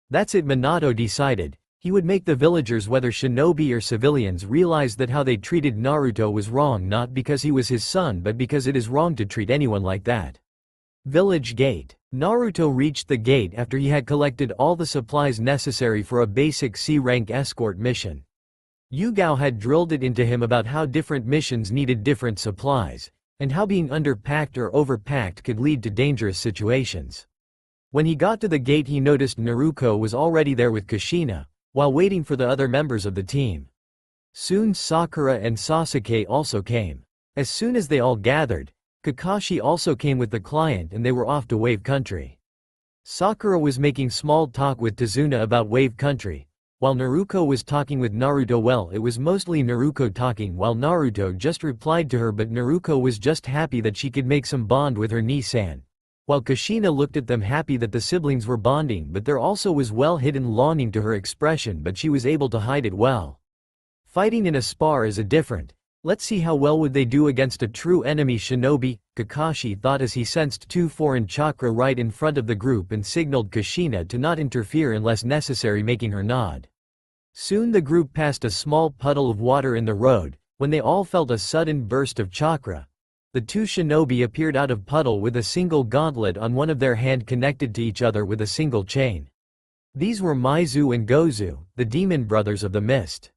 Speaker 1: That's it, Minato decided. He would make the villagers, whether shinobi or civilians, realize that how they treated Naruto was wrong, not because he was his son but because it is wrong to treat anyone like that. Village Gate. Naruto reached the gate after he had collected all the supplies necessary for a basic C-rank escort mission. Yugao had drilled it into him about how different missions needed different supplies, and how being underpacked or overpacked could lead to dangerous situations. When he got to the gate he noticed Naruto was already there with Kushina, while waiting for the other members of the team. Soon Sakura and Sasuke also came. As soon as they all gathered, Kakashi also came with the client and they were off to Wave Country. Sakura was making small talk with Tsunade about Wave Country, while Naruto was talking with Naruto. Well, it was mostly Naruto talking while Naruto just replied to her, but Naruto was just happy that she could make some bond with her Nii-san. While Kushina looked at them happy that the siblings were bonding, but there also was well-hidden longing to her expression, but she was able to hide it well. Fighting in a spar is a different. Let's see how well would they do against a true enemy shinobi, Kakashi thought as he sensed two foreign chakra right in front of the group and signaled Kushina to not interfere unless necessary, making her nod. Soon the group passed a small puddle of water in the road, when they all felt a sudden burst of chakra. The two shinobi appeared out of puddle with a single gauntlet on one of their hand connected to each other with a single chain. These were Maizu and Gozu, the demon brothers of the mist.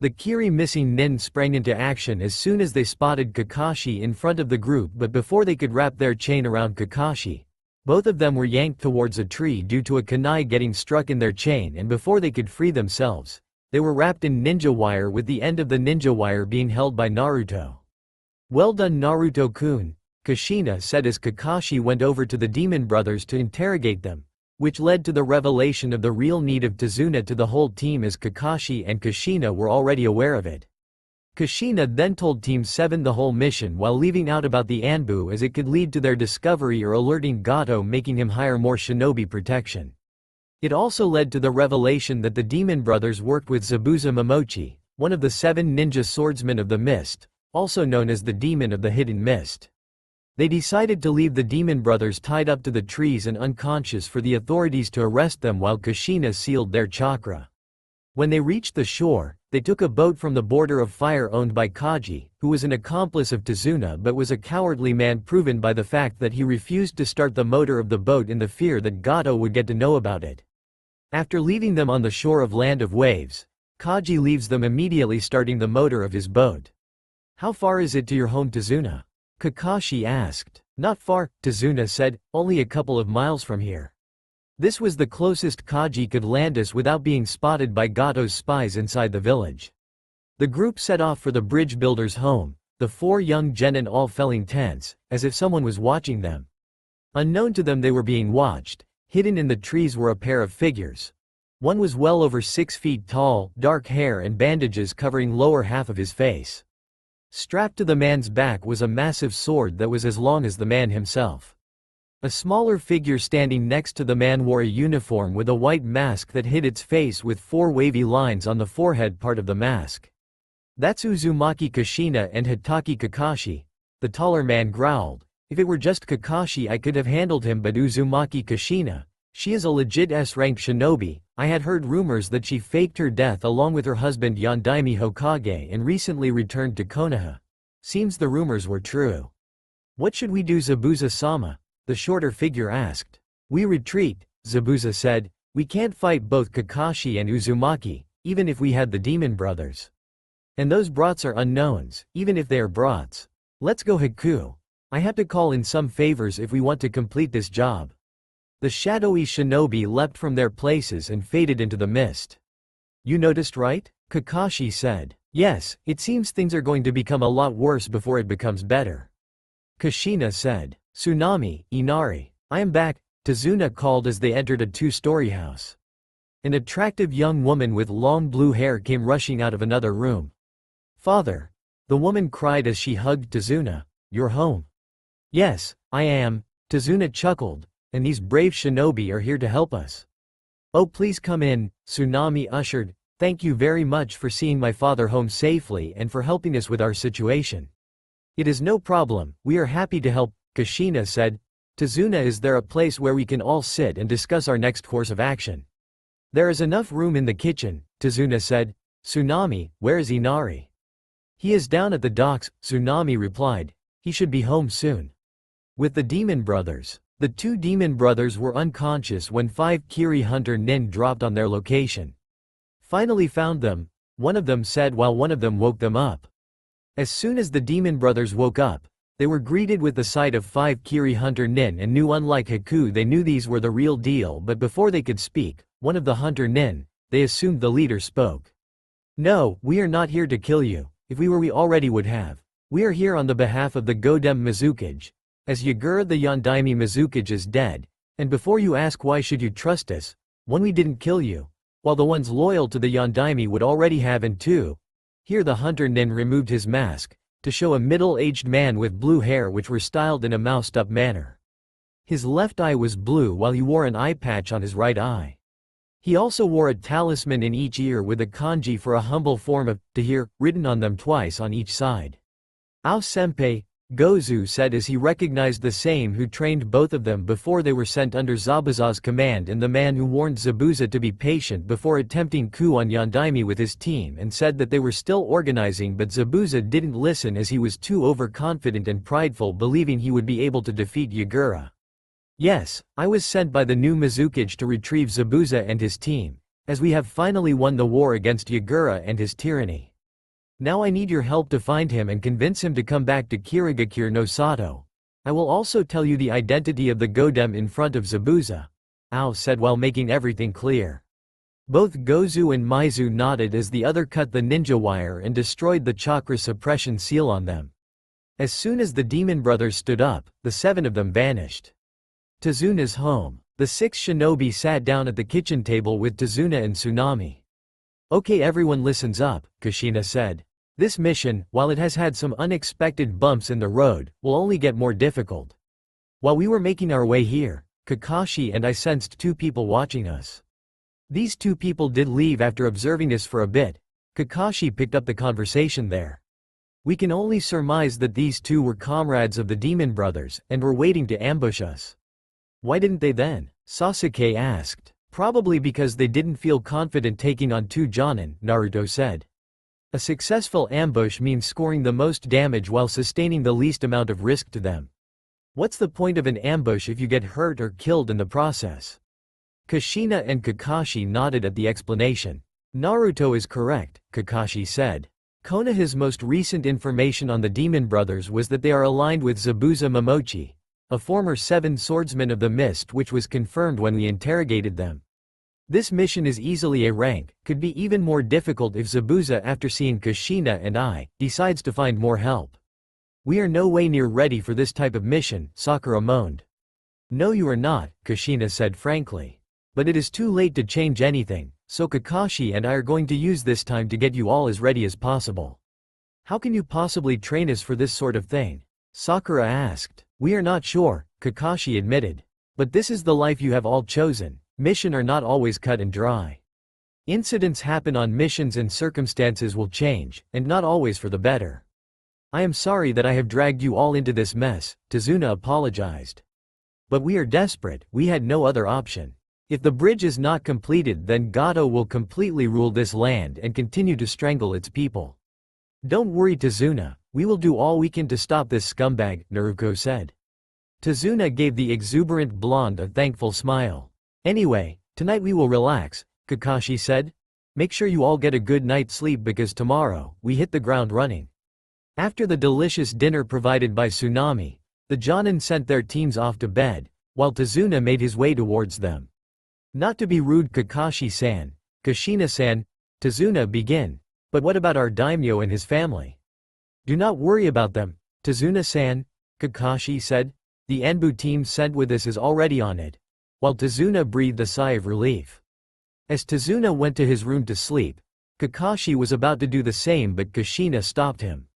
Speaker 1: The Kiri missing nin sprang into action as soon as they spotted Kakashi in front of the group, but before they could wrap their chain around Kakashi, both of them were yanked towards a tree due to a kunai getting struck in their chain, and before they could free themselves, they were wrapped in ninja wire, with the end of the ninja wire being held by Naruto. "Well done, Naruto-kun," Kushina said as Kakashi went over to the demon brothers to interrogate them, which led to the revelation of the real need of Tsunade to the whole team, as Kakashi and Kushina were already aware of it. Kushina then told Team 7 the whole mission while leaving out about the Anbu, as it could lead to their discovery or alerting Gato, making him hire more shinobi protection. It also led to the revelation that the demon brothers worked with Zabuza Momochi, one of the 7 ninja swordsmen of the mist, also known as the Demon of the Hidden Mist. They decided to leave the demon brothers tied up to the trees and unconscious for the authorities to arrest them while Kushina sealed their chakra. When they reached the shore, they took a boat from the Border of Fire owned by Kaji, who was an accomplice of Tsunade but was a cowardly man, proven by the fact that he refused to start the motor of the boat in the fear that Gato would get to know about it. After leaving them on the shore of Land of Waves, Kaji leaves them immediately, starting the motor of his boat. "How far is it to your home, Tsunade?" Kakashi asked. "Not far," Tsunade said, "only a couple of miles from here." This was the closest Kaji could land us without being spotted by Gato's spies inside the village. The group set off for the bridge builder's home, the 4 young genin all felling tents, as if someone was watching them. Unknown to them, they were being watched. Hidden in the trees were a pair of figures. One was well over 6 feet tall, dark hair and bandages covering lower half of his face. Strapped to the man's back was a massive sword that was as long as the man himself. A smaller figure standing next to the man wore a uniform with a white mask that hid its face with 4 wavy lines on the forehead part of the mask. "That's Uzumaki Kushina and Hitaki Kakashi," the taller man growled. "If it were just Kakashi I could have handled him, but Uzumaki Kushina, she is a legit S-rank shinobi. I had heard rumors that she faked her death along with her husband Yondaime Hokage and recently returned to Konoha. Seems the rumors were true." "What should we do, Zabuza-sama?" the shorter figure asked. "We retreat," Zabuza said. We can't fight both Kakashi and Uzumaki, even if we had the demon brothers. And those brats are unknowns, even if they are brats. Let's go Haku. I have to call in some favors if we want to complete this job. The shadowy shinobi leapt from their places and faded into the mist. You noticed, right? Kakashi said. Yes, it seems things are going to become a lot worse before it becomes better. Kushina said. Tsunade, Inari, I am back, Tazuna called as they entered a two-story house. An attractive young woman with long blue hair came rushing out of another room. Father! The woman cried as she hugged Tazuna. You're home. Yes, I am, Tazuna chuckled, and these brave shinobi are here to help us. Oh please come in, Tsunade ushered. Thank you very much for seeing my father home safely and for helping us with our situation. It is no problem, we are happy to help, Kushina said. Tazuna, is there a place where we can all sit and discuss our next course of action? There is enough room in the kitchen, Tazuna said. Tsunade, where is Inari? He is down at the docks, Tsunade replied. He should be home soon. With the demon brothers. The two demon brothers were unconscious when 5 Kiri Hunter Nin dropped on their location. Finally found them, one of them said while one of them woke them up. As soon as the demon brothers woke up, they were greeted with the sight of 5 Kiri Hunter Nin and knew, unlike Haku, they knew these were the real deal, but before they could speak, one of the Hunter Nin, they assumed the leader, spoke. No, we are not here to kill you. If we were, we already would have. We are here on the behalf of the Godem Mizukage. As Yagura the Yondaime Mizukage is dead, and before you ask why should you trust us, one, we didn't kill you, while the ones loyal to the Yondaime would already have, and two. Here the Hunter Nin removed his mask, to show a middle-aged man with blue hair which were styled in a moused-up manner. His left eye was blue while he wore an eye patch on his right eye. He also wore a talisman in each ear with a kanji for a humble form of Tahir written on them twice on each side. Ao senpai, Gozu said as he recognized the same who trained both of them before they were sent under Zabuza's command, and the man who warned Zabuza to be patient before attempting coup on Yondaime with his team, and said that they were still organizing, but Zabuza didn't listen as he was too overconfident and prideful, believing he would be able to defeat Yagura. Yes, I was sent by the new Mizukage to retrieve Zabuza and his team, as we have finally won the war against Yagura and his tyranny. Now I need your help to find him and convince him to come back to Kirigakure no Sato. I will also tell you the identity of the Godem in front of Zabuza, Ao said while making everything clear. Both Gozu and Maizu nodded as the other cut the ninja wire and destroyed the chakra suppression seal on them. As soon as the demon brothers stood up, the 7 of them vanished. Tazuna's home. The 6 shinobi sat down at the kitchen table with Tazuna and Tsunade. Okay, everyone listens up, Kushina said. This mission, while it has had some unexpected bumps in the road, will only get more difficult. While we were making our way here, Kakashi and I sensed 2 people watching us. These 2 people did leave after observing us for a bit. Kakashi picked up the conversation there. We can only surmise that these 2 were comrades of the demon brothers, and were waiting to ambush us. Why didn't they then? Sasuke asked. Probably because they didn't feel confident taking on 2 Jonin, Naruto said. A successful ambush means scoring the most damage while sustaining the least amount of risk to them. What's the point of an ambush if you get hurt or killed in the process? Kushina and Kakashi nodded at the explanation. Naruto is correct, Kakashi said. Konoha's most recent information on the demon brothers was that they are aligned with Zabuza Momochi, a former 7 swordsman of the mist, which was confirmed when we interrogated them. This mission is easily a rank, could be even more difficult if Zabuza, after seeing Kushina and I, decides to find more help. We are no way near ready for this type of mission, Sakura moaned. No, you are not, Kushina said frankly. But it is too late to change anything, so Kakashi and I are going to use this time to get you all as ready as possible. How can you possibly train us for this sort of thing? Sakura asked. We are not sure, Kakashi admitted. But this is the life you have all chosen. Missions are not always cut and dry. Incidents happen on missions and circumstances will change, and not always for the better. I am sorry that I have dragged you all into this mess, Tazuna apologized. But we are desperate, we had no other option. If the bridge is not completed, then Gato will completely rule this land and continue to strangle its people. Don't worry, Tazuna, we will do all we can to stop this scumbag, Naruto said. Tazuna gave the exuberant blonde a thankful smile. Anyway, Tonight we will relax, Kakashi said. Make sure you all get a good night's sleep because tomorrow, we hit the ground running. After the delicious dinner provided by Tsunami, the Jonin sent their teams off to bed, while Tazuna made his way towards them. Not to be rude Kakashi-san, Kushina-san, Tazuna begin, but what about our daimyo and his family? Do not worry about them, Tazuna-san, Kakashi said. The Anbu team sent with us is already on it, while Tazuna breathed a sigh of relief. As Tazuna went to his room to sleep, Kakashi was about to do the same but Kushina stopped him.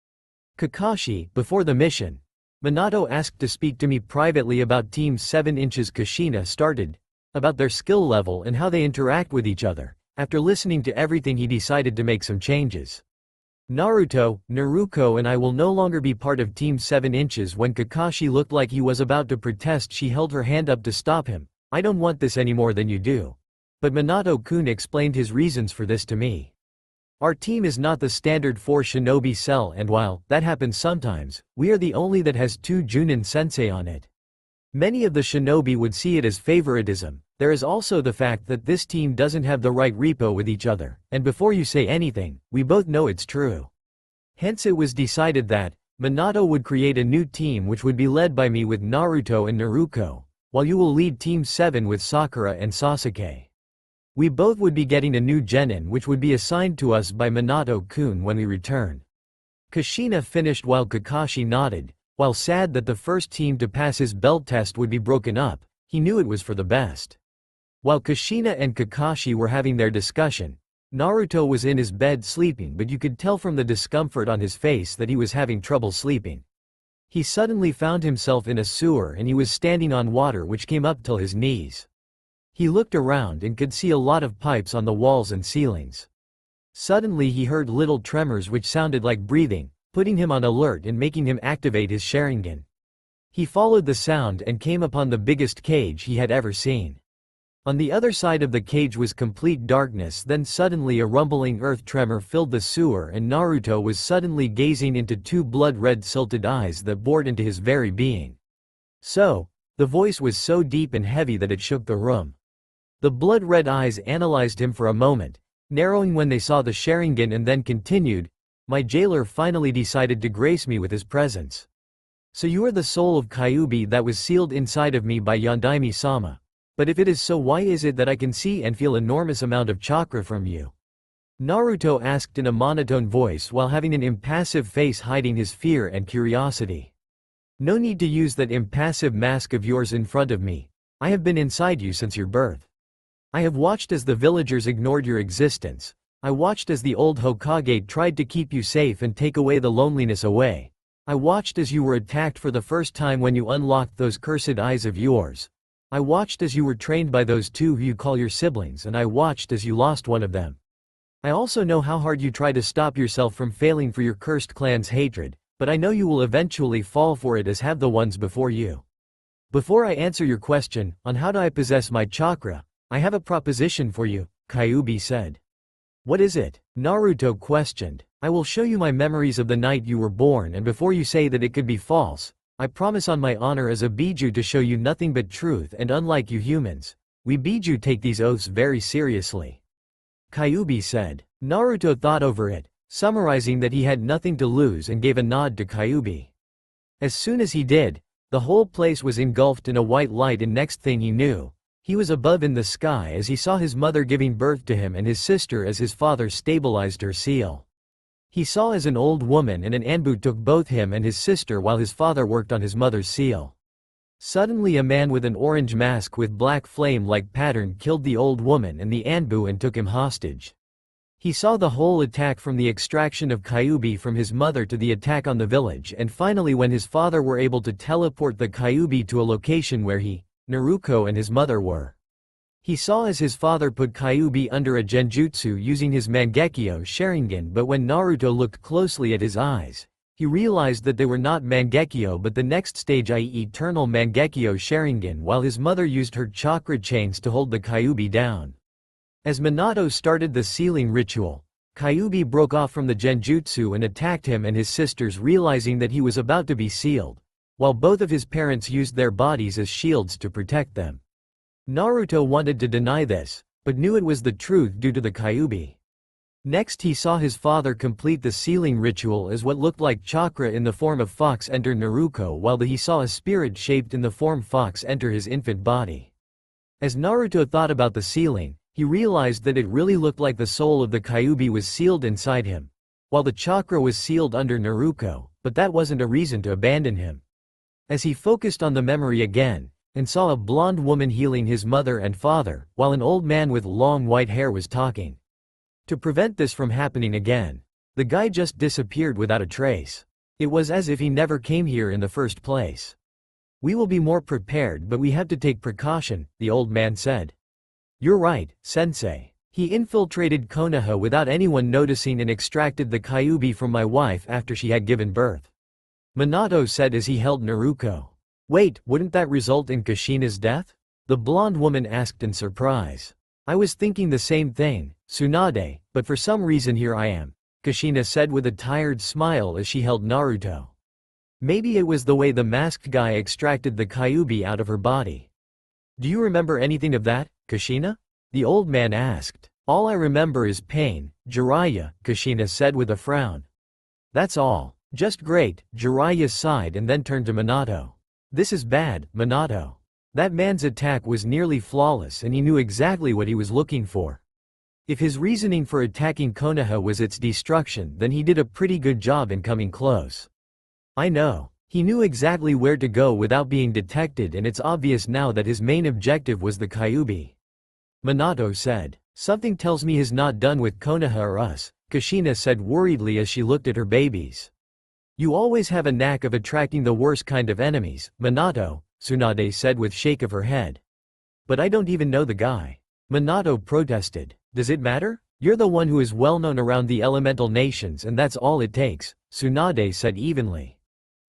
Speaker 1: Kakashi, before the mission, Minato asked to speak to me privately about Team 7 Inches. Kushina started, about their skill level and how they interact with each other. After listening to everything he decided to make some changes. Naruto, Naruto and I will no longer be part of Team 7 Inches. When Kakashi looked like he was about to protest, she held her hand up to stop him. I don't want this any more than you do. But Minato-kun explained his reasons for this to me. Our team is not the standard 4 shinobi cell and while that happens sometimes, we are the only that has 2 Junin sensei on it. Many of the shinobi would see it as favoritism. There is also the fact that this team doesn't have the right repo with each other, and before you say anything, we both know it's true. Hence it was decided that Minato would create a new team which would be led by me with Naruto and Naruto, while you will lead Team 7 with Sakura and Sasuke. We both would be getting a new genin which would be assigned to us by Minato-kun when we return. Kushina finished while Kakashi nodded. While sad that the first team to pass his belt test would be broken up, he knew it was for the best. While Kushina and Kakashi were having their discussion, Naruto was in his bed sleeping, but you could tell from the discomfort on his face that he was having trouble sleeping. He suddenly found himself in a sewer and he was standing on water which came up till his knees. He looked around and could see a lot of pipes on the walls and ceilings. Suddenly he heard little tremors which sounded like breathing, putting him on alert and making him activate his Sharingan. He followed the sound and came upon the biggest cage he had ever seen. On the other side of the cage was complete darkness. Then suddenly a rumbling earth tremor filled the sewer and Naruto was suddenly gazing into 2 blood-red silted eyes that bored into his very being. So, the voice was so deep and heavy that it shook the room. The blood-red eyes analyzed him for a moment, narrowing when they saw the Sharingan and then continued, my jailer finally decided to grace me with his presence. So you are the soul of Kyuubi that was sealed inside of me by Yondaime-sama. But if it is so, why is it that I can see and feel enormous amount of chakra from you? Naruto asked in a monotone voice while having an impassive face hiding his fear and curiosity. No need to use that impassive mask of yours in front of me. I have been inside you since your birth. I have watched as the villagers ignored your existence. I watched as the old Hokage tried to keep you safe and take away the loneliness away. I watched as you were attacked for the first time when you unlocked those cursed eyes of yours. I watched as you were trained by those 2 who you call your siblings, and I watched as you lost one of them. I also know how hard you try to stop yourself from failing for your cursed clan's hatred, but I know you will eventually fall for it as have the ones before you. Before I answer your question, on how do I possess my chakra, I have a proposition for you, Kyuubi said. What is it? Naruto questioned. I will show you my memories of the night you were born, and before you say that it could be false, I promise on my honor as a Biju to show you nothing but truth, and unlike you humans, we Biju take these oaths very seriously. Kyuubi said. Naruto thought over it, summarizing that he had nothing to lose and gave a nod to Kyuubi. As soon as he did, the whole place was engulfed in a white light and next thing he knew, he was above in the sky as he saw his mother giving birth to him and his sister as his father stabilized her seal. He saw as an old woman and an Anbu took both him and his sister while his father worked on his mother's seal. Suddenly a man with an orange mask with black flame-like pattern killed the old woman and the Anbu and took him hostage. He saw the whole attack from the extraction of Kyuubi from his mother to the attack on the village, and finally when his father were able to teleport the Kyuubi to a location where he, Naruto and his mother were. He saw as his father put Kyuubi under a genjutsu using his Mangekyo Sharingan, but when Naruto looked closely at his eyes, he realized that they were not Mangekyo but the next stage, i.e. Eternal Mangekyo Sharingan, while his mother used her chakra chains to hold the Kyuubi down. As Minato started the sealing ritual, Kyuubi broke off from the genjutsu and attacked him and his sisters, realizing that he was about to be sealed, while both of his parents used their bodies as shields to protect them. Naruto wanted to deny this, but knew it was the truth due to the Kyuubi. Next he saw his father complete the sealing ritual as what looked like chakra in the form of fox enter Naruto while he saw a spirit shaped in the form fox enter his infant body. As Naruto thought about the sealing, he realized that it really looked like the soul of the Kyuubi was sealed inside him, while the chakra was sealed under Naruto, but that wasn't a reason to abandon him. As he focused on the memory again, and saw a blonde woman healing his mother and father, while an old man with long white hair was talking. To prevent this from happening again, the guy just disappeared without a trace. It was as if he never came here in the first place. "We will be more prepared, but we have to take precaution," the old man said. "You're right, sensei. He infiltrated Konoha without anyone noticing and extracted the Kyuubi from my wife after she had given birth," Minato said as he held Naruto. "Wait, wouldn't that result in Kushina's death?" the blonde woman asked in surprise. "I was thinking the same thing, Tsunade, but for some reason here I am," Kushina said with a tired smile as she held Naruto. Maybe it was the way the masked guy extracted the Kyuubi out of her body. "Do you remember anything of that, Kushina?" the old man asked. "All I remember is pain, Jiraiya," Kushina said with a frown. "That's all. Just great," Jiraiya sighed and then turned to Minato. "This is bad, Minato. That man's attack was nearly flawless and he knew exactly what he was looking for. If his reasoning for attacking Konoha was its destruction, then he did a pretty good job in coming close. I know. He knew exactly where to go without being detected, and it's obvious now that his main objective was the Kyuubi," Minato said. "Something tells me he's not done with Konoha or us," Kushina said worriedly as she looked at her babies. "You always have a knack of attracting the worst kind of enemies, Minato," Tsunade said with shake of her head. "But I don't even know the guy," Minato protested. "Does it matter? You're the one who is well known around the elemental nations and that's all it takes," Tsunade said evenly.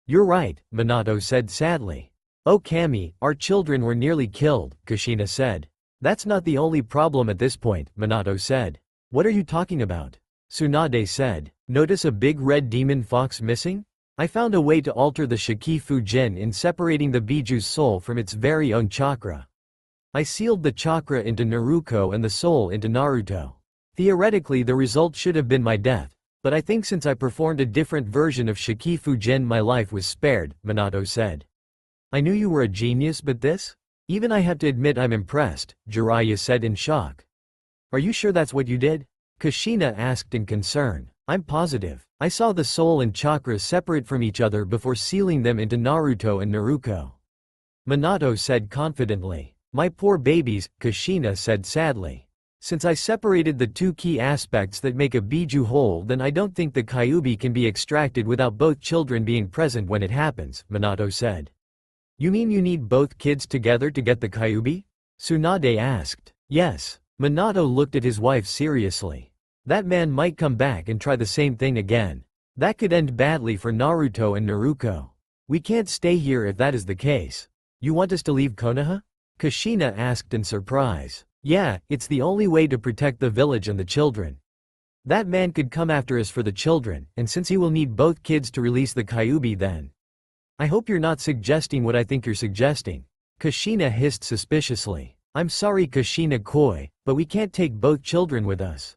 Speaker 1: "You're right," Minato said sadly. "Oh Kami, our children were nearly killed," Kushina said. "That's not the only problem at this point," Minato said. "What are you talking about?" Tsunade said. "Notice a big red demon fox missing? I found a way to alter the Shikifu Jin in separating the Biju's soul from its very own chakra. I sealed the chakra into Naruto and the soul into Naruto. Theoretically the result should have been my death, but I think since I performed a different version of Shikifu Jin my life was spared," Minato said. "I knew you were a genius, but this? Even I have to admit I'm impressed," Jiraiya said in shock. "Are you sure that's what you did?" Kushina asked in concern. "I'm positive. I saw the soul and chakra separate from each other before sealing them into Naruto and Naruko," Minato said confidently. "My poor babies," Kushina said sadly. "Since I separated the two key aspects that make a Biju whole, then I don't think the Kyuubi can be extracted without both children being present when it happens," Minato said. "You mean you need both kids together to get the Kyuubi?" Tsunade asked. "Yes." Minato looked at his wife seriously. "That man might come back and try the same thing again. That could end badly for Naruto and Naruko. We can't stay here if that is the case. You want us to leave Konoha?" Kushina asked in surprise. "Yeah, it's the only way to protect the village and the children. That man could come after us for the children, and since he will need both kids to release the Kyuubi then. I hope you're not suggesting what I think you're suggesting," Kushina hissed suspiciously. "I'm sorry Kushina-koi, but we can't take both children with us."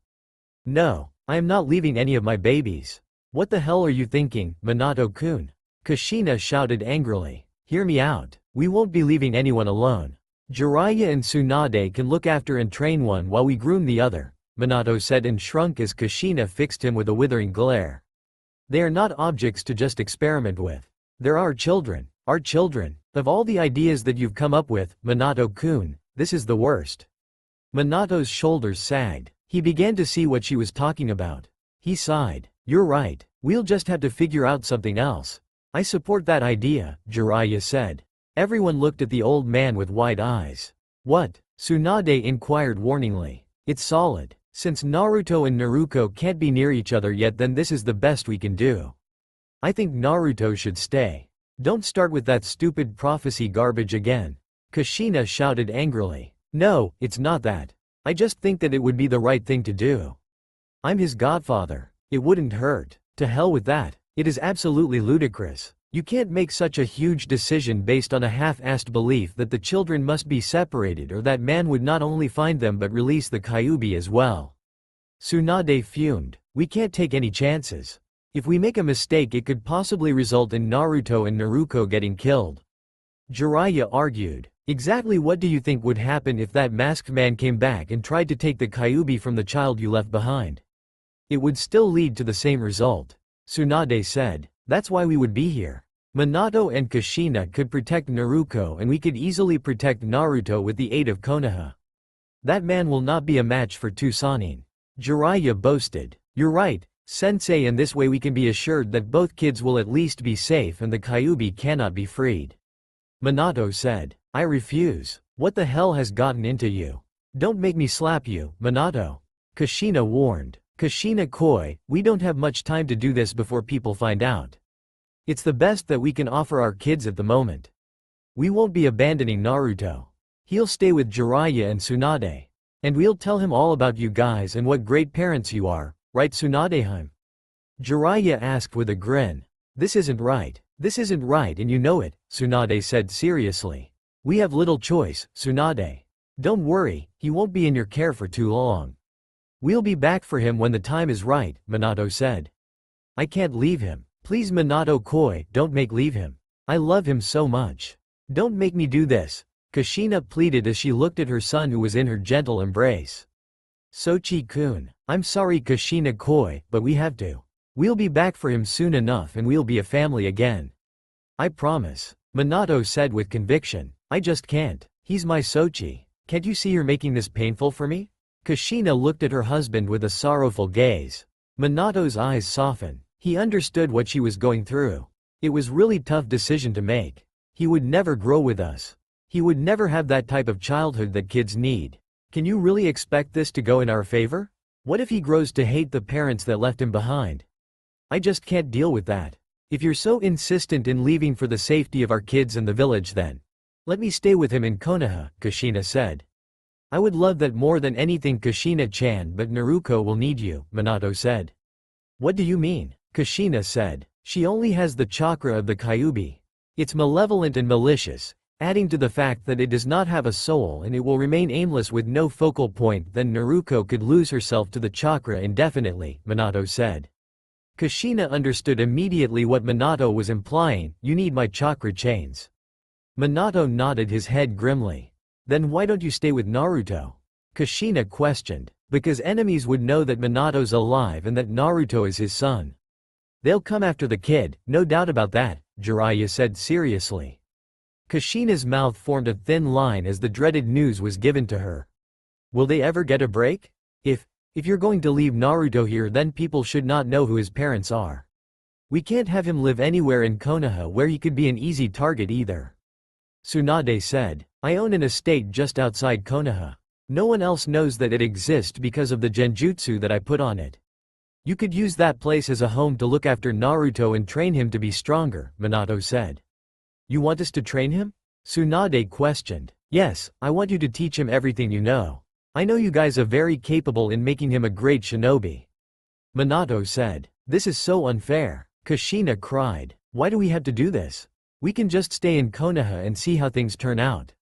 Speaker 1: "No, I am not leaving any of my babies." "What the hell are you thinking, Minato-kun?" Kushina shouted angrily. "Hear me out. We won't be leaving anyone alone. Jiraiya and Tsunade can look after and train one while we groom the other," Minato said and shrunk as Kushina fixed him with a withering glare. "They are not objects to just experiment with. They're our children. Our children. Of all the ideas that you've come up with, Minato-kun, this is the worst." Minato's shoulders sagged. He began to see what she was talking about. He sighed. "You're right. We'll just have to figure out something else." "I support that idea," Jiraiya said. Everyone looked at the old man with wide eyes. "What?" Tsunade inquired warningly. "It's solid. Since Naruto and Naruko can't be near each other yet, then this is the best we can do. I think Naruto should stay. Don't start with that stupid prophecy garbage again," Kushina shouted angrily. "No, it's not that. I just think that it would be the right thing to do. I'm his godfather. It wouldn't hurt. To hell with that. It is absolutely ludicrous." You can't make such a huge decision based on a half-assed belief that the children must be separated or that man would not only find them but release the Kyuubi as well. Tsunade fumed. We can't take any chances. If we make a mistake it could possibly result in Naruto and Naruto getting killed. Jiraiya argued. Exactly what do you think would happen if that masked man came back and tried to take the Kyuubi from the child you left behind? It would still lead to the same result. Tsunade said. That's why we would be here. Minato and Kushina could protect Naruto and we could easily protect Naruto with the aid of Konoha. That man will not be a match for Tsunade. Jiraiya boasted. You're right, Sensei, and this way we can be assured that both kids will at least be safe and the Kyuubi cannot be freed. Minato said. I refuse. What the hell has gotten into you? Don't make me slap you, Minato. Kushina warned. Kushina Koi, we don't have much time to do this before people find out. It's the best that we can offer our kids at the moment. We won't be abandoning Naruto. He'll stay with Jiraiya and Tsunade. And we'll tell him all about you guys and what great parents you are, right Tsunadeheim? Jiraiya asked with a grin. This isn't right. This isn't right and you know it, Tsunade said seriously. We have little choice, Tsunade. Don't worry, he won't be in your care for too long. We'll be back for him when the time is right, Minato said. I can't leave him. Please Minato Koi, don't make leave him. I love him so much. Don't make me do this, Kushina pleaded as she looked at her son who was in her gentle embrace. Sochi-kun, I'm sorry Kushina Koi, but we have to. We'll be back for him soon enough and we'll be a family again. I promise, Minato said with conviction. I just can't. He's my Sochi. Can't you see you're making this painful for me? Kushina looked at her husband with a sorrowful gaze. Minato's eyes softened. He understood what she was going through. It was really tough decision to make. He would never grow with us. He would never have that type of childhood that kids need. Can you really expect this to go in our favor? What if he grows to hate the parents that left him behind? I just can't deal with that. If you're so insistent in leaving for the safety of our kids and the village then let me stay with him in Konoha, Kushina said. I would love that more than anything Kushina-chan, but Naruto will need you, Minato said. What do you mean? Kushina said. She only has the chakra of the Kyuubi. It's malevolent and malicious, adding to the fact that it does not have a soul and it will remain aimless with no focal point, then Naruto could lose herself to the chakra indefinitely, Minato said. Kushina understood immediately what Minato was implying, you need my chakra chains. Minato nodded his head grimly. Then why don't you stay with Naruto? Kushina questioned. Because enemies would know that Minato's alive and that Naruto is his son. They'll come after the kid, no doubt about that, Jiraiya said seriously. Kushina's mouth formed a thin line as the dreaded news was given to her. Will they ever get a break? If you're going to leave Naruto here then people should not know who his parents are. We can't have him live anywhere in Konoha where he could be an easy target either. Tsunade said. I own an estate just outside Konoha. No one else knows that it exists because of the genjutsu that I put on it. You could use that place as a home to look after Naruto and train him to be stronger, Minato said. You want us to train him? Tsunade questioned. Yes, I want you to teach him everything you know. I know you guys are very capable in making him a great shinobi. Minato said. This is so unfair. Kushina cried. Why do we have to do this? We can just stay in Konoha and see how things turn out.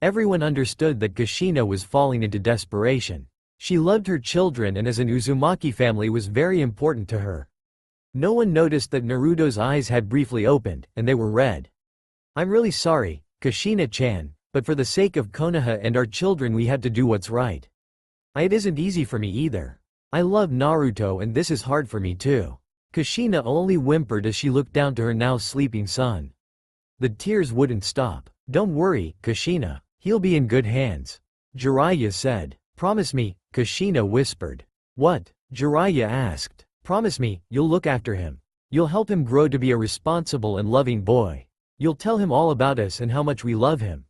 Speaker 1: Everyone understood that Kushina was falling into desperation. She loved her children and as an Uzumaki family was very important to her. No one noticed that Naruto's eyes had briefly opened, and they were red. I'm really sorry, Kushina-chan, but for the sake of Konoha and our children we had to do what's right. It isn't easy for me either. I love Naruto and this is hard for me too. Kushina only whimpered as she looked down to her now sleeping son. The tears wouldn't stop. Don't worry, Kushina. He'll be in good hands. Jiraiya said. Promise me, Kushina whispered. What? Jiraiya asked. Promise me, you'll look after him. You'll help him grow to be a responsible and loving boy. You'll tell him all about us and how much we love him.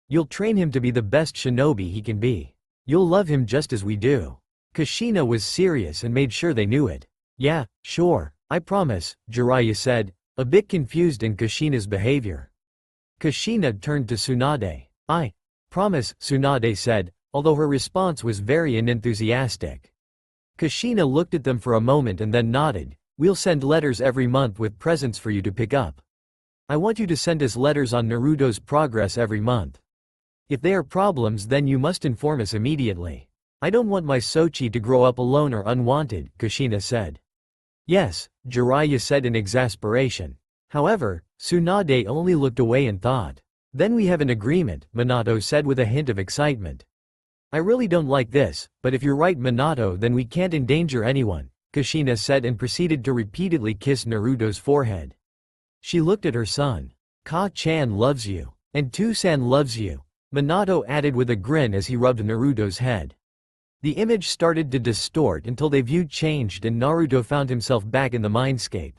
Speaker 1: You'll train him to be the best shinobi he can be. You'll love him just as we do. Kushina was serious and made sure they knew it. Yeah, sure, I promise, Jiraiya said, a bit confused in Kushina's behavior. Kushina turned to Tsunade. I promise, Tsunade said, although her response was very unenthusiastic. Kushina looked at them for a moment and then nodded. We'll send letters every month with presents for you to pick up. I want you to send us letters on Naruto's progress every month. If they are problems, then you must inform us immediately. I don't want my Sochi to grow up alone or unwanted, Kushina said. Yes, Jiraiya said in exasperation. However, Tsunade only looked away and thought. Then we have an agreement, Minato said with a hint of excitement. I really don't like this, but if you're right, Minato, then we can't endanger anyone, Kushina said and proceeded to repeatedly kiss Naruto's forehead. She looked at her son. Ka-chan loves you. And Tu-san loves you, Minato added with a grin as he rubbed Naruto's head. The image started to distort until their view changed and Naruto found himself back in the mindscape.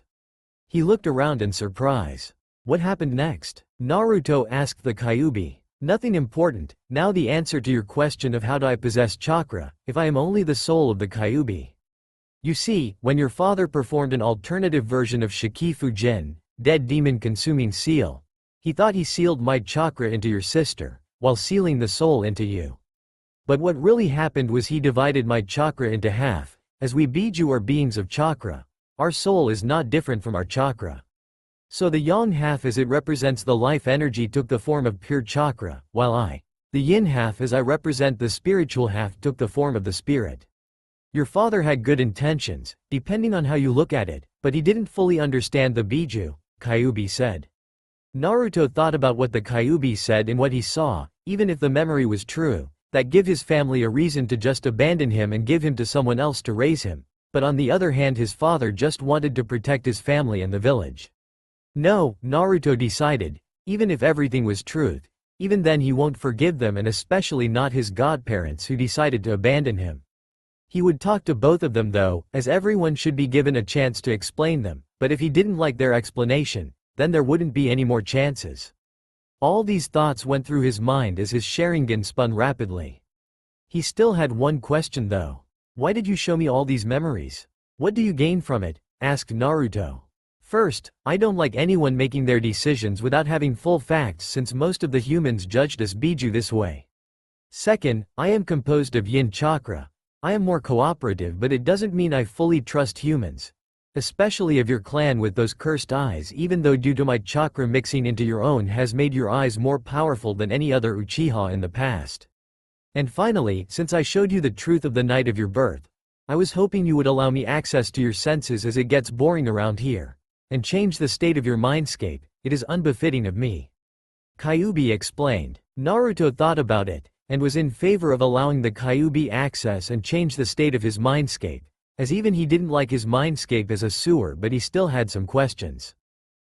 Speaker 1: He looked around in surprise. What happened next? Naruto asked the Kyuubi. Nothing important. Now the answer to your question of how do I possess chakra, if I am only the soul of the Kyuubi. You see, when your father performed an alternative version of Shikifujin, dead demon consuming seal, he thought he sealed my chakra into your sister, while sealing the soul into you. But what really happened was he divided my chakra into half, as we Biju are beings of chakra. Our soul is not different from our chakra. So the yang half as it represents the life energy took the form of pure chakra, while the yin half as I represent the spiritual half took the form of the spirit. Your father had good intentions, depending on how you look at it, but he didn't fully understand the Biju, Kyuubi said. Naruto thought about what the Kyuubi said and what he saw, even if the memory was true, that give his family a reason to just abandon him and give him to someone else to raise him, but on the other hand his father just wanted to protect his family and the village. No, Naruto decided, even if everything was truth, even then he won't forgive them and especially not his godparents who decided to abandon him. He would talk to both of them though, as everyone should be given a chance to explain them, but if he didn't like their explanation, then there wouldn't be any more chances. All these thoughts went through his mind as his Sharingan spun rapidly. He still had one question though. Why did you show me all these memories? What do you gain from it? Asked Naruto. First, I don't like anyone making their decisions without having full facts since most of the humans judged us Biju this way. Second, I am composed of yin chakra. I am more cooperative, but it doesn't mean I fully trust humans. Especially of your clan with those cursed eyes, even though due to my chakra mixing into your own has made your eyes more powerful than any other Uchiha in the past. And finally, since I showed you the truth of the night of your birth, I was hoping you would allow me access to your senses as it gets boring around here, and change the state of your mindscape. It is unbefitting of me. Kyuubi explained. Naruto thought about it, and was in favor of allowing the Kyuubi access and change the state of his mindscape, as even he didn't like his mindscape as a sewer, but he still had some questions.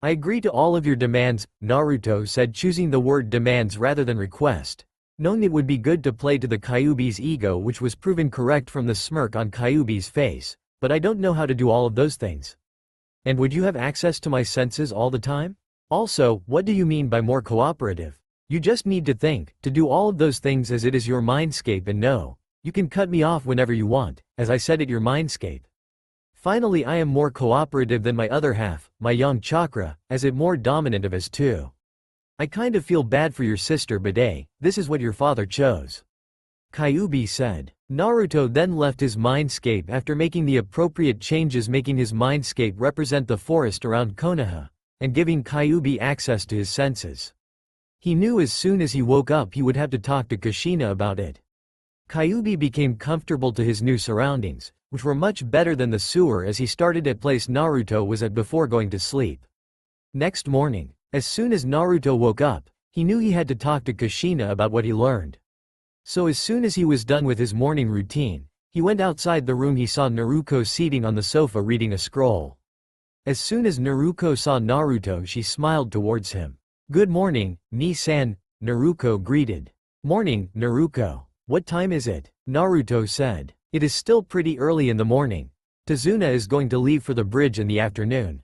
Speaker 1: I agree to all of your demands, Naruto said, choosing the word demands rather than request, knowing it would be good to play to the Kyuubi's ego, which was proven correct from the smirk on Kyuubi's face, but I don't know how to do all of those things. And would you have access to my senses all the time? Also, what do you mean by more cooperative? You just need to think, to do all of those things as it is your mindscape, and no, you can cut me off whenever you want, as I said at your mindscape. Finally, I am more cooperative than my other half, my yang chakra, as it more dominant of us too. I kind of feel bad for your sister, but this is what your father chose. Kyuubi said. Naruto then left his mindscape after making the appropriate changes, making his mindscape represent the forest around Konoha, and giving Kyuubi access to his senses. He knew as soon as he woke up he would have to talk to Kushina about it. Kyuubi became comfortable to his new surroundings, which were much better than the sewer as he started at place Naruto was at before going to sleep. Next morning, as soon as Naruto woke up, he knew he had to talk to Kushina about what he learned. So as soon as he was done with his morning routine, he went outside the room. He saw Naruto seating on the sofa reading a scroll. As soon as Naruto saw Naruto, she smiled towards him. Good morning, Ni-san, Naruto greeted. Morning, Naruto. What time is it? Naruto said. It is still pretty early in the morning. Tazuna is going to leave for the bridge in the afternoon.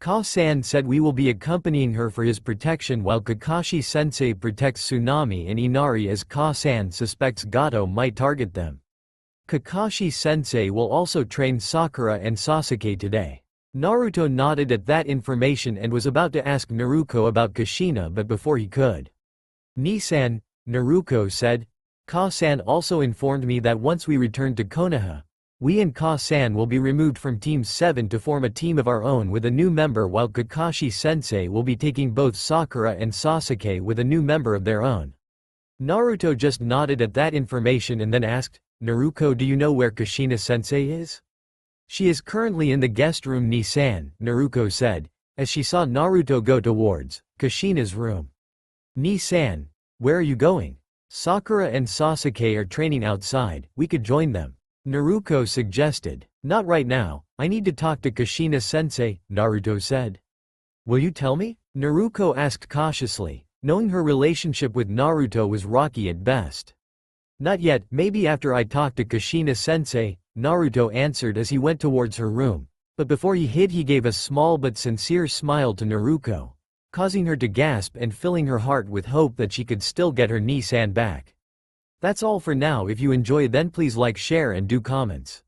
Speaker 1: Ka-san said we will be accompanying her for his protection while Kakashi-sensei protects Tsunami and Inari, as Ka-san suspects Gato might target them. Kakashi-sensei will also train Sakura and Sasuke today. Naruto nodded at that information and was about to ask Naruto about Kushina, but before he could. Ni-san, Naruto said, Ka-san also informed me that once we return to Konoha, We and Ka-san will be removed from Team 7 to form a team of our own with a new member, while Kakashi-sensei will be taking both Sakura and Sasuke with a new member of their own. Naruto just nodded at that information and then asked, Naruto, do you know where Kushina-sensei is? She is currently in the guest room, Ni-san, Naruto said, as she saw Naruto go towards Kushina's room. Ni-san, where are you going? Sakura and Sasuke are training outside, we could join them. Naruto suggested. Not right now, I need to talk to Kushina-sensei, Naruto said. Will you tell me? Naruto asked cautiously, knowing her relationship with Naruto was rocky at best. Not yet, maybe after I talk to Kushina-sensei, Naruto answered as he went towards her room, but before he hid he gave a small but sincere smile to Naruto, causing her to gasp and filling her heart with hope that she could still get her Ni-san back. That's all for now. If you enjoy, then please like, share and do comments.